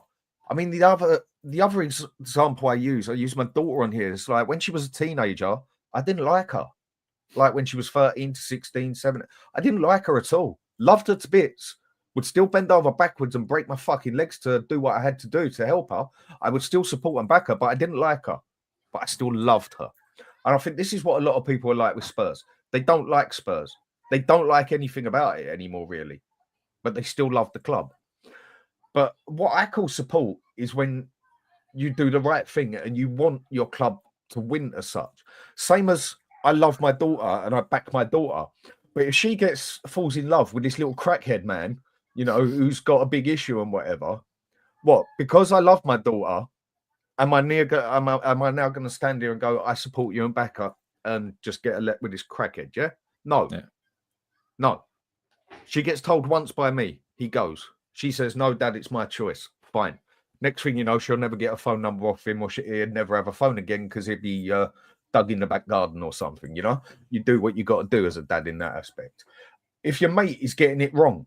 I mean, the other example I use my daughter on here. It's like when she was a teenager, I didn't like her. Like when she was 13 to 16, 17, I didn't like her at all. Loved her to bits. Would still bend over backwards and break my fucking legs to do what I had to do to help her. I would still support and back her, but I didn't like her. But I still loved her. And I think this is what a lot of people are like with Spurs. They don't like Spurs. They don't like anything about it anymore, really. But they still love the club. But what I call support is when you do the right thing and you want your club to win as such. Same as I love my daughter and I back my daughter. But if she falls in love with this little crackhead man, you know, who's got a big issue and whatever, what? Because I love my daughter, am I now going to stand here and go, I support you and back her and just get a let with this crackhead? Yeah? No. Yeah. No. She gets told once by me, he goes. She says, no, Dad, it's my choice. Fine. Next thing you know, she'll never get a phone number off him or he'd never have a phone again because he'd be dug in the back garden or something, you know? You do what you got to do as a dad in that aspect. If your mate is getting it wrong,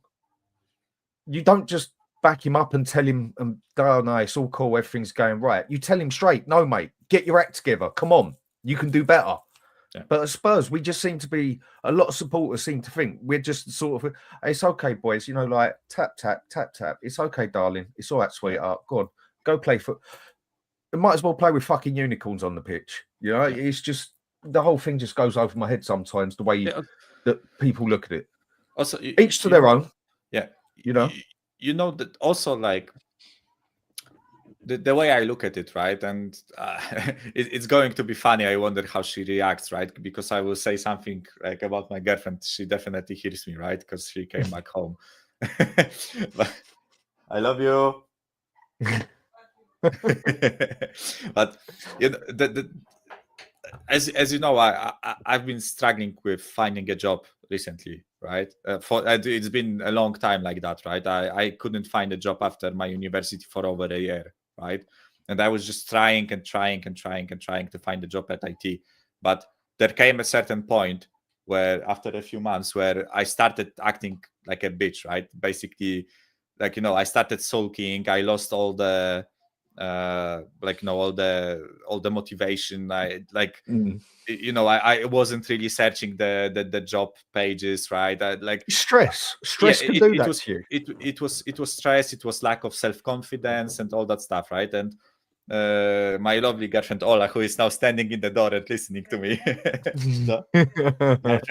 you don't just back him up and tell him, oh, no, it's all cool, everything's going right. You tell him straight, no, mate, get your act together. Come on, you can do better. Yeah. But at Spurs, we just seem to be, a lot of supporters seem to think we're just sort of, it's okay, boys, you know, like tap, tap, tap, tap. It's okay, darling. It's all right, sweetheart. Go on, go play foot. We might as well play with fucking unicorns on the pitch. You know, it's just, the whole thing just goes over my head sometimes, the way that people look at it. Also, each to their own. Yeah. You know? You know, that also like, the way I look at it, right? And it's going to be funny. I wonder how she reacts, right? Because I will say something like about my girlfriend. She definitely hears me, right? Because she came back home. But I love you. But you know, as you know, I've been struggling with finding a job recently, right? It's been a long time like that, right? I couldn't find a job after my university for over a year. Right. And I was just trying to find a job at IT. But there came a certain point where after a few months where I started acting like a bitch, right? Basically, like, you know, I started sulking. I lost all the all the motivation. You know, I wasn't really searching the job pages, right? Stress can do that to you. It was stress. It was lack of self-confidence and all that stuff, right? And my lovely girlfriend Ola, who is now standing in the door and listening to me.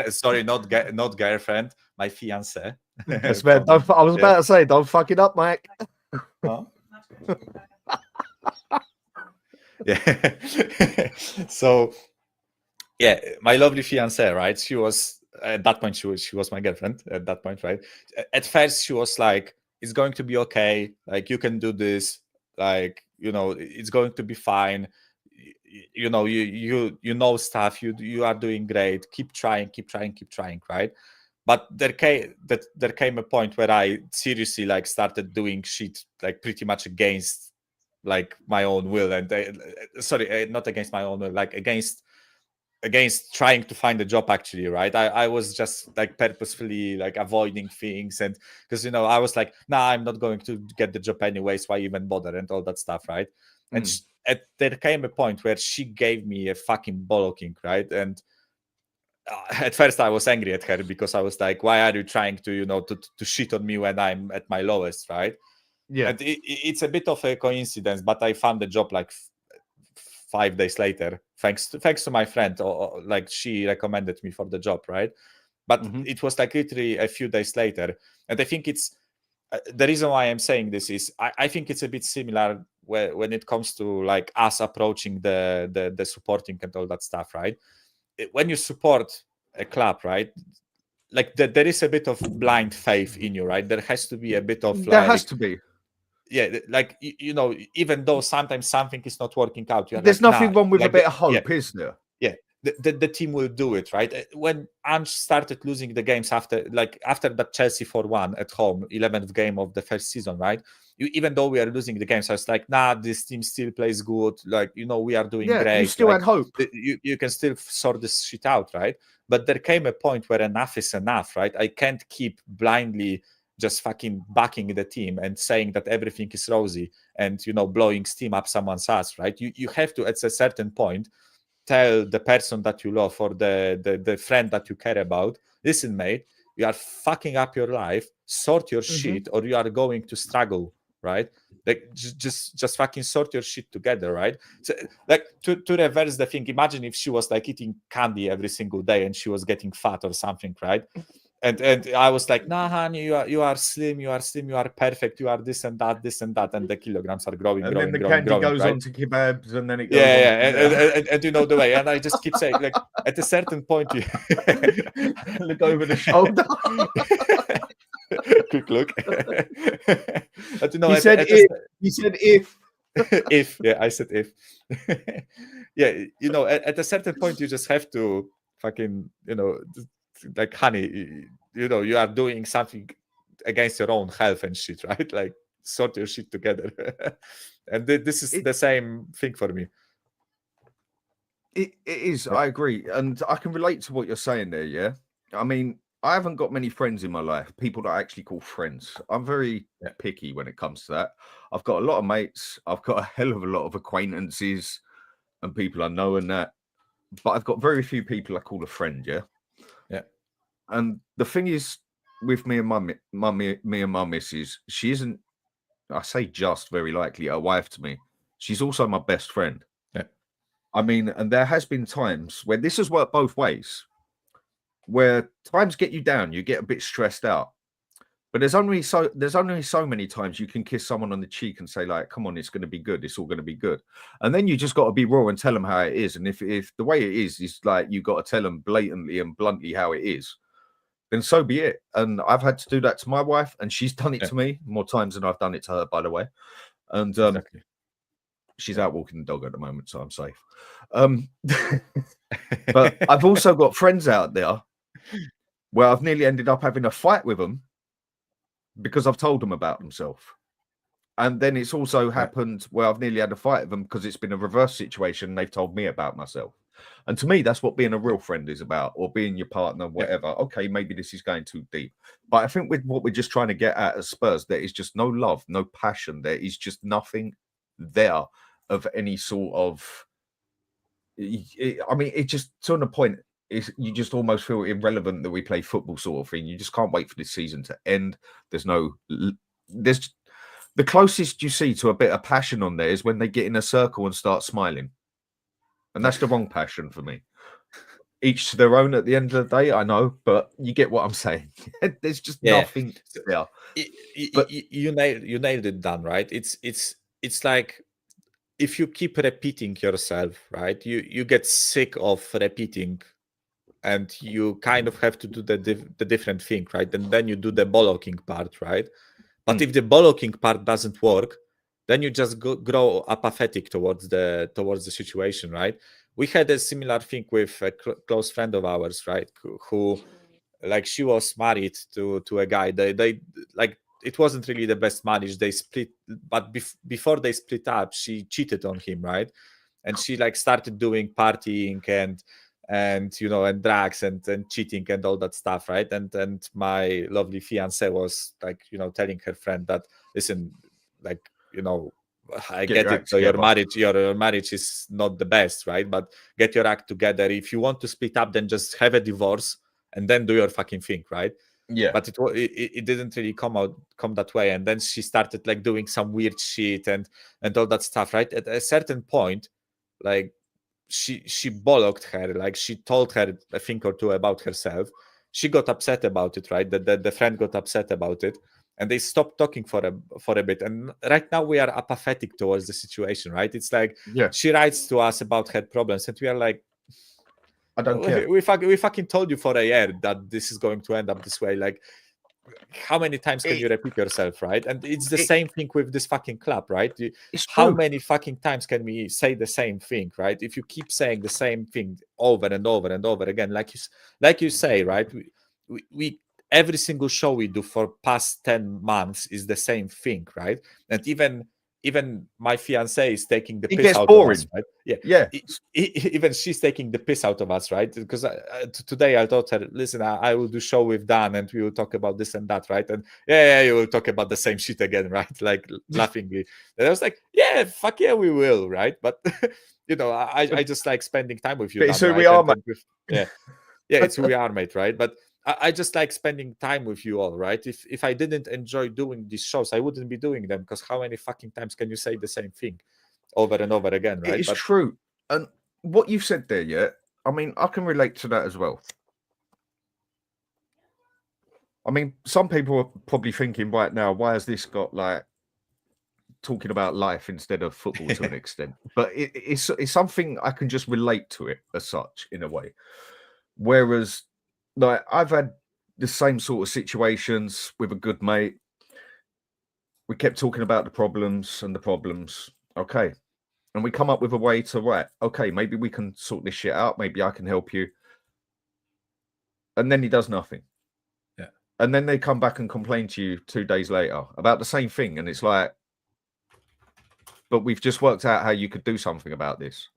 Sorry, not girlfriend, my fiance. I was about to say, don't fuck it up, Mike. Huh? Yeah. So yeah, my lovely fiance, right? She was at that point, she was my girlfriend at that point, right? At first, she was like, "It's going to be okay. Like, you can do this. Like, you know, it's going to be fine. You know, you know stuff. You are doing great. Keep trying, right?" But there came a point where I seriously like started doing shit like pretty much against like my own will, and not against my own will, like against against trying to find a job actually, right? I was just like purposefully like avoiding things, and because I was like, nah, I'm not going to get the job anyways, why even bother, and all that stuff, right? And there came a point where she gave me a fucking bollocking, right? And at first I was angry at her because I was like, why are you trying to to shit on me when I'm at my lowest, right? Yeah. And it's a bit of a coincidence, but I found the job like 5 days later, thanks to my friend, or like she recommended me for the job, right? But it was like literally a few days later. And I think it's the reason why I'm saying this is I think it's a bit similar when it comes to like us approaching the supporting and all that stuff, right? When you support a club, right, like there is a bit of blind faith in you, right? There has to be a bit of there has to be. Yeah, like even though sometimes something is not working out, There's like, nothing wrong with like a bit of hope, is there? Yeah, the team will do it, right? When Ange started losing the games after that Chelsea 4-1 at home, 11th game of the first season, right? Even though we are losing the games, I was like, nah, this team still plays good. Like, we are doing great. You still like, had hope. You can still sort this shit out, right? But there came a point where enough is enough, right? I can't keep blindly just fucking backing the team and saying that everything is rosy and blowing steam up someone's ass, right? You have to, at a certain point, tell the person that you love or the friend that you care about, listen, mate, you are fucking up your life, sort your shit, or you are going to struggle, right? Like just fucking sort your shit together, right? So, like to reverse the thing, imagine if she was like eating candy every single day and she was getting fat or something, right? And I was like, nah, honey, you are slim, you are perfect, you are this and that, and the kilograms are growing, and growing, then the growing, candy growing, goes right? on to kebabs, and then it goes and the way, and I just keep saying, like, at a certain point, you look over the shoulder. Quick look. But, He said if. He said if. If, yeah, I said if. Yeah, at a certain point, you just have to fucking, like, honey, you are doing something against your own health and shit, right? Like, sort your shit together. And this is the same thing for me. It is. I agree, and I can relate to what you're saying there. Yeah, I mean, I haven't got many friends in my life, people that I actually call friends. I'm very picky when it comes to that. I've got a lot of mates. I've got a hell of a lot of acquaintances and people I know and that, but I've got very few people I call a friend. Yeah. And the thing is, with me and my missus, she isn't, I say just very likely, a wife to me. She's also my best friend. Yeah. I mean, and there has been times where this has worked both ways, where times get you down, you get a bit stressed out. But there's only so many times you can kiss someone on the cheek and say, like, come on, it's going to be good. It's all going to be good. And then you just got to be raw and tell them how it is. And if the way it is like you got to tell them blatantly and bluntly how it is, then so be it. And I've had to do that to my wife, and she's done it to me more times than I've done it to her, by the way. And Exactly. she's out walking the dog at the moment, so I'm safe. But I've also got friends out there where I've nearly ended up having a fight with them because I've told them about themselves. And then it's also happened where I've nearly had a fight with them because it's been a reverse situation and they've told me about myself. And to me, that's what being a real friend is about, or being your partner, whatever. Okay, maybe this is going too deep. But I think with what we're just trying to get at Spurs, there is just no love, no passion. There is just nothing there of any sort of... I mean, it just, to the point, you just almost feel irrelevant that we play football, sort of thing. You just can't wait for this season to end. There's the closest you see to a bit of passion on there is when they get in a circle and start smiling. And that's the wrong passion for me. Each to their own at the end of the day, I know, but you get what I'm saying. There's just nothing there. But you nailed it, Dan, right? It's like, if you keep repeating yourself, right, you get sick of repeating, and you kind of have to do the different thing, right? And then you do the bollocking part, right? But if the bollocking part doesn't work, then you just grow apathetic towards the situation, right? We had a similar thing with a close friend of ours, right? Who like, she was married to a guy. They like, it wasn't really the best marriage. They split, but before they split up, she cheated on him, right? And she like started doing partying and and drugs and cheating and all that stuff, right? And my lovely fiance was like, telling her friend that, listen, like, I get your it. act So your together. marriage is not the best, right? But get your act together. If you want to split up, then just have a divorce and then do your fucking thing, right? Yeah. But it didn't really come that way. And then she started like doing some weird shit and all that stuff, right? At a certain point, like she bollocked her, like she told her a thing or two about herself. She got upset about it, right? The friend got upset about it, and they stopped talking for a bit. And right now we are apathetic towards the situation, right? It's like Yeah. she writes to us about her problems, and we are like, I don't care. we fucking told you for a year that this is going to end up this way. Like, how many times can you repeat yourself, right? And it's the same thing with this fucking club, right? It's How true. many fucking times can we say the same thing, right? If you keep saying the same thing over and over and over again, like you say, right? We every single show we do for past 10 months is the same thing, right? And even my fiance is taking the It piss gets out boring. of us, right? Yeah. Yeah. Even she's taking the piss out of us, right? Because today I told her, listen, I will do show with Dan and we will talk about this and that, right? And yeah, you will talk about the same shit again, right? Like laughingly. And I was like, yeah, fuck yeah, we will, right? But I just like spending time with you, But Dan, it's who right? we are, And mate. yeah, it's who we are, mate, right? But I just like spending time with you all, right? If I didn't enjoy doing these shows, I wouldn't be doing them, because how many fucking times can you say the same thing over and over again, right? It's true. And what you've said there, yeah, I mean, I can relate to that as well. I mean, some people are probably thinking right now, why has this got like talking about life instead of football to an extent? But it's something I can just relate to it as such in a way. Whereas, like, I've had the same sort of situations with a good mate. We kept talking about the problems and the problems. Okay. And we come up with a way to, right, okay, maybe we can sort this shit out. Maybe I can help you. And then he does nothing. Yeah. And then they come back and complain to you 2 days later about the same thing. And it's like, but we've just worked out how you could do something about this.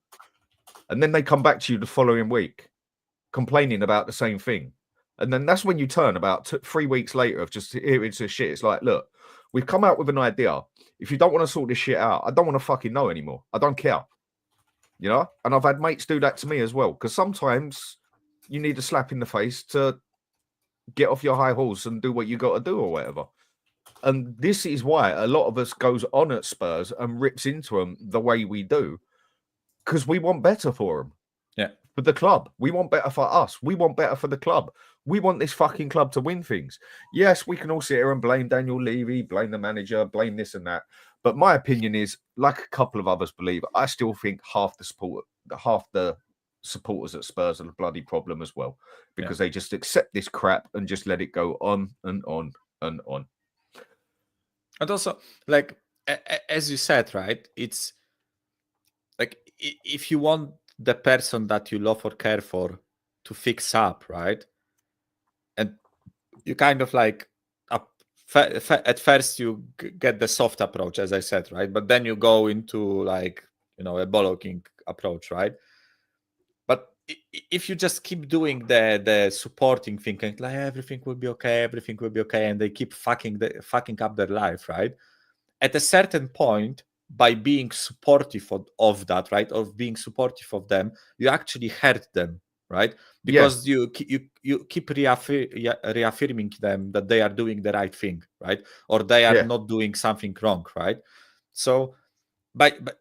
And then they come back to you the following week complaining about the same thing. And then that's when you turn about 3 weeks later of just hearing to shit. It's like, look, we've come out with an idea. If you don't want to sort this shit out, I don't want to fucking know anymore. I don't care. You know? And I've had mates do that to me as well. Because sometimes you need a slap in the face to get off your high horse and do what you got to do or whatever. And this is why a lot of us goes on at Spurs and rips into them the way we do. Because we want better for them. Yeah. For the club. We want better for us. We want better for the club. We want this fucking club to win things. Yes, we can all sit here and blame Daniel Levy, blame the manager, blame this and that. But my opinion is, like a couple of others believe, I still think half the supporters at Spurs are the bloody problem as well. Because they just accept this crap and just let it go on and on and on. And also, like, as you said, right, it's like, if you want the person that you love or care for to fix up, right, and you kind of like at first you get the soft approach, as I said, right, but then you go into like a bollocking approach, right? But if you just keep doing the supporting thing, and like everything will be okay, and they keep fucking up their life, right? At a certain point, by being supportive of that, right, of being supportive of them, you actually hurt them, right? Because you keep reaffirming them that they are doing the right thing, right, or they are not doing something wrong, right? So, but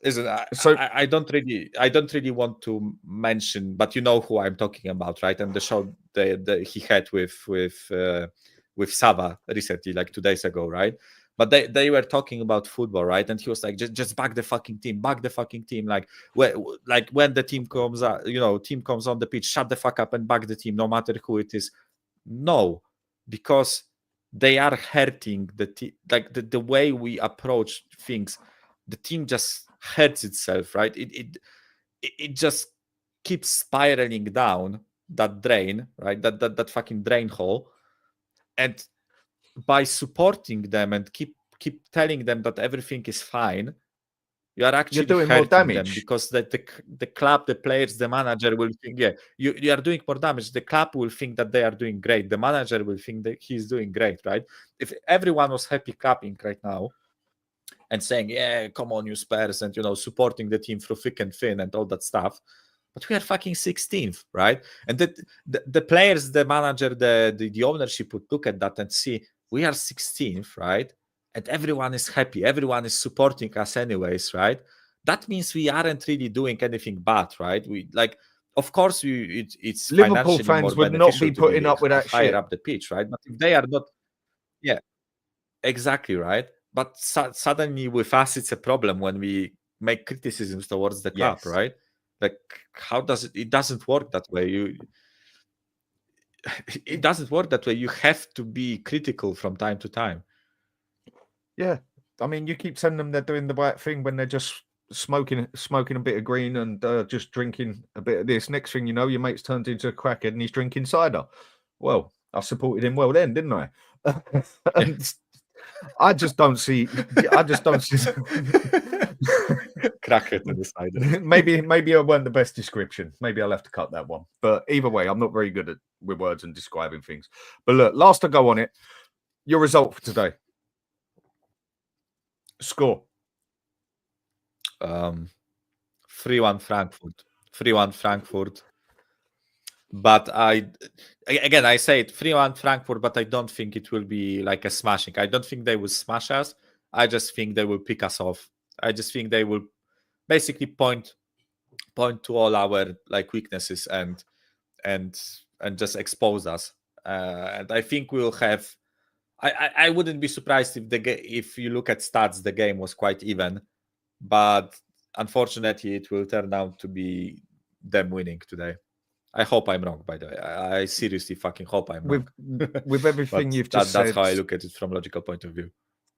listen, I don't really want to mention, but you know who I'm talking about, right? And the show that he had with Sava recently, like 2 days ago, right? But they were talking about football, right? And he was like, just back the fucking team. Like when the team comes out, team comes on the pitch, shut the fuck up and back the team, no matter who it is. No, because they are hurting the team. Like the way we approach things, the team just hurts itself, right? It just keeps spiraling down that drain, right? That fucking drain hole. And by supporting them and keep telling them that everything is fine, You are actually doing more hurting them damage. because the club, the players, the manager will think, you are doing more damage. The club will think that they are doing great. The manager will think that he's doing great, right? If everyone was happy clapping right now and saying, yeah, come on, you Spurs, and, supporting the team through thick and thin and all that stuff, but we are fucking 16th, right? And the players, the manager, the ownership would look at that and see, we are 16th, right? And everyone is happy. Everyone is supporting us anyways, right? That means we aren't really doing anything bad, right? Of course, it's Liverpool financially fans more would not beneficial be to putting up with that higher shit. up the pitch, right? But if they are not, yeah, exactly, right? But suddenly with us, it's a problem when we make criticisms towards the club, Yes. right? Like, how does it doesn't work that way. It doesn't work that way. You have to be critical from time to time. Yeah, I mean, you keep telling them they're doing the right thing when they're just smoking a bit of green and just drinking a bit of this. Next thing you know, your mate's turned into a crackhead and he's drinking cider. Well, I supported him well then, didn't I? And I just don't see. Crackhead in the cider. Maybe I weren't the best description. Maybe I'll have to cut that one. But either way, I'm not very good with words and describing things. But look, last to go on it, your result for today. Score. 3-1 Frankfurt. 3-1 Frankfurt. But I say it 3-1 Frankfurt, but I don't think it will be like a smashing. I don't think they will smash us. I just think they will pick us off. I just think they will basically point to all our weaknesses and just expose us. And I think we'll have. I wouldn't be surprised if you look at stats, the game was quite even, but unfortunately, it will turn out to be them winning today. I hope I'm wrong, by the way. I seriously fucking hope I'm wrong. With everything you've just said, that's how I look at it from a logical point of view.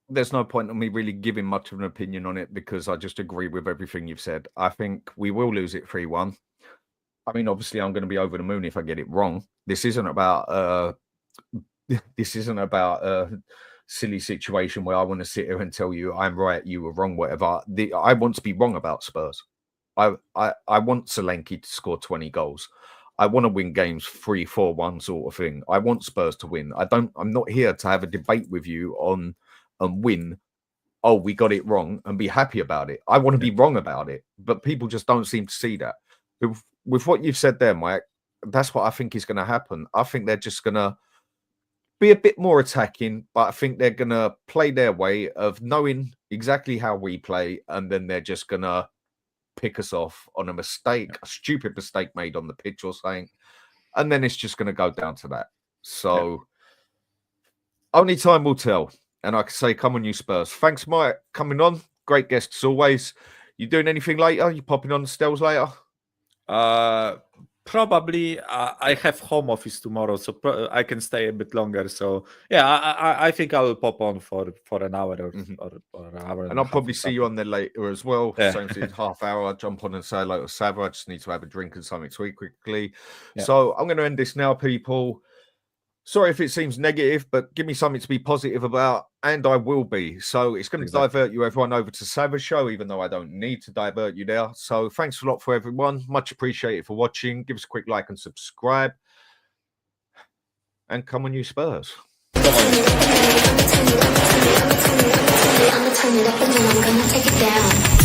There's no point in me really giving much of an opinion on it because I just agree with everything you've said. I think we will lose it 3-1. I mean, obviously, I'm going to be over the moon if I get it wrong. This isn't about a silly situation where I want to sit here and tell you I'm right, you were wrong, whatever. I want to be wrong about Spurs. I want Solanke to score 20 goals. I want to win games 3-4-1 sort of thing. I want Spurs to win. I'm not here to have a debate with you on and win. Oh, we got it wrong and be happy about it. I want to be wrong about it, but people just don't seem to see that. With what you've said there, Mike, that's what I think is going to happen. I think they're just going to be a bit more attacking, but I think they're going to play their way of knowing exactly how we play, and then they're just going to pick us off on a mistake, a stupid mistake made on the pitch or something, and then it's just going to go down to that. So only time will tell. And I can say, come on, you Spurs. Thanks, Mike, coming on. Great guest as always. You doing anything later? You popping on the Stells later? Probably. I have home office tomorrow, so I can stay a bit longer. So yeah, I think I will pop on for an hour or an hour. And I'll probably see you on there later as well. Yeah. Same thing, half hour. I'll jump on and say hello to Sava. I just need to have a drink and something to eat quickly. Yeah. So I'm going to end this now, people. Sorry if it seems negative, but give me something to be positive about, and I will be. So it's going to divert you, everyone, over to Sava's show, even though I don't need to divert you there. So thanks a lot for everyone. Much appreciated for watching. Give us a quick like and subscribe. And come on, you Spurs. I'm gonna turn it up and then I'm gonna take it down.